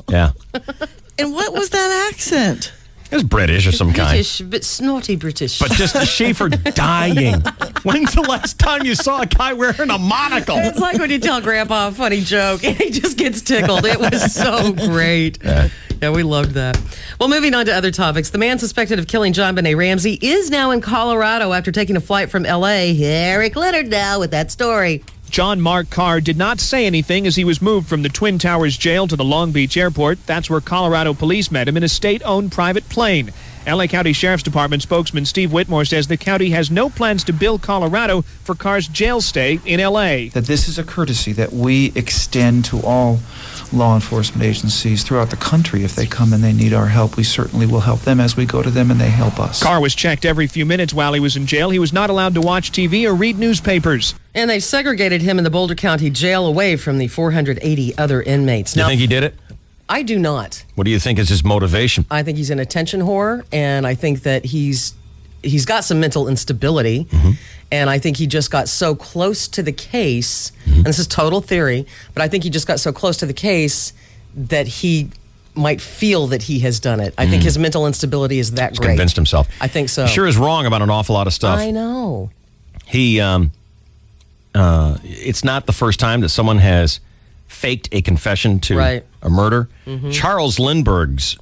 Yeah. And what was that accent? It was British or some kind. British, but snotty British. But just Schieffer dying. When's the last time you saw a guy wearing a monocle? It's like when you tell Grandpa a funny joke and he just gets tickled. It was so great. Yeah, we loved that. Well, moving on to other topics. The man suspected of killing John Benet Ramsey is now in Colorado after taking a flight from L.A. Eric Leonard now with that story. John Mark Carr did not say anything as he was moved from the Twin Towers jail to the Long Beach airport. That's where Colorado police met him in a state-owned private plane. L.A. County Sheriff's Department spokesman Steve Whitmore says the county has no plans to bill Colorado for Carr's jail stay in L.A. That this is a courtesy that we extend to all law enforcement agencies throughout the country. If they come and they need our help, we certainly will help them as we go to them and they help us. Carr was checked every few minutes while he was in jail. He was not allowed to watch TV or read newspapers. And they segregated him in the Boulder County Jail away from the 480 other inmates. You think he did it? I do not. What do you think is his motivation? I think he's an attention whore, and I think that he's got some mental instability, and I think he just got so close to the case, and this is total theory, but I think he just got so close to the case that he might feel that he has done it. I think his mental instability is that He's great. convinced himself. I think so. He sure is wrong about an awful lot of stuff. I know. He, it's not the first time that someone has faked a confession to a murder. Charles Lindbergh's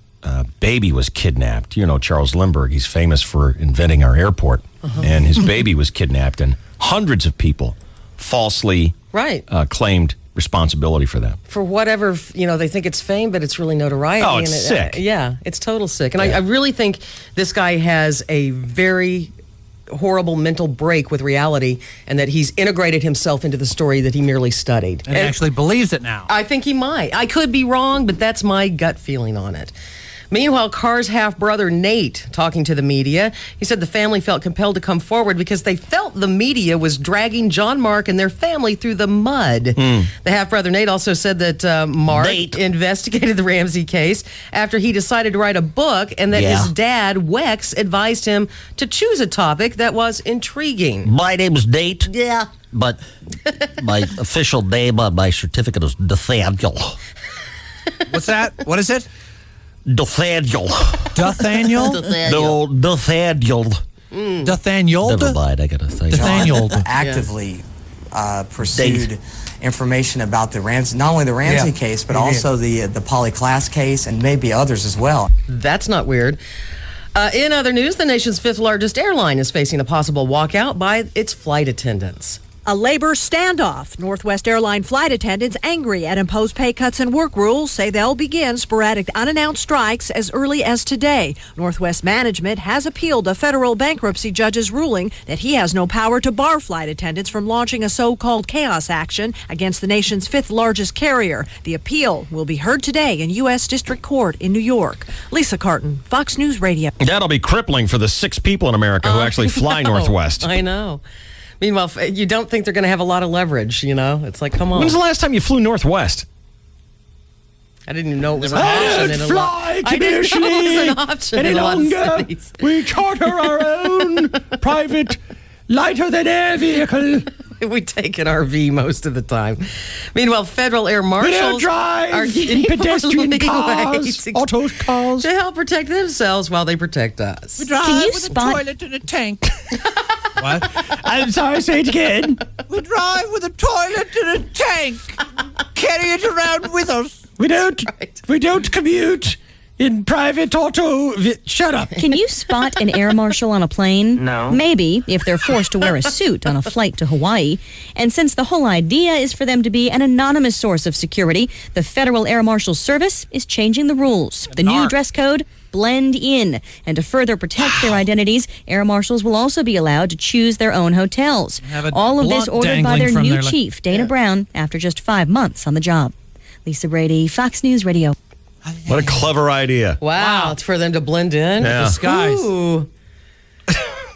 baby was kidnapped. You know Charles Lindbergh, he's famous for inventing our airport. And his baby was kidnapped, and hundreds of people falsely claimed responsibility for that. For whatever, they think it's fame, but it's really notoriety. Oh, it's sick. Yeah, it's total sick. And I really think this guy has a very horrible mental break with reality, and that he's integrated himself into the story that he merely studied. And actually believes it now. I think he might. I could be wrong, but that's my gut feeling on it. Meanwhile, Carr's half-brother, Nate, talking to the media, he said the family felt compelled to come forward because they felt the media was dragging John Mark and their family through the mud. The half-brother, Nate, also said that Mark investigated the Ramsey case after he decided to write a book, and that his dad, Wex, advised him to choose a topic that was intriguing. My name's Nate. Yeah. But my official name on my certificate is Nathaniel. What's that? What is it? Nathaniel. Nathaniel? No, Nathaniel. Nathaniel? Never mind, I gotta say. Nathaniel. Actively pursued information about the Ramsey, not only the Ramsey case, but also the Polly Klaas case and maybe others as well. That's not weird. In other news, the nation's fifth largest airline is facing a possible walkout by its flight attendants. A labor standoff. Northwest airline flight attendants angry at imposed pay cuts and work rules say they'll begin sporadic unannounced strikes as early as today. Northwest management has appealed a federal bankruptcy judge's ruling that he has no power to bar flight attendants from launching a so-called chaos action against the nation's fifth largest carrier. The appeal will be heard today in U.S. District Court in New York. Lisa Carton, Fox News Radio. That'll be crippling for the 6 people in America who actually fly Northwest. I know. Meanwhile, you don't think they're going to have a lot of leverage, It's like, come on. When's the last time you flew Northwest? I didn't even know it was an option in a lot. I didn't know it was an option any in a lot of longer. cities. We charter our own private lighter-than-air vehicle. We take an RV most of the time. Meanwhile, federal air marshals are in pedestrian cars, auto cars, to help protect themselves while they protect us. We drive with a toilet and a tank. What? I'm sorry, say it again. We drive with a toilet and a tank. Carry it around with us. We don't commute in private auto. Shut up. Can you spot an air marshal on a plane? No. Maybe if they're forced to wear a suit on a flight to Hawaii. And since the whole idea is for them to be an anonymous source of security, the Federal Air Marshal Service is changing the rules. The new dress code: blend in. And to further protect their identities, air marshals will also be allowed to choose their own hotels. All of this ordered by their new chief, Dana Brown, after just 5 months on the job. Lisa Brady, Fox News Radio. What a clever idea. Wow. It's for them to blend in. Yeah. Disguise. Ooh.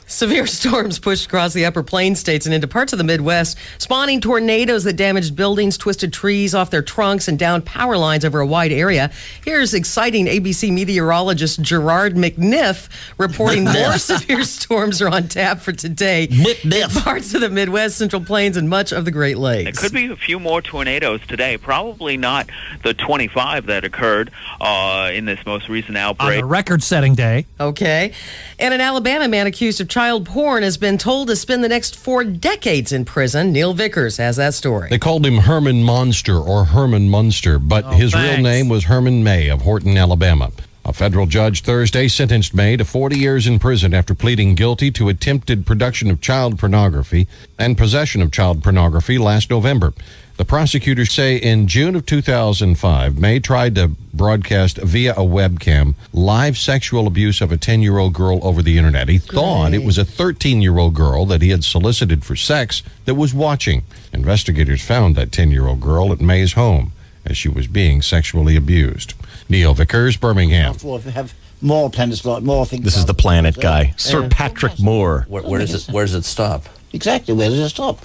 Severe storms pushed across the upper plains states and into parts of the Midwest, spawning tornadoes that damaged buildings, twisted trees off their trunks, and downed power lines over a wide area. Here's exciting ABC meteorologist Gerard McNiff reporting more severe storms are on tap for today in parts of the Midwest, Central Plains, and much of the Great Lakes. There could be a few more tornadoes today, probably not the 25 that occurred in this most recent outbreak. On a record-setting day. Okay. And an Alabama man accused of child porn has been told to spend the next 4 decades in prison. Neil Vickers has that story. They called him Herman Monster or Herman Munster, but his real name was Herman May of Horton, Alabama. A federal judge Thursday sentenced May to 40 years in prison after pleading guilty to attempted production of child pornography and possession of child pornography last November. The prosecutors say in June of 2005, May tried to broadcast via a webcam live sexual abuse of a 10-year-old girl over the internet. He thought it was a 13-year-old girl that he had solicited for sex that was watching. Investigators found that 10-year-old girl at May's home as she was being sexually abused. Neil Vickers, Birmingham. Have more planets, more things. This is the planet guy, Sir Patrick Moore. Where does it stop? Exactly, where does it stop?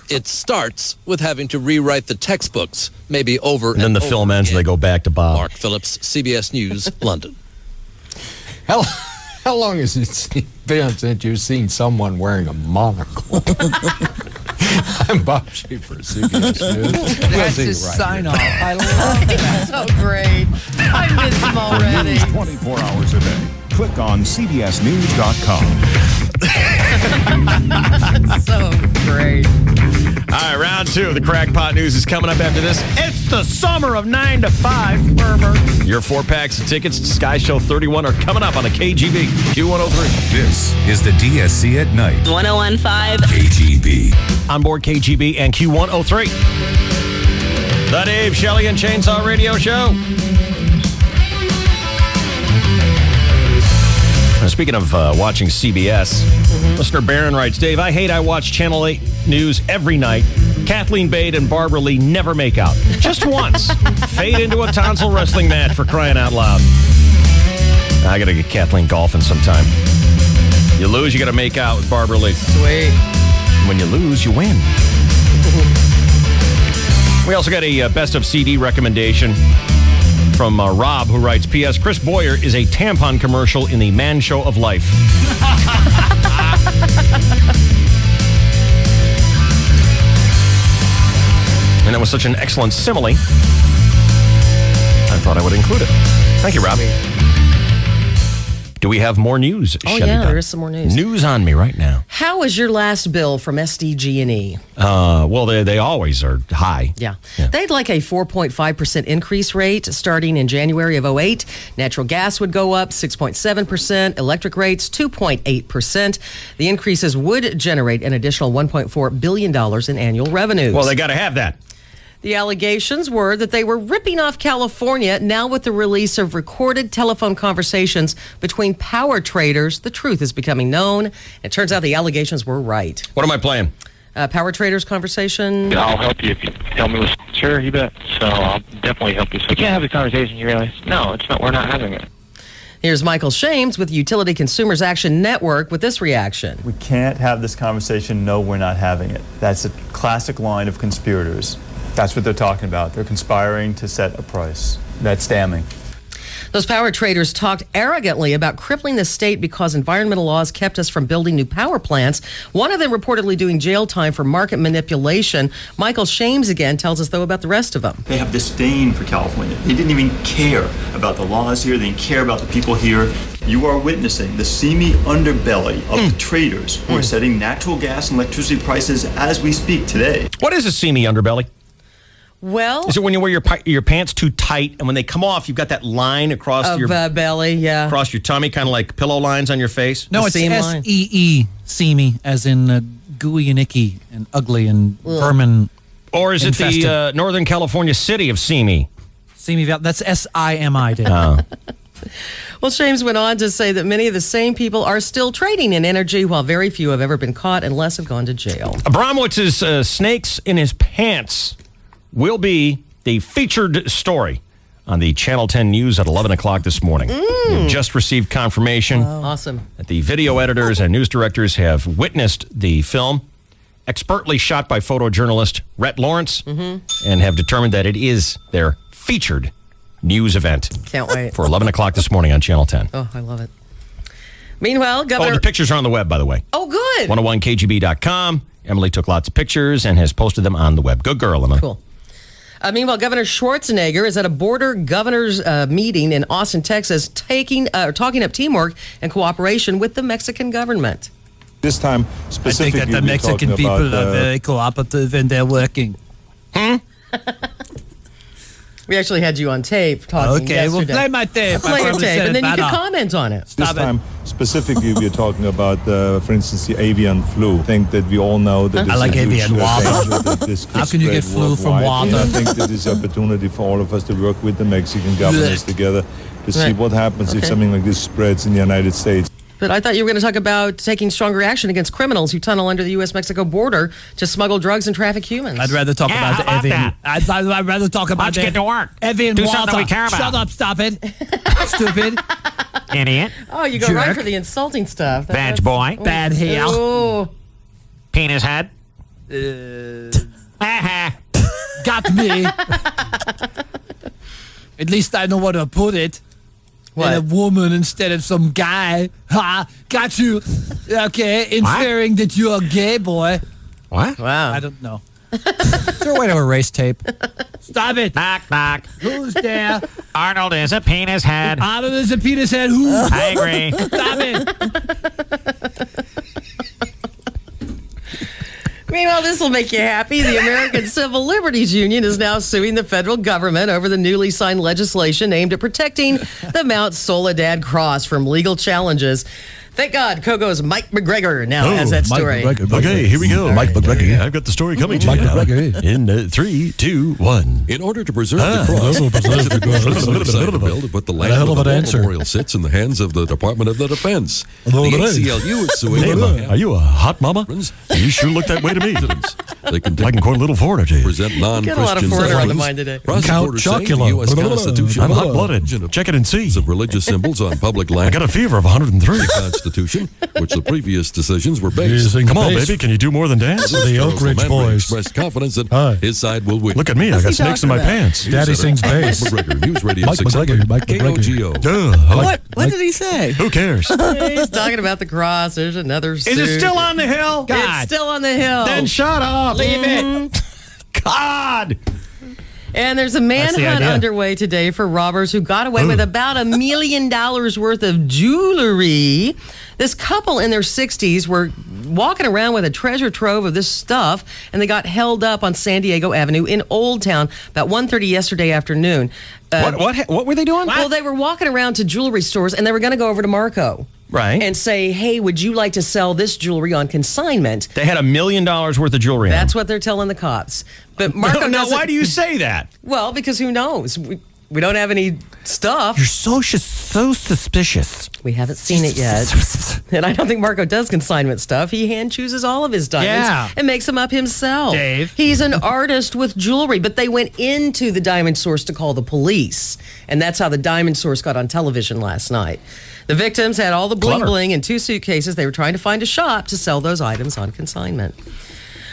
It starts with having to rewrite the textbooks, maybe over And then the film ends and they go back to Bob. Mark Phillips, CBS News, London. How long has it been since you've seen someone wearing a monocle? I'm Bob Schaefer, CBS News. That's his sign-off. I love that. So great. I miss him already. News 24 hours a day. Click on cbsnews.com. So great. All right, round two of the Crackpot News is coming up after this. It's the summer of 9 to 5. Your 4-packs of tickets to Sky Show 31 are coming up on the KGB Q103. This is the DSC at night. 101.5 KGB. On board KGB and Q103. The Dave, Shelley, and Chainsaw Radio Show. Speaking of watching CBS, listener Barron writes, Dave, I watch Channel 8 News every night. Kathleen Bate and Barbara Lee never make out. Just once. Fade into a tonsil wrestling match, for crying out loud. I got to get Kathleen golfing sometime. You lose, you got to make out with Barbara Lee. Sweet. When you lose, you win. We also got a best of CD recommendation from Rob, who writes, P.S. Chris Boyer is a tampon commercial in the Man Show of Life. And that was such an excellent simile, I thought I would include it. Thank you, Rob. Do we have more news? Oh, Shelley yeah, Dunn? there is some more news. News on me right now. How was your last bill from SDG&E? Well, they always are high. Yeah. They'd like a 4.5% increase rate starting in January of 08. Natural gas would go up 6.7%, electric rates 2.8%. The increases would generate an additional $1.4 billion in annual revenues. Well, they got to have that. The allegations were that they were ripping off California. Now with the release of recorded telephone conversations between power traders, the truth is becoming known. It turns out the allegations were right. What am I playing? Power traders conversation. I'll help you if you tell me what's... Sure, you bet. So I'll definitely help you. So you can't have the conversation, you realize? No, it's not. We're not having it. Here's Michael Shames with Utility Consumers Action Network with this reaction. We can't have this conversation. No, we're not having it. That's a classic line of conspirators. That's what they're talking about. They're conspiring to set a price. That's damning. Those power traders talked arrogantly about crippling the state because environmental laws kept us from building new power plants. One of them reportedly doing jail time for market manipulation. Michael Shames again tells us, though, about the rest of them. They have disdain for California. They didn't even care about the laws here. They didn't care about the people here. You are witnessing the seamy underbelly of the traders who are setting natural gas and electricity prices as we speak today. What is a seamy underbelly? Well, is it when you wear your pants too tight and when they come off, you've got that line across your belly, yeah, across your tummy, kind of like pillow lines on your face? No, it's S-E-E, seamy, as in gooey and icky and ugly and vermin. Or is it the Northern California city of Simi? Simi, that's S-I-M-I, Dave. Oh. Well, Shames went on to say that many of the same people are still trading in energy, while very few have ever been caught and less have gone to jail. Abramowitz's snakes in his pants will be the featured story on the Channel 10 News at 11 o'clock this morning. We've just received confirmation Awesome. that the video editors and news directors have witnessed the film, expertly shot by photojournalist Rhett Lawrence, and have determined that it is their featured news event. Can't wait. For 11 o'clock this morning on Channel 10. Oh, I love it. Meanwhile, Governor... the pictures are on the web, by the way. Oh, good. 101kgb.com. Emily took lots of pictures and has posted them on the web. Good girl, Emily. Cool. Meanwhile, Governor Schwarzenegger is at a border governors meeting in Austin, Texas, talking up teamwork and cooperation with the Mexican government. This time, specifically, I think that the Mexican people are very cooperative and they're working. We actually had you on tape talking Okay, well, yesterday. play my tape. Play your tape, and then you can better. comment on it. This time, specifically, we're talking about, for instance, the avian flu. I think that we all know that I there's like a huge avian water. danger that this could How can you get spread flu from worldwide. water? And I think that is an opportunity for all of us to work with the Mexican governments together to see Right. what happens if Okay. something like this spreads in the United States. But I thought you were going to talk about taking stronger action against criminals who tunnel under the U.S.-Mexico border to smuggle drugs and traffic humans. I'd rather talk about the avian. I'd rather talk about don't you get to work? Avian Do water. something we care about. Shut up, stop it. Stupid. Idiot. Oh, you go right Jerk. for the insulting stuff. Badge boy. Bad hair. Oh. Penis head. Got me. At least I know where to put it. What? And a woman instead of some guy. Ha! Got you. Okay, inferring that you're a gay boy. What? Wow. I don't know. Is there a way to erase tape? Stop it. Knock, knock. Who's there? Arnold is a penis head. Arnold is a penis head. Who? I agree. Stop it. Meanwhile, this will make you happy. The American Civil Liberties Union is now suing the federal government over the newly signed legislation aimed at protecting the Mount Soledad Cross from legal challenges. Thank God, Kogo's Mike McGregor now has that story. Okay, here we go. Mike McGregor. I've got the story coming to you now. In 3, 2, 1. In order to preserve the cross, President Bush decided to build it, but the land of the war memorial sits in the hands of the Department of the Defense. The ACLU is suing Hey, are you a hot mama? You sure look that way to me. They can I can quote a little foreigner to you. present Got a lot of non-Christian foreigner on the symbols. mind today. Prosecutors say the Chocula. U.S. Constitution I'm hot-blooded. Check it and see. of religious symbols on public land. I got a fever of 103. The Constitution, which the previous decisions were based. Come on, baby. Can you do more than dance? The Oak Ridge Boys expressed confidence that his side will win. Look at me. I got snakes in my pants. Daddy sings bass. McGregor, News Radio Mike 600, McGregor, Mike McGregor. KOGO. Duh. What did he say? Who cares? He's talking about the cross. There's another suit. Is it still on the hill? It's still on the hill. Then shut up. Leave it. God. And there's a That's the manhunt idea. underway today for robbers who got away with about $1 million worth of jewelry. This couple in their 60s were walking around with a treasure trove of this stuff, and they got held up on San Diego Avenue in Old Town about 1:30 yesterday afternoon. What were they doing? Well, they were walking around to jewelry stores, and they were going to go over to Marco. Right. And say, hey, would you like to sell this jewelry on consignment? They had $1 million worth of jewelry on. That's what they're telling the cops. But Marco Now, doesn't- why do you say that? Well, because who knows? We don't have any stuff. You're so suspicious. We haven't seen it yet. And I don't think Marco does consignment stuff. He hand chooses all of his diamonds Yeah. and makes them up himself. Dave. He's an artist with jewelry, but they went into the diamond source to call the police. And that's how the diamond source got on television last night. The victims had all the bling Clever. bling in 2 suitcases. They were trying to find a shop to sell those items on consignment.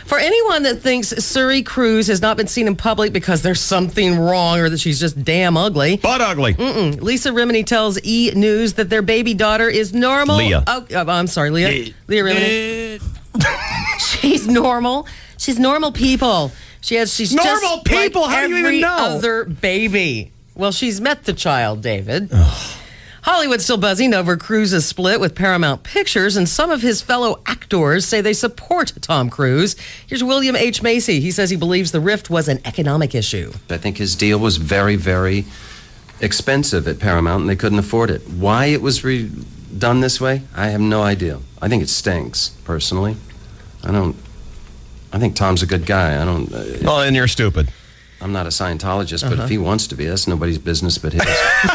For anyone that thinks Suri Cruz has not been seen in public because there's something wrong or that she's just damn ugly. But ugly. Lisa Rimini tells E! News that their baby daughter is normal. Leah. Oh, I'm sorry, Leah. Leah Rimini. She's normal. She's normal people. She's Normal just people? like How do you even every know? other baby. Well, she's met the child, David. Hollywood's still buzzing over Cruise's split with Paramount Pictures, and some of his fellow actors say they support Tom Cruise. Here's William H. Macy. He says he believes the rift was an economic issue. I think his deal was very, very expensive at Paramount, and they couldn't afford it. Why it was done this way, I have no idea. I think it stinks, personally. I think Tom's a good guy. Well, then you're stupid. I'm not a Scientologist, but if he wants to be, that's nobody's business but his.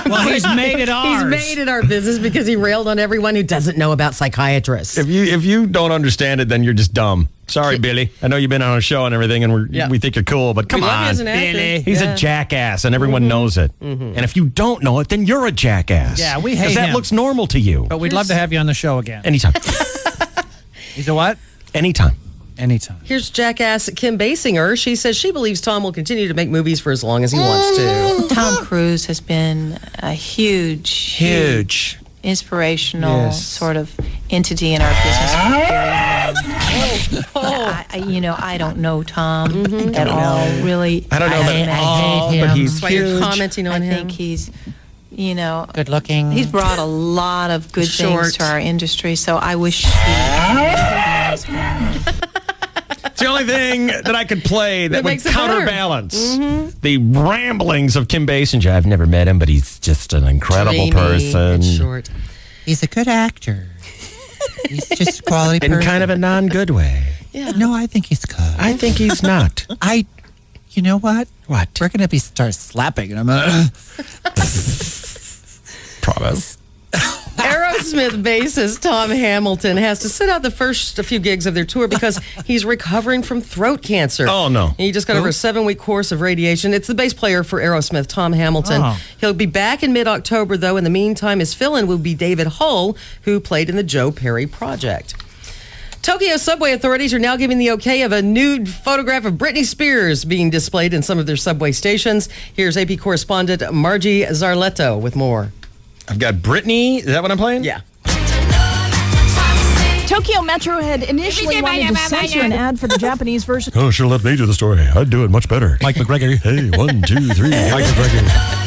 Well, he's made it ours. He's made it our business because he railed on everyone who doesn't know about psychiatrists. If you don't understand it, then you're just dumb. Sorry, Billy. I know you've been on a show and everything, and we think you're cool, but come We love you on, as an actor. Billy. He's Yeah. a jackass, and everyone knows it. And if you don't know it, then you're a jackass. Yeah, we hate because that him. looks normal to you. But we'd love to have you on the show again. Anytime. He's a what? Anytime. Anytime. Here's jackass Kim Basinger. She says she believes Tom will continue to make movies for as long as he wants to. Tom Cruise has been a huge inspirational sort of entity in our business for very long. I don't know Tom at all, really. I don't know hate him. but he's That's why you're huge. commenting on I him. think he's, good looking. He's brought a lot of good Short. things to our industry, so I wish he It's the only thing that I could play that would makes it better. counterbalance the ramblings of Kim Basinger. I've never met him, but he's just an incredible person. In short. He's a good actor. He's just a quality person. In kind of a non-good way. Yeah. No, I think he's good. I think he's not. You know what? What? We're going to start slapping, and I'm going to... Promise. Aerosmith bassist Tom Hamilton has to sit out the first few gigs of their tour because he's recovering from throat cancer. Oh, no. He just got over a 7-week course of radiation. It's the bass player for Aerosmith, Tom Hamilton. Oh. He'll be back in mid-October, though. In the meantime, his fill-in will be David Hull, who played in the Joe Perry Project. Tokyo subway authorities are now giving the okay of a nude photograph of Britney Spears being displayed in some of their subway stations. Here's AP correspondent Margie Zarletto with more. I've got Britney. Is that what I'm playing? Yeah. Tokyo Metro had initially wanted to censor an ad for the Japanese version. Oh, should have let me do the story. I'd do it much better. Mike McGregor. Hey, 1, 2, 3. Mike McGregor.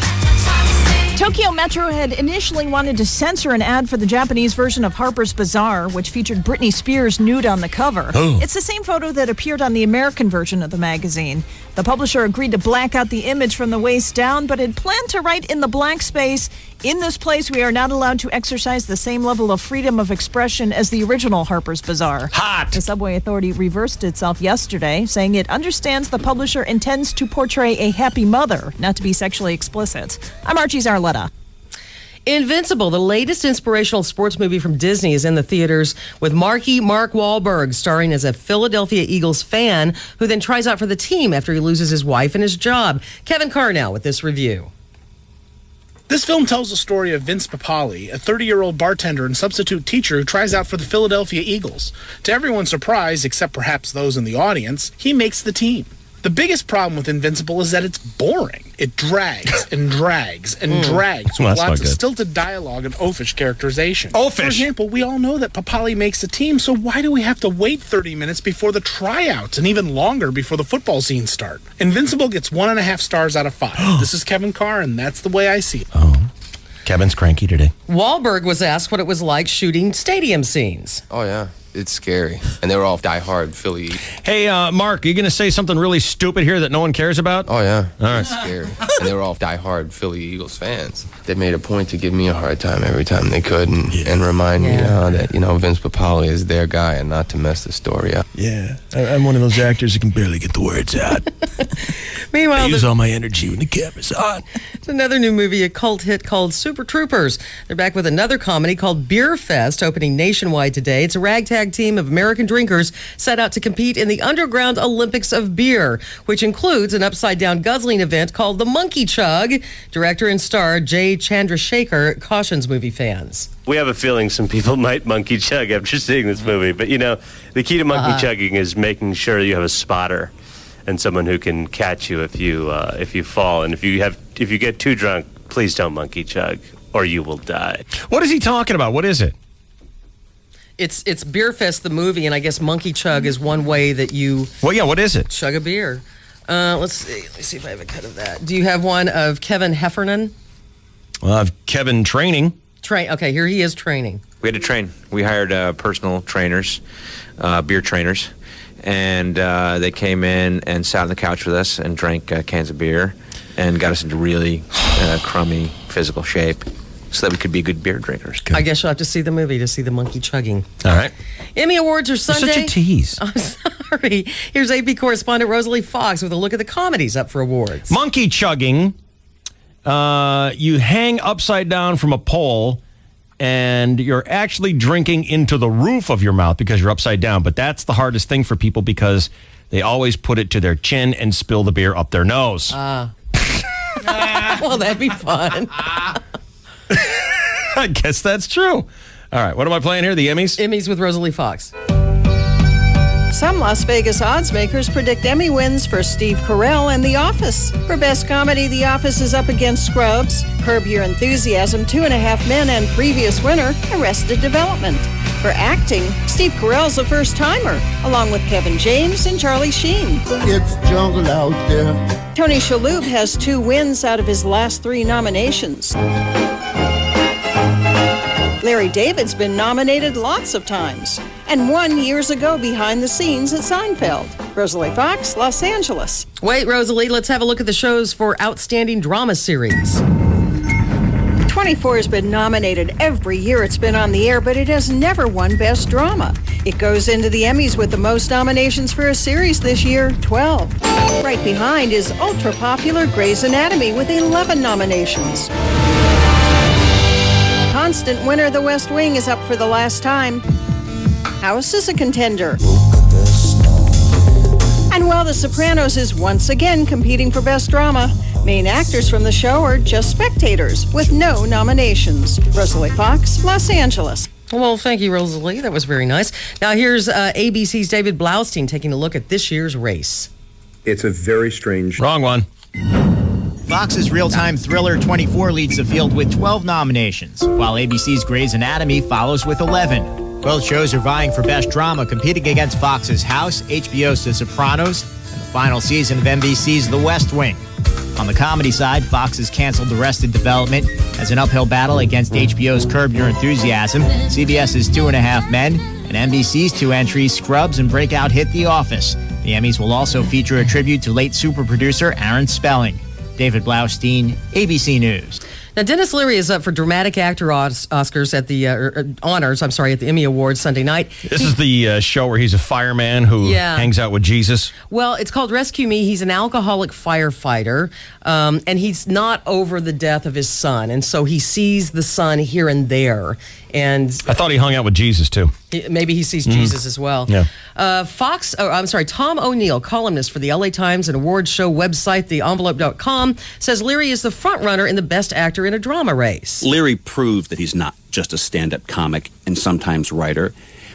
Tokyo Metro had initially wanted to censor an ad for the Japanese version of Harper's Bazaar, which featured Britney Spears nude on the cover. Oh. It's the same photo that appeared on the American version of the magazine. The publisher agreed to black out the image from the waist down, but had planned to write in the blank space, "In this place, we are not allowed to exercise the same level of freedom of expression as the original Harper's Bazaar." Hot! The Subway Authority reversed itself yesterday, saying it understands the publisher intends to portray a happy mother, not to be sexually explicit. I'm Archie Zarletta. Invincible, the latest inspirational sports movie from Disney, is in the theaters with Mark Wahlberg starring as a Philadelphia Eagles fan who then tries out for the team after he loses his wife and his job. Kevin Carr now with this review. This film tells the story of Vince Papale, a 30-year-old bartender and substitute teacher who tries out for the Philadelphia Eagles. To everyone's surprise, except perhaps those in the audience, he makes the team. The biggest problem with Invincible is that it's boring. It drags and drags and drags with lots of stilted dialogue and oafish characterization. For example, we all know that Papale makes the team, so why do we have to wait 30 minutes before the tryouts and even longer before the football scenes start? Invincible gets 1.5 stars out of 5. This is Kevin Carr, and that's the way I see it. Kevin's cranky today. Wahlberg was asked what it was like shooting stadium scenes. Oh, yeah. It's scary. And they were all diehard Philly. Hey, Mark, are you going to say something really stupid here that no one cares about? Oh, yeah. All right. It's scary. And they were all diehard Philly Eagles fans. They made a point to give me a hard time every time they could and remind me that, Vince Papale is their guy and not to mess the story up. Yeah, I'm one of those actors who can barely get the words out. Meanwhile, I use all my energy when the camera's on. It's another new movie, a cult hit called Super Troopers. They're back with another comedy called Beer Fest, opening nationwide today. It's a ragtag team of American drinkers set out to compete in the Underground Olympics of Beer, which includes an upside-down guzzling event called the Monkey Chug. Director and star Jay Chandrasekhar cautions movie fans. We have a feeling some people might monkey chug after seeing this movie, but the key to monkey chugging is making sure you have a spotter and someone who can catch you if you fall. And if you get too drunk, please don't monkey chug or you will die. What is he talking about? What is it? It's Beer Fest, the movie, and I guess Monkey Chug is one way that you... Well, yeah, what is it? Chug a beer. Let's see if I have a cut of that. Do you have one of Kevin Heffernan? Well, I have Kevin training. Okay, here he is training. We had to train. We hired personal trainers, beer trainers, and they came in and sat on the couch with us and drank cans of beer and got us into really crummy physical shape so that we could be good beer drinkers. I guess you'll have to see the movie to see the monkey chugging. All right. Emmy Awards are Sunday. You're such a tease. I'm sorry. Here's AP correspondent Rosalie Fox with a look at the comedies up for awards. Monkey chugging. You hang upside down from a pole and you're actually drinking into the roof of your mouth because you're upside down. But that's the hardest thing for people because they always put it to their chin and spill the beer up their nose. Well, that'd be fun. I guess that's true. All right, what am I playing here? The Emmys? Emmys with Rosalie Fox. Some Las Vegas odds makers predict Emmy wins for Steve Carell and The Office. For Best Comedy, The Office is up against Scrubs, Curb Your Enthusiasm, 2.5 Men, and previous winner, Arrested Development. For acting, Steve Carell's a first-timer, along with Kevin James and Charlie Sheen. It's jungle out there. Tony Shalhoub has 2 wins out of his last 3 nominations. Larry David's been nominated lots of times. and won years ago behind the scenes at Seinfeld. Rosalie Fox, Los Angeles. Wait, Rosalie, let's have a look at the shows for Outstanding Drama Series. 24 has been nominated every year it's been on the air, but it has never won Best Drama. It goes into the Emmys with the most nominations for a series this year, 12. Right behind is ultra-popular Grey's Anatomy with 11 nominations. Constant winner The West Wing is up for the last time. House is a contender. And while The Sopranos is once again competing for Best Drama, main actors from the show are just spectators with no nominations. Rosalie Fox, Los Angeles. Well, thank you, Rosalie. That was very nice. Now here's ABC's David Blaustein taking a look at this year's race. It's a very strange... Wrong one. Fox's real-time thriller 24 leads the field with 12 nominations, while ABC's Grey's Anatomy follows with 11. Both shows are vying for Best Drama, competing against Fox's House, HBO's The Sopranos, and the final season of NBC's The West Wing. On the comedy side, Fox has canceled Arrested Development as an uphill battle against HBO's Curb Your Enthusiasm, CBS's 2.5 Men, and NBC's 2 entries, Scrubs and breakout hit The Office. The Emmys will also feature a tribute to late super producer Aaron Spelling. David Blaustein, ABC News. Now, Dennis Leary is up for Dramatic Actor Oscars at the honors. At the Emmy Awards Sunday night. This is the show where he's a fireman who hangs out with Jesus. Well, it's called Rescue Me. He's an alcoholic firefighter, and he's not over the death of his son, and so he sees the son here and there. And I thought he hung out with Jesus too. Maybe he sees Jesus as well. Yeah. Tom O'Neill, columnist for the LA Times and awards show website, TheEnvelope.com, says Leary is the front runner in the Best Actor in a Drama race. Leary proved that he's not just a stand-up comic and sometimes writer.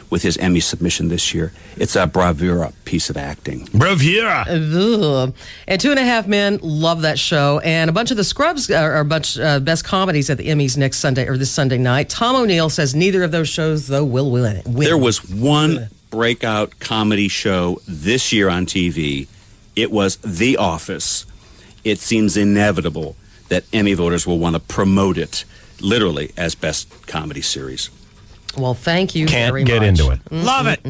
With his Emmy submission this year, it's a bravura piece of acting. Bravura! Ugh. And 2.5 Men love that show, and a bunch of the Scrubs are best comedies at the Emmys this Sunday night. Tom O'Neill says neither of those shows, though, will win. There was one breakout comedy show this year on TV. It was The Office. It seems inevitable that Emmy voters will want to promote it, literally, as best comedy series. Well, thank you very much. Can't get into it. Love it.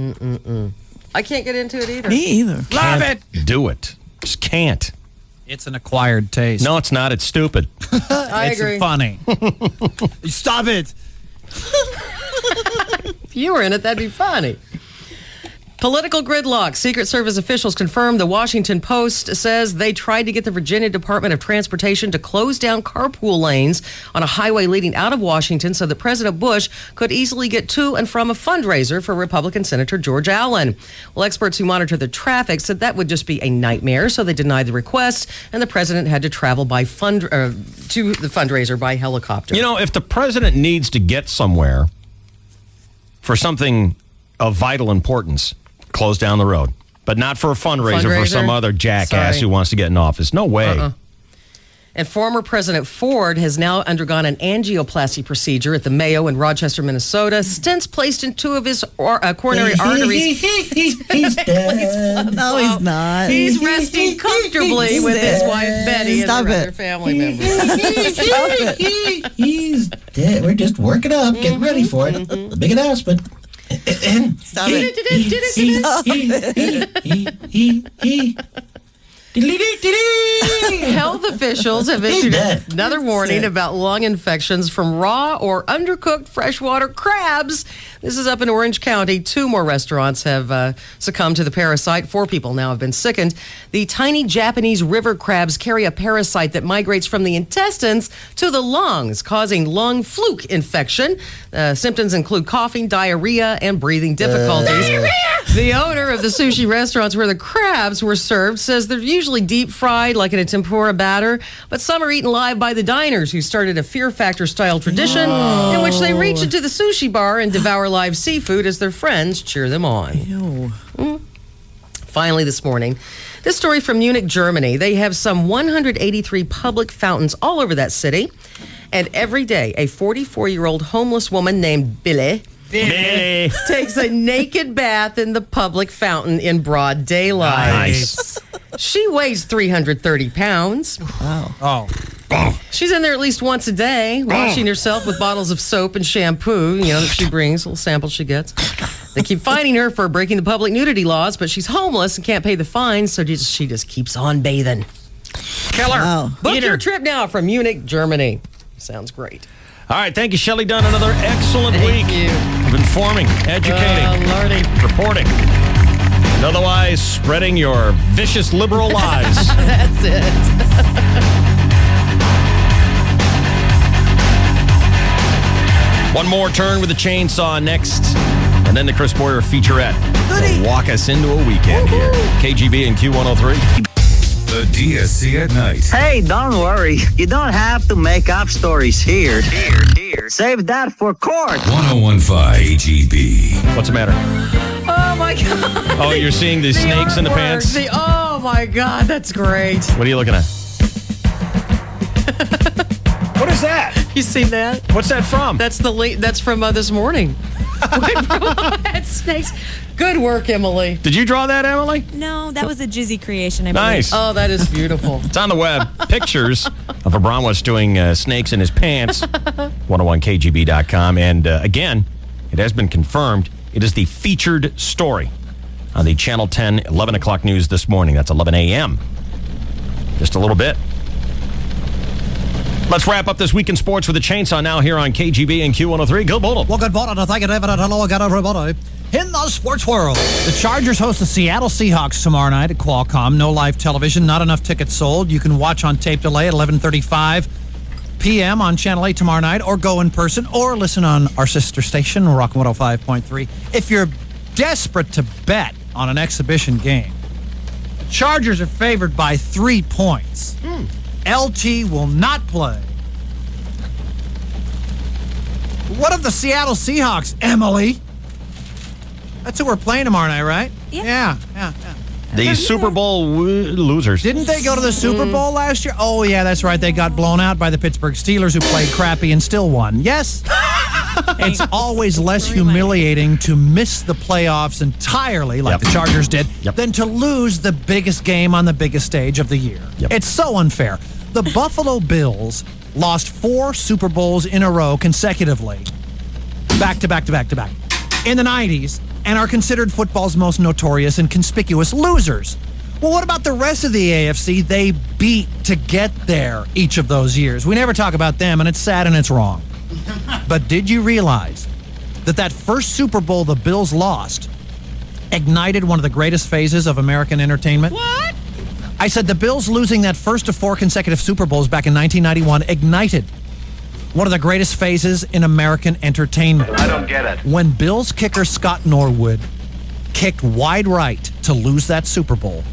I can't get into it either. Me either. Love it. Do it. Just can't. It's an acquired taste. No, it's not. It's stupid. I agree. It's funny. Stop it. If you were in it, that'd be funny. Political gridlock. Secret Service officials confirmed. The Washington Post says they tried to get the Virginia Department of Transportation to close down carpool lanes on a highway leading out of Washington so that President Bush could easily get to and from a fundraiser for Republican Senator George Allen. Well, experts who monitor the traffic said that would just be a nightmare, so they denied the request, and the president had to travel to the fundraiser by helicopter. You know, if the president needs to get somewhere for something of vital importance, close down the road, but not for a fundraiser for some other jackass who wants to get in office. No way. And former President Ford has now undergone an angioplasty procedure at the Mayo in Rochester, Minnesota. Stents placed in 2 of his coronary arteries. He's dead. No, he's not. He's resting comfortably with his wife Betty and other family members. He's dead. We're just working up, getting ready for it. The big announcement. Stop it. Health officials have issued another warning about lung infections from raw or undercooked freshwater crabs. This is up in Orange County. 2 more restaurants have succumbed to the parasite. 4 people now have been sickened. The tiny Japanese river crabs carry a parasite that migrates from the intestines to the lungs, causing lung fluke infection. Symptoms include coughing, diarrhea, and breathing difficulties. The owner of the sushi restaurants where the crabs were served says they're usually deep fried like in a tempura batter, but some are eaten live by the diners who started a Fear Factor style tradition in which they reach into the sushi bar and devour live seafood as their friends cheer them on. Finally this morning, this story from Munich, Germany. They have some 183 public fountains all over that city, and every day a 44-year-old homeless woman named Billy takes a naked bath in the public fountain in broad daylight. Nice. She weighs 330 pounds. Wow. She's in there at least once a day, washing herself with bottles of soap and shampoo, that she brings, little sample she gets. They keep fining her for breaking the public nudity laws, but she's homeless and can't pay the fines, so she just keeps on bathing. Killer. Wow. Book your trip now from Munich, Germany. Sounds great. All right, thank you, Shelley Dunn. Another excellent week of informing, educating, reporting, and otherwise spreading your vicious liberal lies. That's it. One more turn with the chainsaw next, and then the Chris Boyer featurette will walk us into a weekend here. KGB and Q103. The DSC at night. Hey, don't worry. You don't have to make up stories here. Save that for court. 1015 KGB. What's the matter? Oh, my God. Oh, you're seeing the snakes in the pants? Oh, my God. That's great. What are you looking at? What is that? You seen that? What's that from? That's That's from this morning. Snakes. Good work, Emily. Did you draw that, Emily? No, that was a Jizzy creation, I believe. Nice. Oh, that is beautiful. It's on the web. Pictures of Abramowitz doing snakes in his pants. 101kgb.com. And again, it has been confirmed. It is the featured story on the Channel 10, 11 o'clock news this morning. That's 11 a.m. Just a little bit. Let's wrap up this week in sports with a chainsaw now here on KGB and Q103. Good morning. Well, good morning. Thank you, David. And hello again, everybody. In the sports world, the Chargers host the Seattle Seahawks tomorrow night at Qualcomm. No live television, not enough tickets sold. You can watch on tape delay at 11:35 p.m. on Channel 8 tomorrow night, or go in person, or listen on our sister station, Rock 105.3. If you're desperate to bet on an exhibition game, the Chargers are favored by 3 points. LT will not play. What of the Seattle Seahawks, Emily? That's who we're playing tomorrow night, right? Yeah. The Super Bowl losers. Didn't they go to the Super Bowl last year? Oh, yeah, that's right. They got blown out by the Pittsburgh Steelers, who played crappy and still won. Yes? It's always less humiliating to miss the playoffs entirely, like the Chargers did, than to lose the biggest game on the biggest stage of the year. It's so unfair. The Buffalo Bills lost 4 Super Bowls in a row consecutively, back to back in the 90s, and are considered football's most notorious and conspicuous losers. Well, what about the rest of the AFC they beat to get there each of those years? We never talk about them, and it's sad and it's wrong. But did you realize that first Super Bowl the Bills lost ignited one of the greatest phases of American entertainment? What? I said the Bills losing that first of 4 consecutive Super Bowls back in 1991 ignited one of the greatest phases in American entertainment. I don't get it. When Bills kicker Scott Norwood kicked wide right to lose that Super Bowl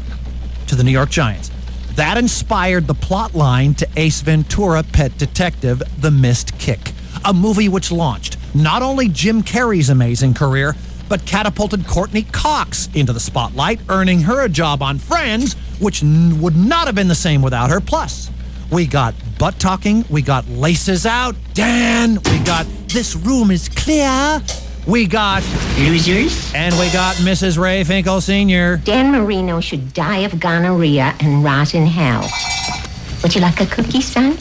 to the New York Giants, that inspired the plot line to Ace Ventura: Pet Detective, The Missed Kick, a movie which launched not only Jim Carrey's amazing career, but catapulted Courtney Cox into the spotlight, earning her a job on Friends, which would not have been the same without her. Plus, we got butt talking, we got laces out, Dan, we got this room is clear, we got losers, and we got Mrs. Ray Finkel Sr. Dan Marino should die of gonorrhea and rot in hell. Would you like a cookie, son?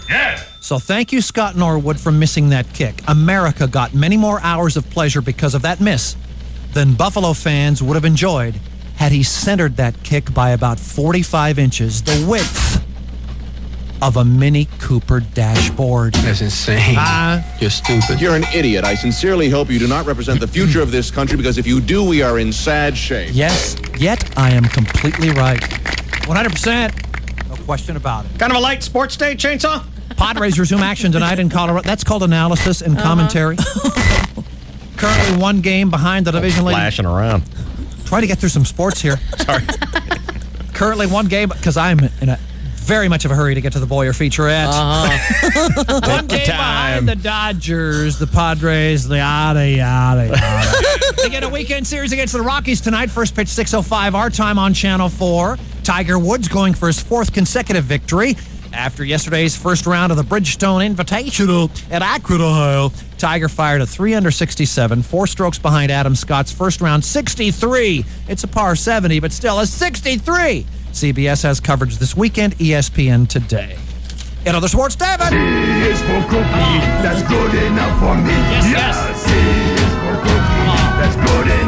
Yes. So thank you, Scott Norwood, for missing that kick. America got many more hours of pleasure because of that miss than Buffalo fans would have enjoyed had he centered that kick by about 45 inches, the width of a Mini Cooper dashboard. That's insane. You're stupid. You're an idiot. I sincerely hope you do not represent the future of this country, because if you do, we are in sad shape. Yes, yet I am completely right. 100%. No question about it. Kind of a light sports day, Chainsaw? Padres resume action tonight in Colorado. That's called analysis and commentary. Currently 1 game behind the division leader. Flashing around. Try to get through some sports here. Sorry. Currently 1 game, because I'm in a very much of a hurry to get to the Boyer featurette. 1 game behind the Dodgers, the Padres, the yada. They get a weekend series against the Rockies tonight. First pitch 6:05 our time on Channel 4. Tiger Woods going for his 4th consecutive victory. After yesterday's first round of the Bridgestone Invitational at Akron, Ohio, Tiger fired a 3-under-67, 4 strokes behind Adam Scott's first round 63. It's a par 70, but still a 63. CBS has coverage this weekend, ESPN today. In other sports, David. C is for cookie. That's good enough for me. Yes. C is for cookie. That's good enough.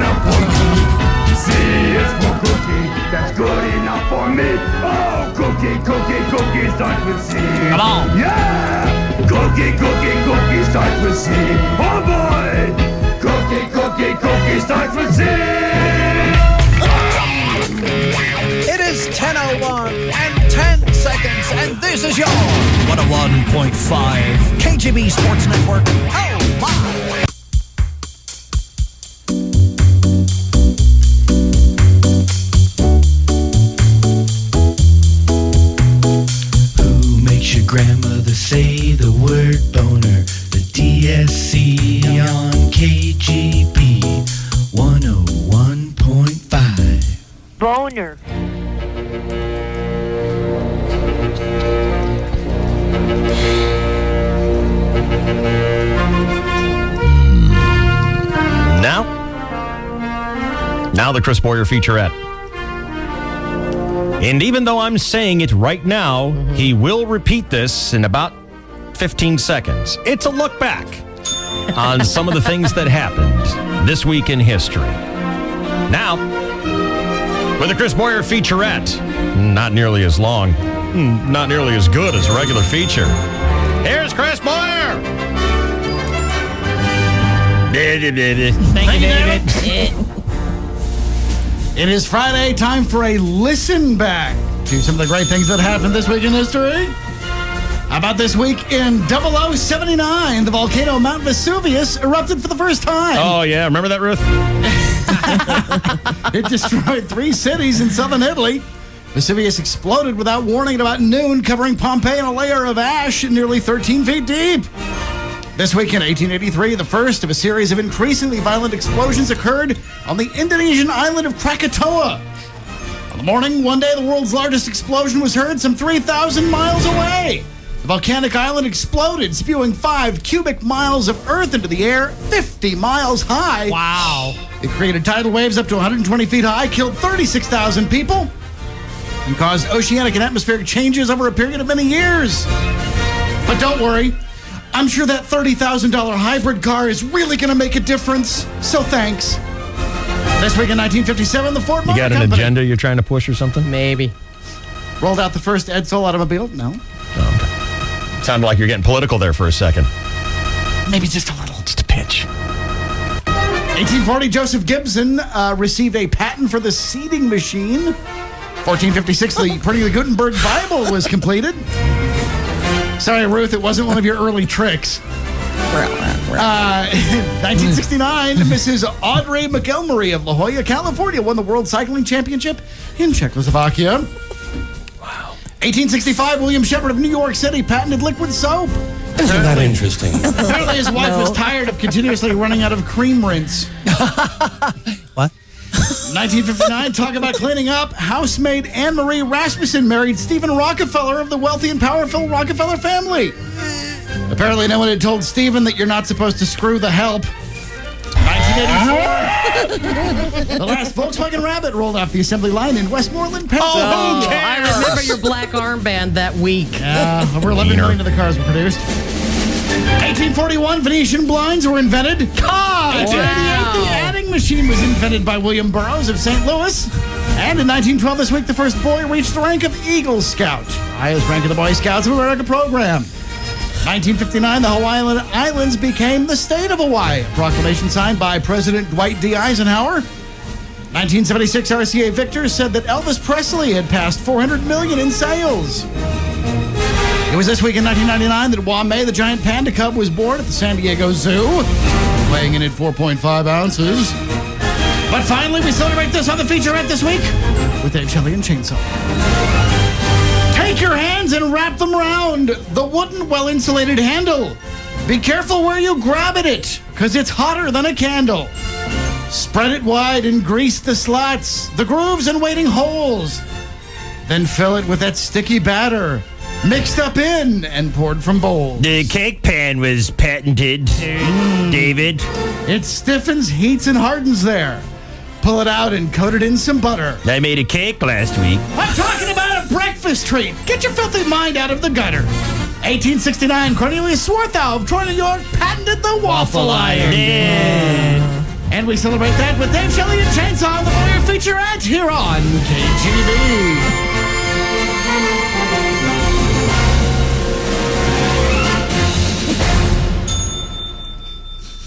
starts with C. Come on. Yeah! Cookie starts with C. Oh boy! Cookie starts with C. It is 10:01 and 10 seconds, and this is your 101.5 KGB Sports Network. Oh, my! Who makes your grandmother say the word boner? The DSC on KGB 101.5. Boner. Now the Chris Boyer featurette. And even though I'm saying it right now, he will repeat this in about 15 seconds. It's a look back on some of the things that happened this week in history. Now, with the Chris Boyer featurette, not nearly as long, not nearly as good as a regular feature. Here's Chris Boyer. Thank you, David. It is Friday, time for a listen back to some of the great things that happened this week in history. How about this week in 0079, the volcano Mount Vesuvius erupted for the first time. Oh, yeah. Remember that, Ruth? It destroyed 3 cities in southern Italy. Vesuvius exploded without warning at about noon, covering Pompeii in a layer of ash nearly 13 feet deep. This week in 1883, the first of a series of increasingly violent explosions occurred on the Indonesian island of Krakatoa. On the morning, one day, the world's largest explosion was heard some 3,000 miles away. The volcanic island exploded, spewing 5 cubic miles of earth into the air, 50 miles high. Wow. It created tidal waves up to 120 feet high, killed 36,000 people, and caused oceanic and atmospheric changes over a period of many years. But don't worry. I'm sure that $30,000 hybrid car is really going to make a difference, so thanks. This week in 1957, the Ford Motor Company. You got an agenda you're trying to push or something? Maybe. Rolled out the first Edsel automobile? No. Oh, okay. Sounded like you're getting political there for a second. Maybe just a little. Just a pinch. 1840, Joseph Gibson received a patent for the seeding machine. 1456, the Pretty Gutenberg Bible was completed. Sorry, Ruth, it wasn't one of your early tricks. 1969, Mrs. Audrey McElmurray of La Jolla, California, won the World Cycling Championship in Czechoslovakia. Wow. 1865, William Shepard of New York City patented liquid soap. Isn't that interesting? Apparently his wife was tired of continuously running out of cream rinse. What? 1959, talk about cleaning up. Housemaid Anne-Marie Rasmussen married Stephen Rockefeller of the wealthy and powerful Rockefeller family. Apparently no one had told Stephen that you're not supposed to screw the help. 1984, the last Volkswagen Rabbit rolled off the assembly line in Westmoreland, Pennsylvania. Oh, I remember your black armband that week. Over 11 million of the cars were produced. 1841, Venetian blinds were invented. 1888, the adding machine was invented by William Burroughs of St. Louis. And in 1912, this week, the first boy reached the rank of Eagle Scout, highest rank of the Boy Scouts of America program. 1959, the Hawaiian Islands became the state of Hawaii, a proclamation signed by President Dwight D. Eisenhower. 1976, RCA Victor said that Elvis Presley had passed 400 million in sales. It was this week in 1999 that Wame, the giant panda cub, was born at the San Diego Zoo, weighing in at 4.5 ounces. But finally, we celebrate this on the featurette this week with Dave Shelley and Chainsaw. Take your hands and wrap them around the wooden, well-insulated handle. Be careful where you grab at it, because it's hotter than a candle. Spread it wide and grease the slots, the grooves and waiting holes. Then fill it with that sticky batter, mixed up in and poured from bowls. The cake pan was patented, David. It stiffens, heats, and hardens there. Pull it out and coat it in some butter. I made a cake last week. I'm talking about a breakfast treat. Get your filthy mind out of the gutter. 1869, Cornelius Swarthout of Troy, New York, patented the waffle iron. Yeah. And we celebrate that with Dave Shelley and Chainsaw on the Boyer featurette here on KGB.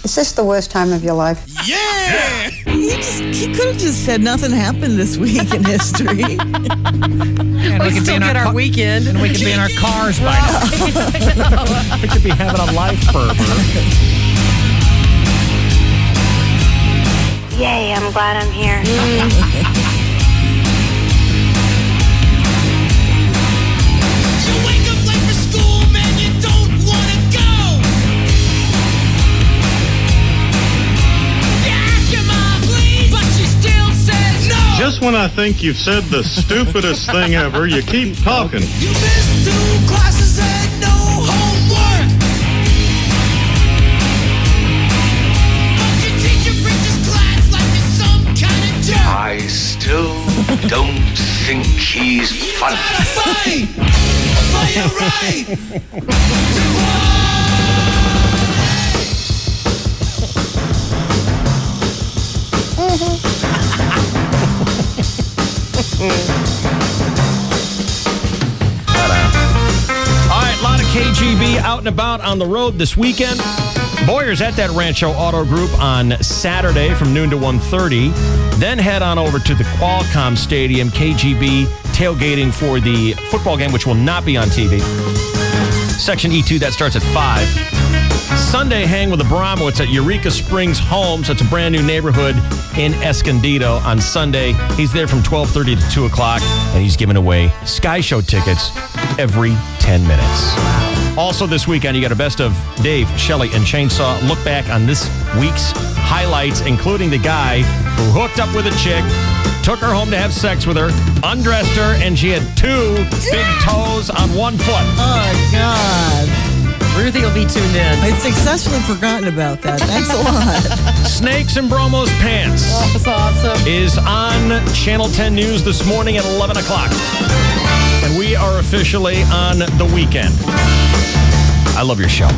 Is this the worst time of your life? Yeah! He could have just said nothing happened this week in history. And we still get our weekend. And we could be in our cars by now. We could be having a life fervor. Yay, I'm glad I'm here. Just when I think you've said the stupidest thing ever, you keep talking. You missed 2 classes and no homework. But your teacher preaches class like it's some kind of jerk. I still don't think he's funny. Fight for your right. All right, a lot of KGB out and about on the road this weekend. Boyer's at that Rancho Auto Group on Saturday from noon to 1:30. Then head on over to the Qualcomm Stadium, KGB tailgating for the football game, which will not be on TV. Section E2, that starts at 5. Sunday, hang with the Bromo. It's at Eureka Springs Homes. It's a brand new neighborhood in Escondido on Sunday. He's there from 12:30 to 2 o'clock, and he's giving away Sky Show tickets every 10 minutes. Also this weekend, you got a best of Dave, Shelley, and Chainsaw. Look back on this week's highlights, including the guy who hooked up with a chick, took her home to have sex with her, undressed her, and she had 2 big toes on 1 foot. Oh, God. Ruthie will be tuned in. I'd successfully forgotten about that. Thanks a lot. Snakes in Bromo's Pants. Oh, that's awesome. Is on Channel 10 News this morning at 11 o'clock. And we are officially on the weekend. I love your show.